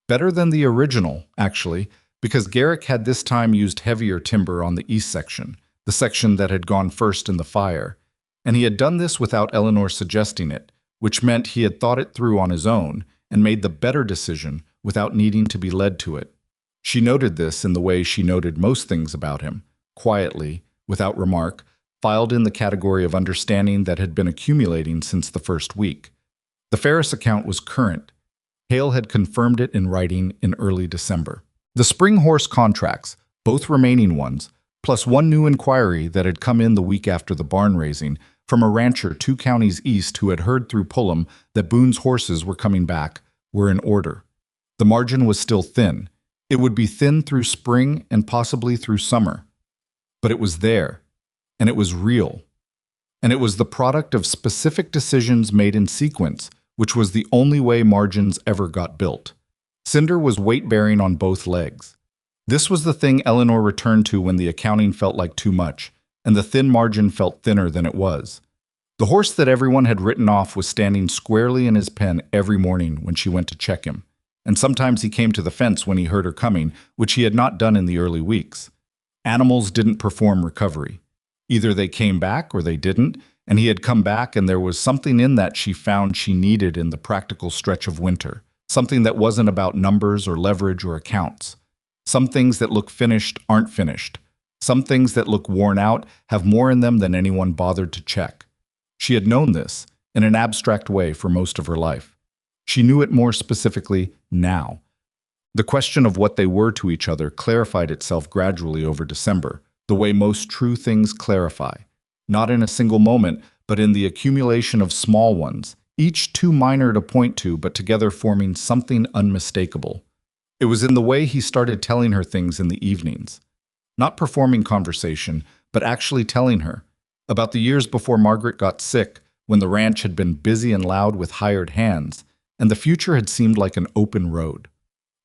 S1: Better than the original, actually, because Garrick had this time used heavier timber on the east section, the section that had gone first in the fire, and he had done this without Eleanor suggesting it, which meant he had thought it through on his own and made the better decision without needing to be led to it. She noted this in the way she noted most things about him, quietly, without remark, filed in the category of understanding that had been accumulating since the first week. The Ferris account was current. Hale had confirmed it in writing in early December. The spring horse contracts, both remaining ones, plus one new inquiry that had come in the week after the barn raising from a rancher 2 counties east who had heard through Pullum that Boone's horses were coming back, were in order. The margin was still thin. It would be thin through spring and possibly through summer. But it was there, and it was real. And it was the product of specific decisions made in sequence, which was the only way margins ever got built. Cinder was weight-bearing on both legs. This was the thing Eleanor returned to when the accounting felt like too much, and the thin margin felt thinner than it was. The horse that everyone had written off was standing squarely in his pen every morning when she went to check him, and sometimes he came to the fence when he heard her coming, which he had not done in the early weeks. Animals didn't perform recovery. Either they came back or they didn't, and he had come back and there was something in that she found she needed in the practical stretch of winter, something that wasn't about numbers or leverage or accounts. Some things that look finished aren't finished. Some things that look worn out have more in them than anyone bothered to check. She had known this, in an abstract way, for most of her life. She knew it more specifically now. The question of what they were to each other clarified itself gradually over December, the way most true things clarify. Not in a single moment, but in the accumulation of small ones, each too minor to point to, but together forming something unmistakable. It was in the way he started telling her things in the evenings. Not performing conversation, but actually telling her. About the years before Margaret got sick, when the ranch had been busy and loud with hired hands, and the future had seemed like an open road.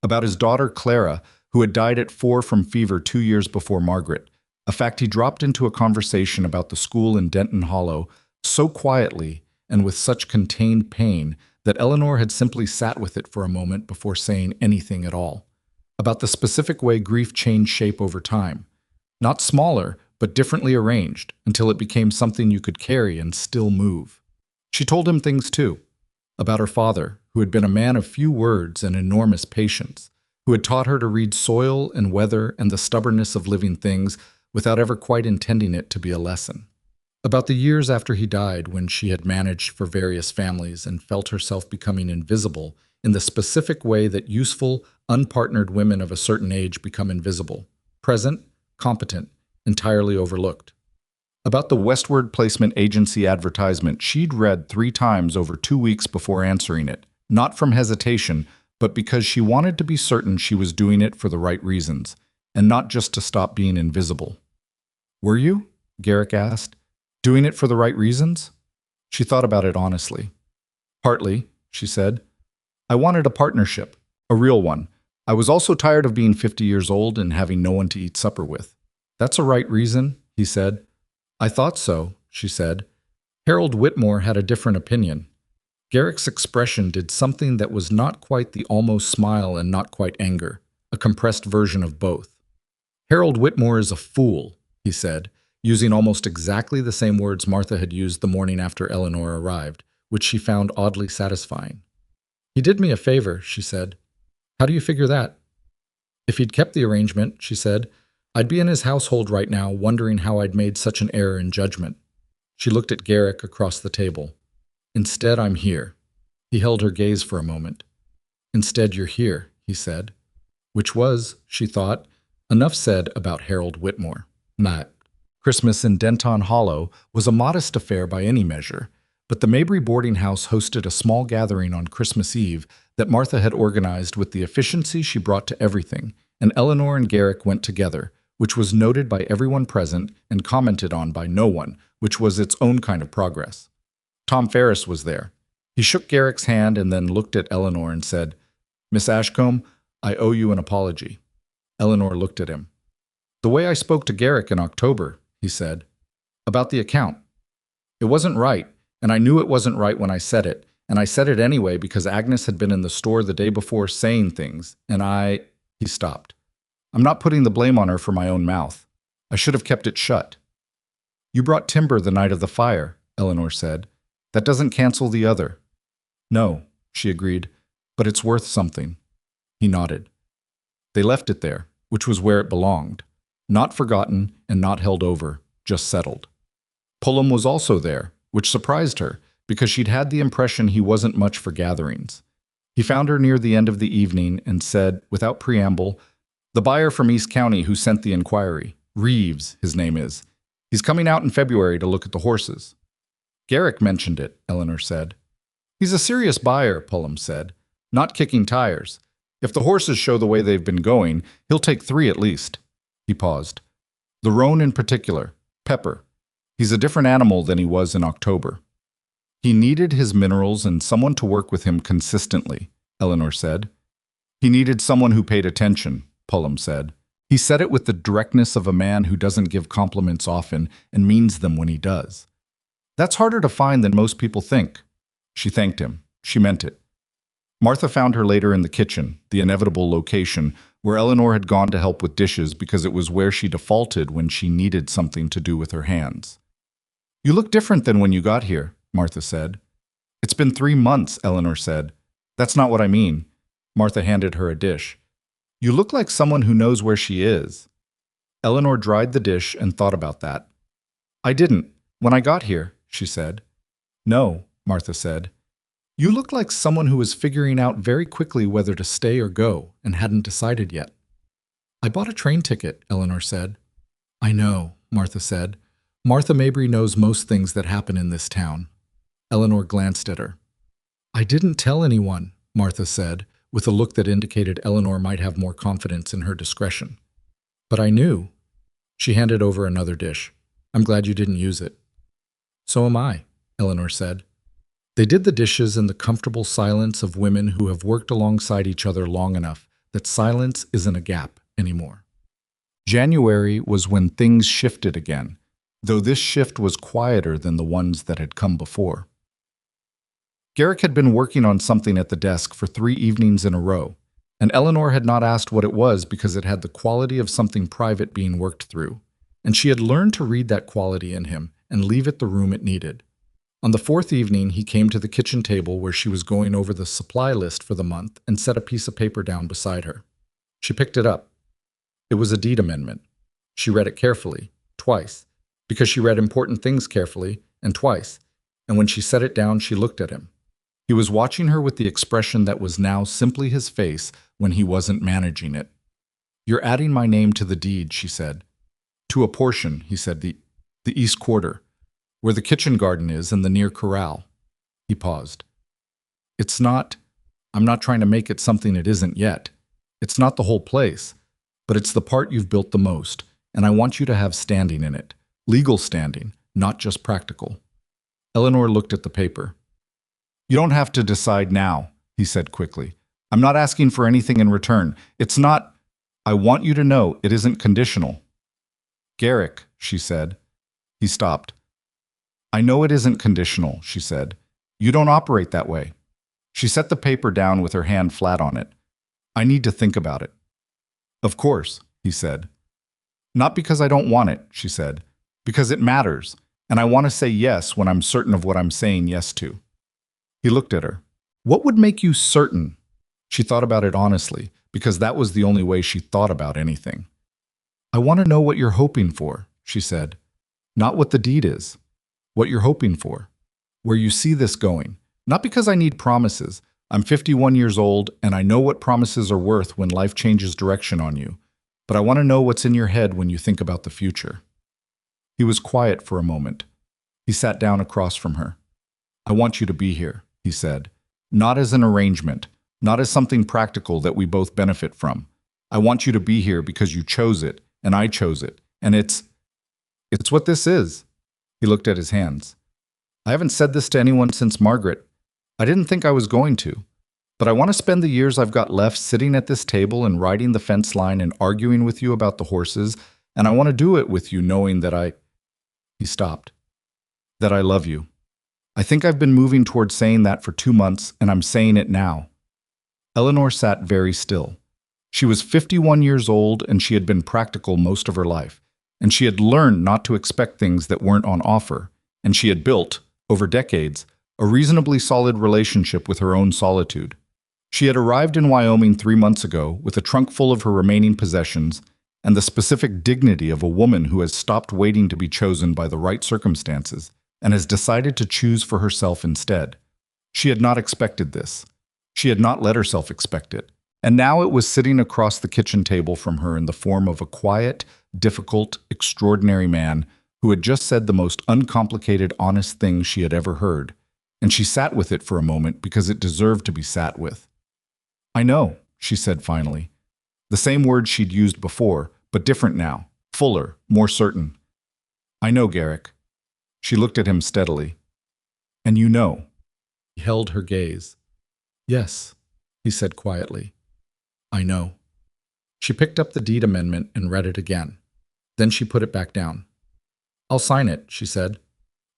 S1: About his daughter Clara, who had died at 4 from fever 2 years before Margaret, a fact he dropped into a conversation about the school in Denton Hollow so quietly and with such contained pain that Eleanor had simply sat with it for a moment before saying anything at all. About the specific way grief changed shape over time. Not smaller, but differently arranged, until it became something you could carry and still move. She told him things too. About her father, who had been a man of few words and enormous patience, who had taught her to read soil and weather and the stubbornness of living things without ever quite intending it to be a lesson. About the years after he died, when she had managed for various families and felt herself becoming invisible in the specific way that useful, unpartnered women of a certain age become invisible, present, competent, entirely overlooked. About the Westward Placement Agency advertisement she'd read 3 times over 2 weeks before answering it, not from hesitation, but because she wanted to be certain she was doing it for the right reasons, and not just to stop being invisible. "Were you?" Garrick asked. "Doing it for the right reasons?" She thought about it honestly. "Partly," she said. "I wanted a partnership, a real one. I was also tired of being 50 years old and having no one to eat supper with." "That's a right reason," he said. "I thought so," she said. Harold Whitmore had a different opinion. Garrick's expression did something that was not quite the almost smile and not quite anger, a compressed version of both. "Harold Whitmore is a fool," he said, using almost exactly the same words Martha had used the morning after Eleanor arrived, which she found oddly satisfying. "He did me a favor," she said. "How do you figure that?" "If he'd kept the arrangement," she said, "I'd be in his household right now wondering how I'd made such an error in judgment." She looked at Garrick across the table. "Instead, I'm here." He held her gaze for a moment. "Instead, you're here," he said. Which was, she thought, enough said about Harold Whitmore. Matt. Christmas in Denton Hollow was a modest affair by any measure, but the Mabry boarding house hosted a small gathering on Christmas Eve that Martha had organized with the efficiency she brought to everything, and Eleanor and Garrick went together, which was noted by everyone present and commented on by no one, which was its own kind of progress. Tom Ferris was there. He shook Garrick's hand and then looked at Eleanor and said, "Miss Ashcombe, I owe you an apology." Eleanor looked at him. "The way I spoke to Garrick in October," he said, "about the account. It wasn't right, and I knew it wasn't right when I said it, and I said it anyway because Agnes had been in the store the day before saying things, and He stopped. "I'm not putting the blame on her for my own mouth. I should have kept it shut." "You brought timber the night of the fire," Eleanor said. "That doesn't cancel the other." "No," she agreed, "but it's worth something." He nodded. They left it there, which was where it belonged. Not forgotten and not held over, just settled. Pullum was also there, which surprised her, because she'd had the impression he wasn't much for gatherings. He found her near the end of the evening and said, without preamble, "The buyer from East County who sent the inquiry, Reeves, his name is. He's coming out in February to look at the horses." "Garrick mentioned it," Eleanor said. "He's a serious buyer," Pullum said, "not kicking tires. If the horses show the way they've been going, he'll take 3 at least." He paused. "The roan in particular, Pepper. He's a different animal than he was in October." "He needed his minerals and someone to work with him consistently," Eleanor said. "He needed someone who paid attention," Pullum said. He said it with the directness of a man who doesn't give compliments often and means them when he does. "That's harder to find than most people think." She thanked him. She meant it. Martha found her later in the kitchen, the inevitable location, where Eleanor had gone to help with dishes because it was where she defaulted when she needed something to do with her hands. "You look different than when you got here," Martha said. "It's been 3 months," Eleanor said. "That's not what I mean." Martha handed her a dish. "You look like someone who knows where she is." Eleanor dried the dish and thought about that. "I didn't, when I got here," she said. "No," Martha said. "You look like someone who was figuring out very quickly whether to stay or go and hadn't decided yet." "I bought a train ticket," Eleanor said. "I know," Martha said. "Martha Mabry knows most things that happen in this town." Eleanor glanced at her. "I didn't tell anyone," Martha said, with a look that indicated Eleanor might have more confidence in her discretion. "But I knew." She handed over another dish. "I'm glad you didn't use it." "So am I," Eleanor said. They did the dishes in the comfortable silence of women who have worked alongside each other long enough that silence isn't a gap anymore. January was when things shifted again, though this shift was quieter than the ones that had come before. Garrick had been working on something at the desk for 3 evenings in a row, and Eleanor had not asked what it was because it had the quality of something private being worked through, and she had learned to read that quality in him and leave it the room it needed. On the 4th evening, he came to the kitchen table where she was going over the supply list for the month and set a piece of paper down beside her. She picked it up. It was a deed amendment. She read it carefully, twice, because she read important things carefully, and twice, and when she set it down, she looked at him. He was watching her with the expression that was now simply his face when he wasn't managing it. "You're adding my name to the deed," she said. "To a portion," he said, the east quarter, where the kitchen garden is and the near corral." He paused. I'm not trying to make it something it isn't yet. It's not the whole place, but it's the part you've built the most, and I want you to have standing in it. Legal standing, not just practical." Eleanor looked at the paper. "You don't have to decide now," he said quickly. "I'm not asking for anything in return. I want you to know it isn't conditional." "Garrick," she said. He stopped. "I know it isn't conditional," she said. "You don't operate that way." She set the paper down with her hand flat on it. "I need to think about it." "Of course," he said. "Not because I don't want it," she said. "Because it matters, and I want to say yes when I'm certain of what I'm saying yes to." He looked at her. "What would make you certain?" She thought about it honestly, because that was the only way she thought about anything. "I want to know what you're hoping for," she said. "Not what the deed is. What you're hoping for. Where you see this going. Not because I need promises. I'm 51 years old, and I know what promises are worth when life changes direction on you. But I want to know what's in your head when you think about the future." He was quiet for a moment. He sat down across from her. "I want you to be here," he said. "Not as an arrangement, not as something practical that we both benefit from. I want you to be here because you chose it, and I chose it, and it's what this is." He looked at his hands. "I haven't said this to anyone since Margaret. I didn't think I was going to. But I want to spend the years I've got left sitting at this table and riding the fence line and arguing with you about the horses, and I want to do it with you knowing that He stopped. That I love you. I think I've been moving towards saying that for 2 months, and I'm saying it now. Eleanor sat very still. She was 51 years old, and she had been practical most of her life, and she had learned not to expect things that weren't on offer, and she had built, over decades, a reasonably solid relationship with her own solitude. She had arrived in Wyoming 3 months ago with a trunk full of her remaining possessions and the specific dignity of a woman who has stopped waiting to be chosen by the right circumstances and has decided to choose for herself instead. She had not expected this. She had not let herself expect it. And now it was sitting across the kitchen table from her in the form of a quiet, difficult, extraordinary man who had just said the most uncomplicated, honest thing she had ever heard. And she sat with it for a moment because it deserved to be sat with. I know, she said finally. The same words she'd used before, but different now, fuller, more certain. I know, Garrick. She looked at him steadily. And you know. He held her gaze. Yes, he said quietly. I know. She picked up the deed amendment and read it again. Then she put it back down. I'll sign it, she said.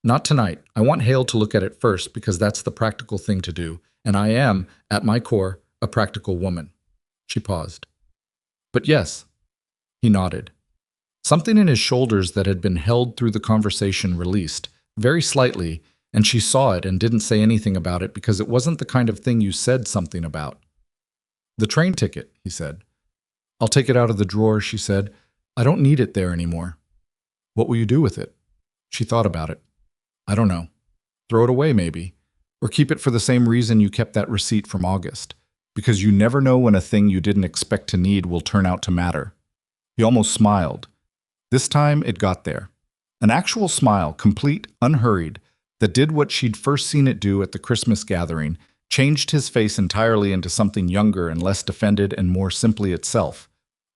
S1: Not tonight. I want Hale to look at it first because that's the practical thing to do, and I am, at my core, a practical woman. She paused. But yes, he nodded. Something in his shoulders that had been held through the conversation released, very slightly, and she saw it and didn't say anything about it because it wasn't the kind of thing you said something about. The train ticket, he said. I'll take it out of the drawer, she said. I don't need it there anymore. What will you do with it? She thought about it. I don't know. Throw it away, maybe. Or keep it for the same reason you kept that receipt from August. Because you never know when a thing you didn't expect to need will turn out to matter. He almost smiled. This time it got there. An actual smile, complete, unhurried, that did what she'd first seen it do at the Christmas gathering, changed his face entirely into something younger and less defended and more simply itself.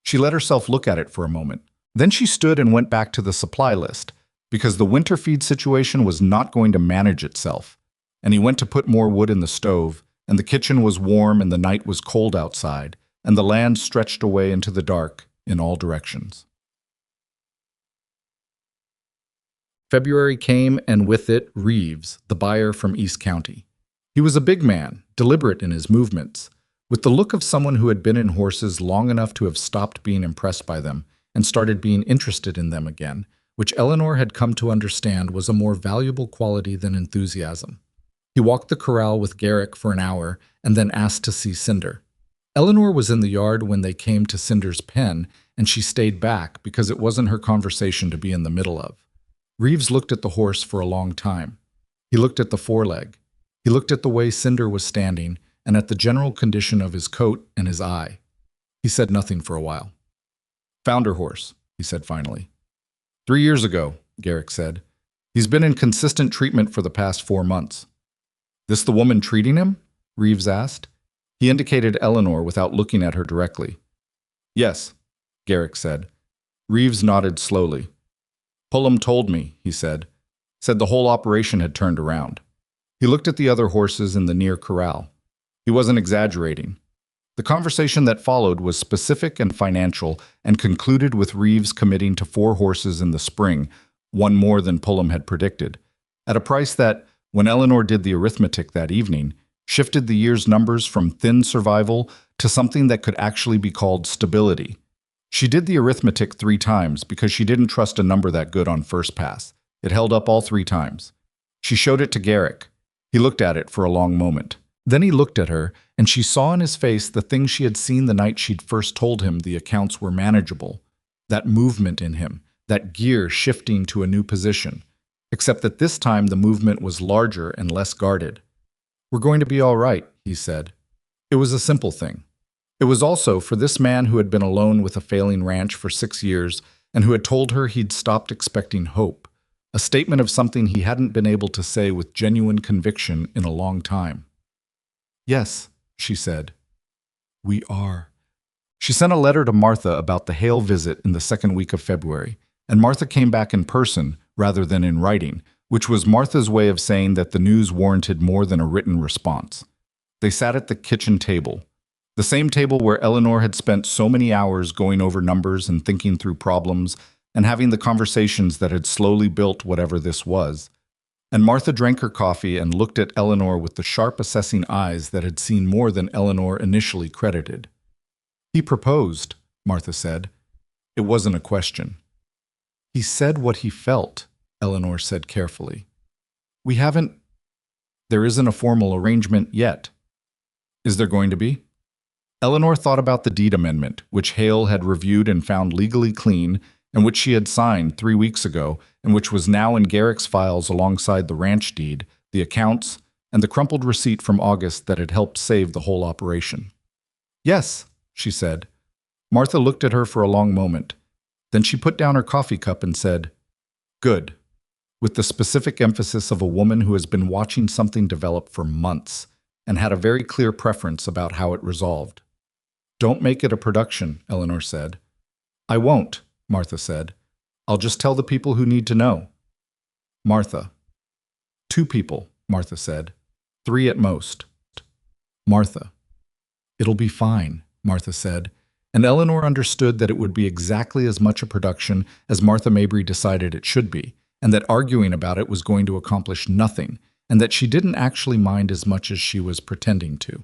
S1: She let herself look at it for a moment. Then she stood and went back to the supply list, because the winter feed situation was not going to manage itself. And he went to put more wood in the stove, and the kitchen was warm and the night was cold outside, and the land stretched away into the dark in all directions. February came, and with it, Reeves, the buyer from East County. He was a big man, deliberate in his movements, with the look of someone who had been in horses long enough to have stopped being impressed by them and started being interested in them again, which Eleanor had come to understand was a more valuable quality than enthusiasm. He walked the corral with Garrick for an hour and then asked to see Cinder. Eleanor was in the yard when they came to Cinder's pen, and she stayed back because it wasn't her conversation to be in the middle of. Reeves looked at the horse for a long time. He looked at the foreleg. He looked at the way Cinder was standing and at the general condition of his coat and his eye. He said nothing for a while. Found her horse, he said finally. 3 years ago, Garrick said. He's been in consistent treatment for the past 4 months. This the woman treating him? Reeves asked. He indicated Eleanor without looking at her directly. Yes, Garrick said. Reeves nodded slowly. Pullum told me, he said. Said the whole operation had turned around. He looked at the other horses in the near corral. He wasn't exaggerating. The conversation that followed was specific and financial and concluded with Reeves committing to 4 horses in the spring, one more than Pullum had predicted, at a price that, when Eleanor did the arithmetic that evening, shifted the year's numbers from thin survival to something that could actually be called stability. She did the arithmetic 3 times because she didn't trust a number that good on first pass. It held up all 3 times. She showed it to Garrick. He looked at it for a long moment. Then he looked at her, and she saw in his face the thing she had seen the night she'd first told him the accounts were manageable. That movement in him, that gear shifting to a new position. Except that this time the movement was larger and less guarded. We're going to be all right, he said. It was a simple thing. It was also for this man who had been alone with a failing ranch for 6 years and who had told her he'd stopped expecting hope, a statement of something he hadn't been able to say with genuine conviction in a long time. Yes, she said. We are. She sent a letter to Martha about the Hale visit in the second week of February, and Martha came back in person rather than in writing, which was Martha's way of saying that the news warranted more than a written response. They sat at the kitchen table, the same table where Eleanor had spent so many hours going over numbers and thinking through problems and having the conversations that had slowly built whatever this was. And Martha drank her coffee and looked at Eleanor with the sharp assessing eyes that had seen more than Eleanor initially credited. "He proposed," Martha said. It wasn't a question. "He said what he felt," Eleanor said carefully. There isn't a formal arrangement yet." "Is there going to be?" Eleanor thought about the deed amendment, which Hale had reviewed and found legally clean, and which she had signed 3 weeks ago, and which was now in Garrick's files alongside the ranch deed, the accounts, and the crumpled receipt from August that had helped save the whole operation. "Yes," she said. Martha looked at her for a long moment. Then she put down her coffee cup and said, "Good," with the specific emphasis of a woman who has been watching something develop for months and had a very clear preference about how it resolved. "Don't make it a production," Eleanor said. "I won't," Martha said. "I'll just tell the people who need to know." Martha. "2 people," Martha said. "3 at most." Martha. "It'll be fine," Martha said, and Eleanor understood that it would be exactly as much a production as Martha Mabry decided it should be, and that arguing about it was going to accomplish nothing, and that she didn't actually mind as much as she was pretending to.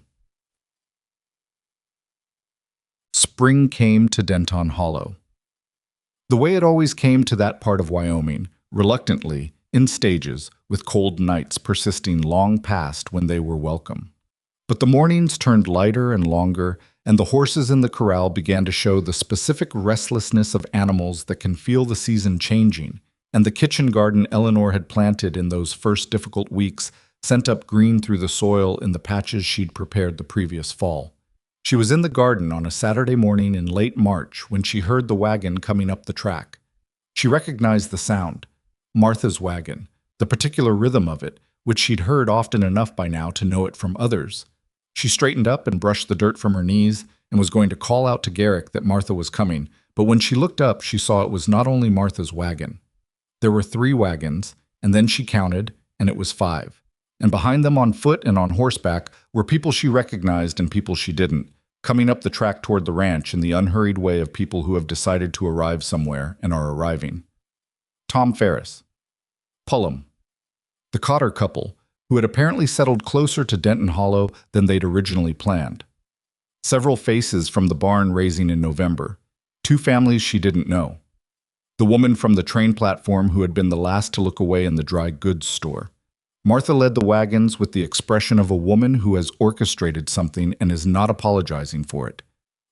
S1: Spring came to Denton Hollow. The way it always came to that part of Wyoming, reluctantly, in stages, with cold nights persisting long past when they were welcome. But the mornings turned lighter and longer, and the horses in the corral began to show the specific restlessness of animals that can feel the season changing, and the kitchen garden Eleanor had planted in those first difficult weeks sent up green through the soil in the patches she'd prepared the previous fall. She was in the garden on a Saturday morning in late March when she heard the wagon coming up the track. She recognized the sound, Martha's wagon, the particular rhythm of it, which she'd heard often enough by now to know it from others. She straightened up and brushed the dirt from her knees and was going to call out to Garrick that Martha was coming, but when she looked up, she saw it was not only Martha's wagon. There were 3 wagons, and then she counted, and it was 5. And behind them on foot and on horseback were people she recognized and people she didn't, coming up the track toward the ranch in the unhurried way of people who have decided to arrive somewhere and are arriving. Tom Ferris. Pullum. The Cotter couple, who had apparently settled closer to Denton Hollow than they'd originally planned. Several faces from the barn raising in November. 2 families she didn't know. The woman from the train platform who had been the last to look away in the dry goods store. Martha led the wagons with the expression of a woman who has orchestrated something and is not apologizing for it.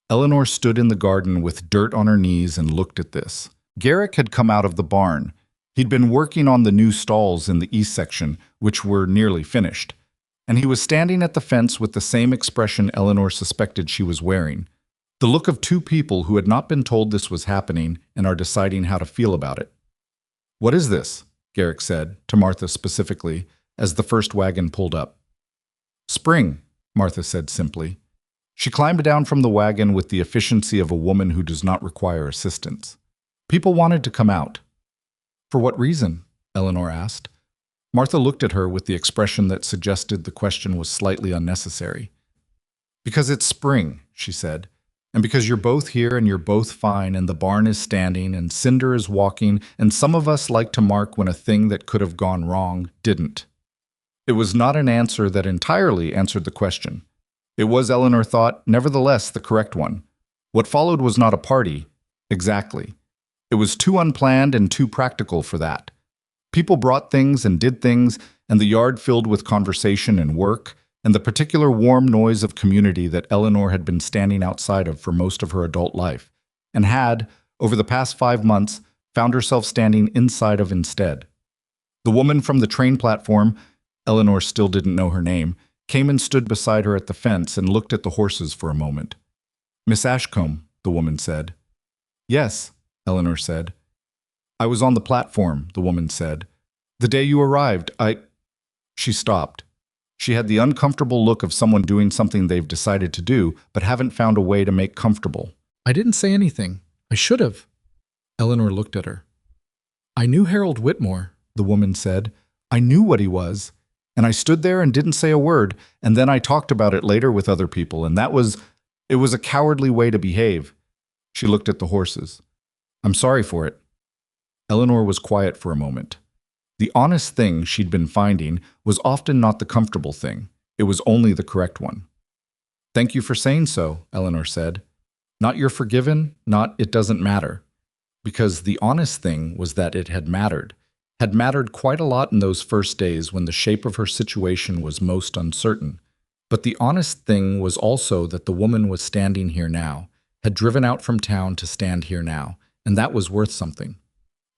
S1: Eleanor stood in the garden with dirt on her knees and looked at this. Garrick had come out of the barn. He'd been working on the new stalls in the east section, which were nearly finished, and he was standing at the fence with the same expression Eleanor suspected she was wearing. The look of 2 people who had not been told this was happening and are deciding how to feel about it. "What is this?" Garrick said, to Martha specifically, as the first wagon pulled up. "Spring," Martha said simply. She climbed down from the wagon with the efficiency of a woman who does not require assistance. People wanted to come out. "For what reason?" Eleanor asked. Martha looked at her with the expression that suggested the question was slightly unnecessary. "Because it's spring," she said, "and because you're both here and you're both fine and the barn is standing and Cinder is walking and some of us like to mark when a thing that could have gone wrong didn't." It was not an answer that entirely answered the question. It was, Eleanor thought, nevertheless the correct one. What followed was not a party. Exactly. It was too unplanned and too practical for that. People brought things and did things, and the yard filled with conversation and work, and the particular warm noise of community that Eleanor had been standing outside of for most of her adult life, and had, over the past 5 months, found herself standing inside of instead. The woman from the train platform, Eleanor still didn't know her name, came and stood beside her at the fence and looked at the horses for a moment. "Miss Ashcombe," the woman said. "Yes," Eleanor said. "I was on the platform," the woman said. "The day you arrived, She stopped. She had the uncomfortable look of someone doing something they've decided to do, but haven't found a way to make comfortable. "I didn't say anything. I should have." Eleanor looked at her. "I knew Harold Whitmore," the woman said, I knew what he was, and I stood there and didn't say a word, and then I talked about it later with other people, and it was a cowardly way to behave. She looked at the horses. I'm sorry for it. Eleanor was quiet for a moment. The honest thing she'd been finding was often not the comfortable thing. It was only the correct one. Thank you for saying so, Eleanor said. Not you're forgiven, not it doesn't matter. Because the honest thing was that it had mattered quite a lot in those first days when the shape of her situation was most uncertain. But the honest thing was also that the woman was standing here now, had driven out from town to stand here now, and that was worth something.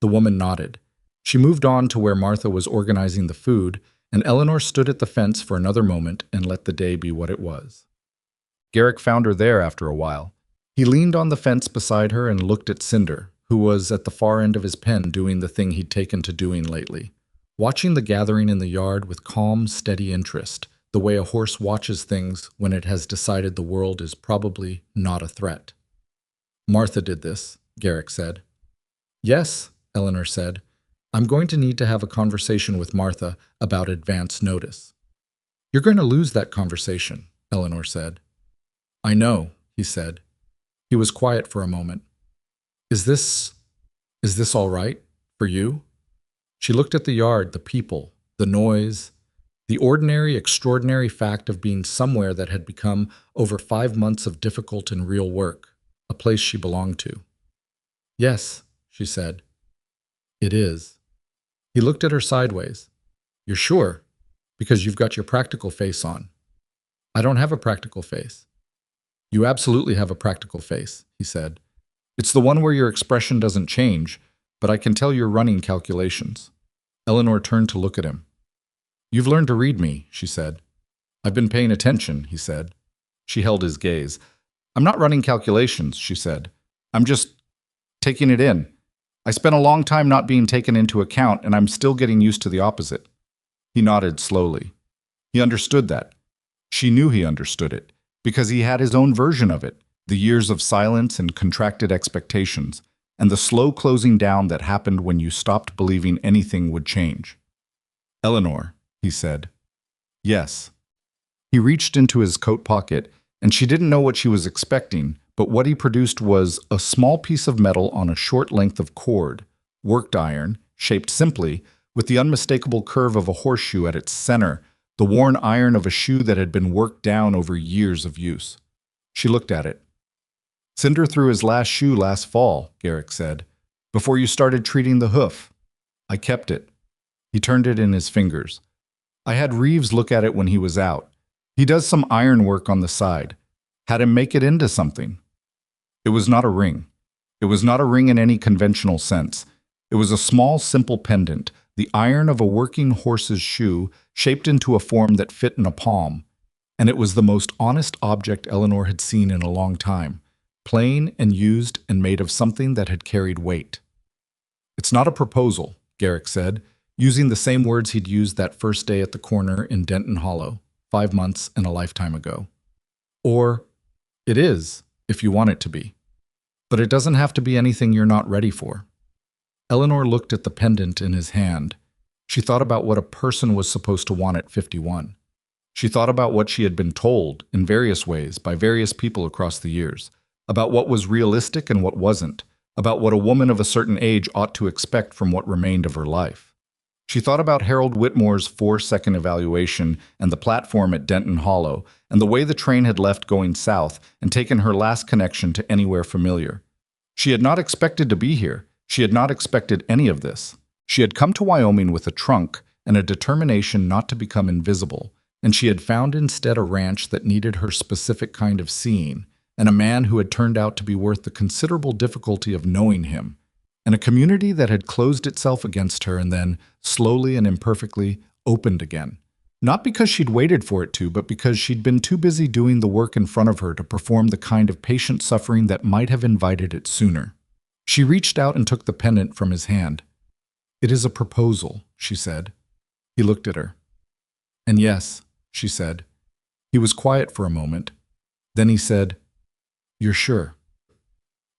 S1: The woman nodded. She moved on to where Martha was organizing the food, and Eleanor stood at the fence for another moment and let the day be what it was. Garrick found her there after a while. He leaned on the fence beside her and looked at Cinder, who was at the far end of his pen doing the thing he'd taken to doing lately, watching the gathering in the yard with calm, steady interest, the way a horse watches things when it has decided the world is probably not a threat. Martha did this, Garrick said. Yes, Eleanor said. I'm going to need to have a conversation with Martha about advance notice. You're going to lose that conversation, Eleanor said. I know, he said. He was quiet for a moment. Is this all right for you? She looked at the yard, the people, the noise, the ordinary, extraordinary fact of being somewhere that had become over 5 months of difficult and real work, a place she belonged to. Yes, she said. It is. He looked at her sideways. You're sure? Because you've got your practical face on. I don't have a practical face. You absolutely have a practical face, he said. It's the one where your expression doesn't change, but I can tell you're running calculations. Eleanor turned to look at him. You've learned to read me, she said. I've been paying attention, he said. She held his gaze. I'm not running calculations, she said. I'm just taking it in. I spent a long time not being taken into account, and I'm still getting used to the opposite. He nodded slowly. He understood that. She knew he understood it, because he had his own version of it, the years of silence and contracted expectations, and the slow closing down that happened when you stopped believing anything would change. Eleanor, he said. Yes. He reached into his coat pocket, and she didn't know what she was expecting, but what he produced was a small piece of metal on a short length of cord, worked iron, shaped simply, with the unmistakable curve of a horseshoe at its center, the worn iron of a shoe that had been worked down over years of use. She looked at it. Cinder threw his last shoe last fall, Garrick said, before you started treating the hoof. I kept it. He turned it in his fingers. I had Reeves look at it when he was out. He does some iron work on the side. Had him make it into something. It was not a ring. It was not a ring in any conventional sense. It was a small, simple pendant, the iron of a working horse's shoe, shaped into a form that fit in a palm. And it was the most honest object Eleanor had seen in a long time, plain and used and made of something that had carried weight. It's not a proposal, Garrick said, using the same words he'd used that first day at the corner in Denton Hollow, 5 months and a lifetime ago. Or, it is, if you want it to be. But it doesn't have to be anything you're not ready for. Eleanor looked at the pendant in his hand. She thought about what a person was supposed to want at 51. She thought about what she had been told, in various ways, by various people across the years, about what was realistic and what wasn't, about what a woman of a certain age ought to expect from what remained of her life. She thought about Harold Whitmore's 4-second evaluation and the platform at Denton Hollow, and the way the train had left going south and taken her last connection to anywhere familiar. She had not expected to be here. She had not expected any of this. She had come to Wyoming with a trunk and a determination not to become invisible, and she had found instead a ranch that needed her specific kind of seeing, and a man who had turned out to be worth the considerable difficulty of knowing him, and a community that had closed itself against her and then, slowly and imperfectly, opened again. Not because she'd waited for it to, but because she'd been too busy doing the work in front of her to perform the kind of patient suffering that might have invited it sooner. She reached out and took the pendant from his hand. It is a proposal, she said. He looked at her. And yes, she said. He was quiet for a moment. Then he said, You're sure?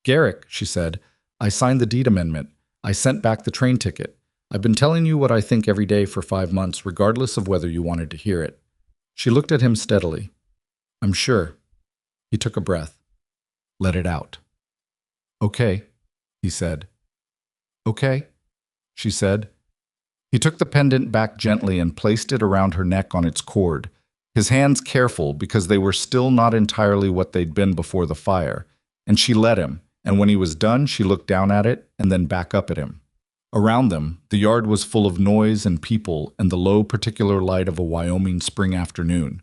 S1: Garrick, she said, I signed the deed amendment. I sent back the train ticket. I've been telling you what I think every day for 5 months, regardless of whether you wanted to hear it. She looked at him steadily. I'm sure. He took a breath. Let it out. Okay, he said. Okay, she said. He took the pendant back gently and placed it around her neck on its cord, his hands careful because they were still not entirely what they'd been before the fire, and she let him, and when he was done, she looked down at it and then back up at him. Around them, the yard was full of noise and people and the low particular light of a Wyoming spring afternoon.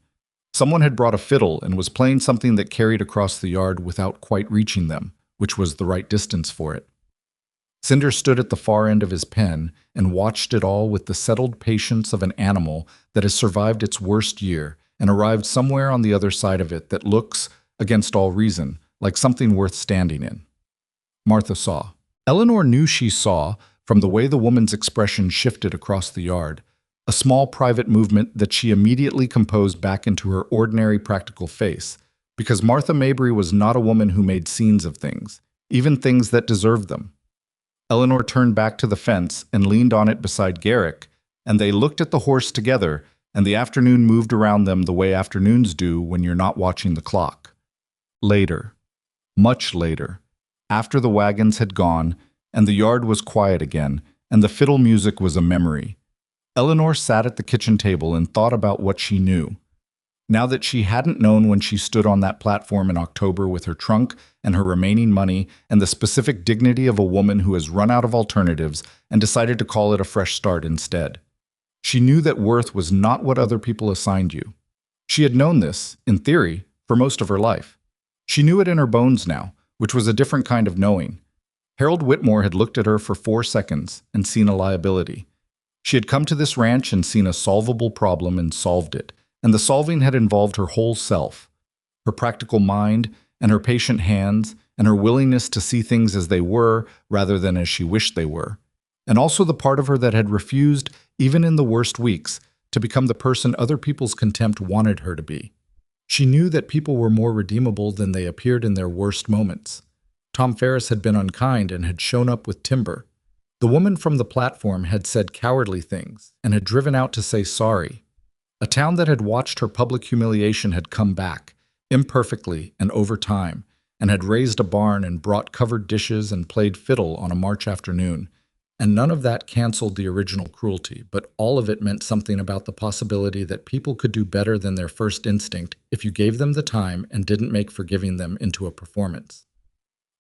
S1: Someone had brought a fiddle and was playing something that carried across the yard without quite reaching them, which was the right distance for it. Cinder stood at the far end of his pen and watched it all with the settled patience of an animal that has survived its worst year and arrived somewhere on the other side of it that looks, against all reason, like something worth standing in. Martha saw. Eleanor knew she saw, from the way the woman's expression shifted across the yard, a small private movement that she immediately composed back into her ordinary practical face, because Martha Mabry was not a woman who made scenes of things, even things that deserved them. Eleanor turned back to the fence and leaned on it beside Garrick, and they looked at the horse together, and the afternoon moved around them the way afternoons do when you're not watching the clock. Later, much later, after the wagons had gone, and the yard was quiet again, and the fiddle music was a memory, Eleanor sat at the kitchen table and thought about what she knew. Now that she hadn't known when she stood on that platform in October with her trunk and her remaining money and the specific dignity of a woman who has run out of alternatives and decided to call it a fresh start instead. She knew that worth was not what other people assigned you. She had known this, in theory, for most of her life. She knew it in her bones now, which was a different kind of knowing. Harold Whitmore had looked at her for 4 seconds and seen a liability. She had come to this ranch and seen a solvable problem and solved it, and the solving had involved her whole self, her practical mind and her patient hands and her willingness to see things as they were rather than as she wished they were, and also the part of her that had refused, even in the worst weeks, to become the person other people's contempt wanted her to be. She knew that people were more redeemable than they appeared in their worst moments. Tom Ferris had been unkind and had shown up with timber. The woman from the platform had said cowardly things and had driven out to say sorry. A town that had watched her public humiliation had come back, imperfectly and over time, and had raised a barn and brought covered dishes and played fiddle on a March afternoon. And none of that canceled the original cruelty, but all of it meant something about the possibility that people could do better than their first instinct if you gave them the time and didn't make forgiving them into a performance.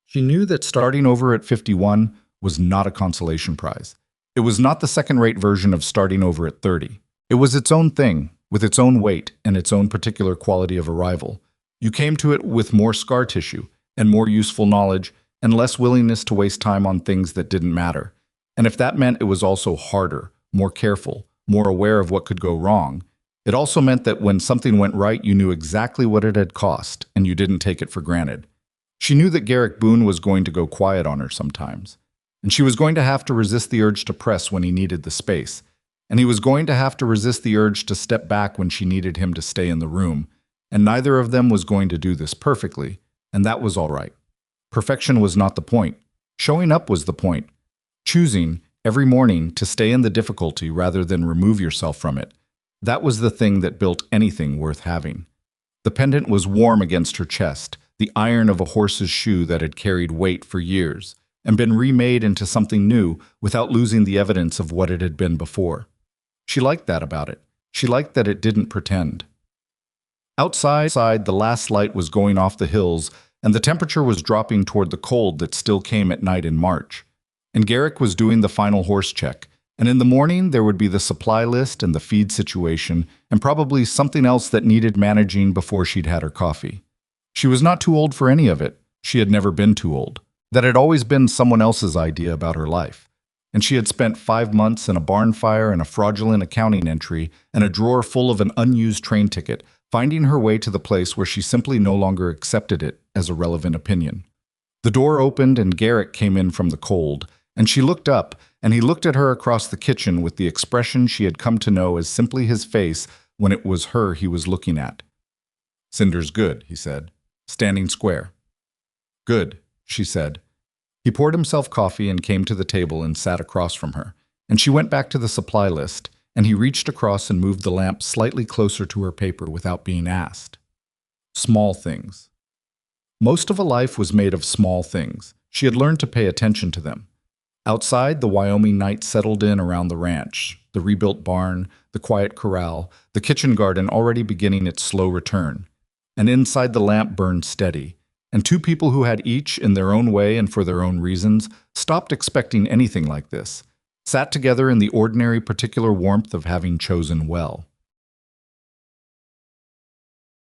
S1: She knew that starting over at 51 was not a consolation prize. It was not the second-rate version of starting over at 30. It was its own thing, with its own weight and its own particular quality of arrival. You came to it with more scar tissue and more useful knowledge and less willingness to waste time on things that didn't matter. And if that meant it was also harder, more careful, more aware of what could go wrong, it also meant that when something went right, you knew exactly what it had cost and you didn't take it for granted. She knew that Garrick Boone was going to go quiet on her sometimes, and she was going to have to resist the urge to press when he needed the space, and he was going to have to resist the urge to step back when she needed him to stay in the room, and neither of them was going to do this perfectly, and that was all right. Perfection was not the point. Showing up was the point. Choosing, every morning, to stay in the difficulty rather than remove yourself from it. That was the thing that built anything worth having. The pendant was warm against her chest, the iron of a horse's shoe that had carried weight for years, and been remade into something new without losing the evidence of what it had been before. She liked that about it. She liked that it didn't pretend. Outside, the last light was going off the hills, and the temperature was dropping toward the cold that still came at night in March. And Garrick was doing the final horse check, and in the morning there would be the supply list and the feed situation, and probably something else that needed managing before she'd had her coffee. She was not too old for any of it. She had never been too old. That had always been someone else's idea about her life. And she had spent 5 months in a barn fire and a fraudulent accounting entry and a drawer full of an unused train ticket, finding her way to the place where she simply no longer accepted it as a relevant opinion. The door opened and Garrick came in from the cold, and she looked up, and he looked at her across the kitchen with the expression she had come to know as simply his face when it was her he was looking at. "Cinder's good," he said, standing square. "Good," she said. He poured himself coffee and came to the table and sat across from her, and she went back to the supply list, and he reached across and moved the lamp slightly closer to her paper without being asked. Small things. Most of a life was made of small things. She had learned to pay attention to them. Outside, the Wyoming night settled in around the ranch, the rebuilt barn, the quiet corral, the kitchen garden already beginning its slow return. And inside the lamp burned steady, and two people who had each, in their own way and for their own reasons, stopped expecting anything like this, sat together in the ordinary particular warmth of having chosen well.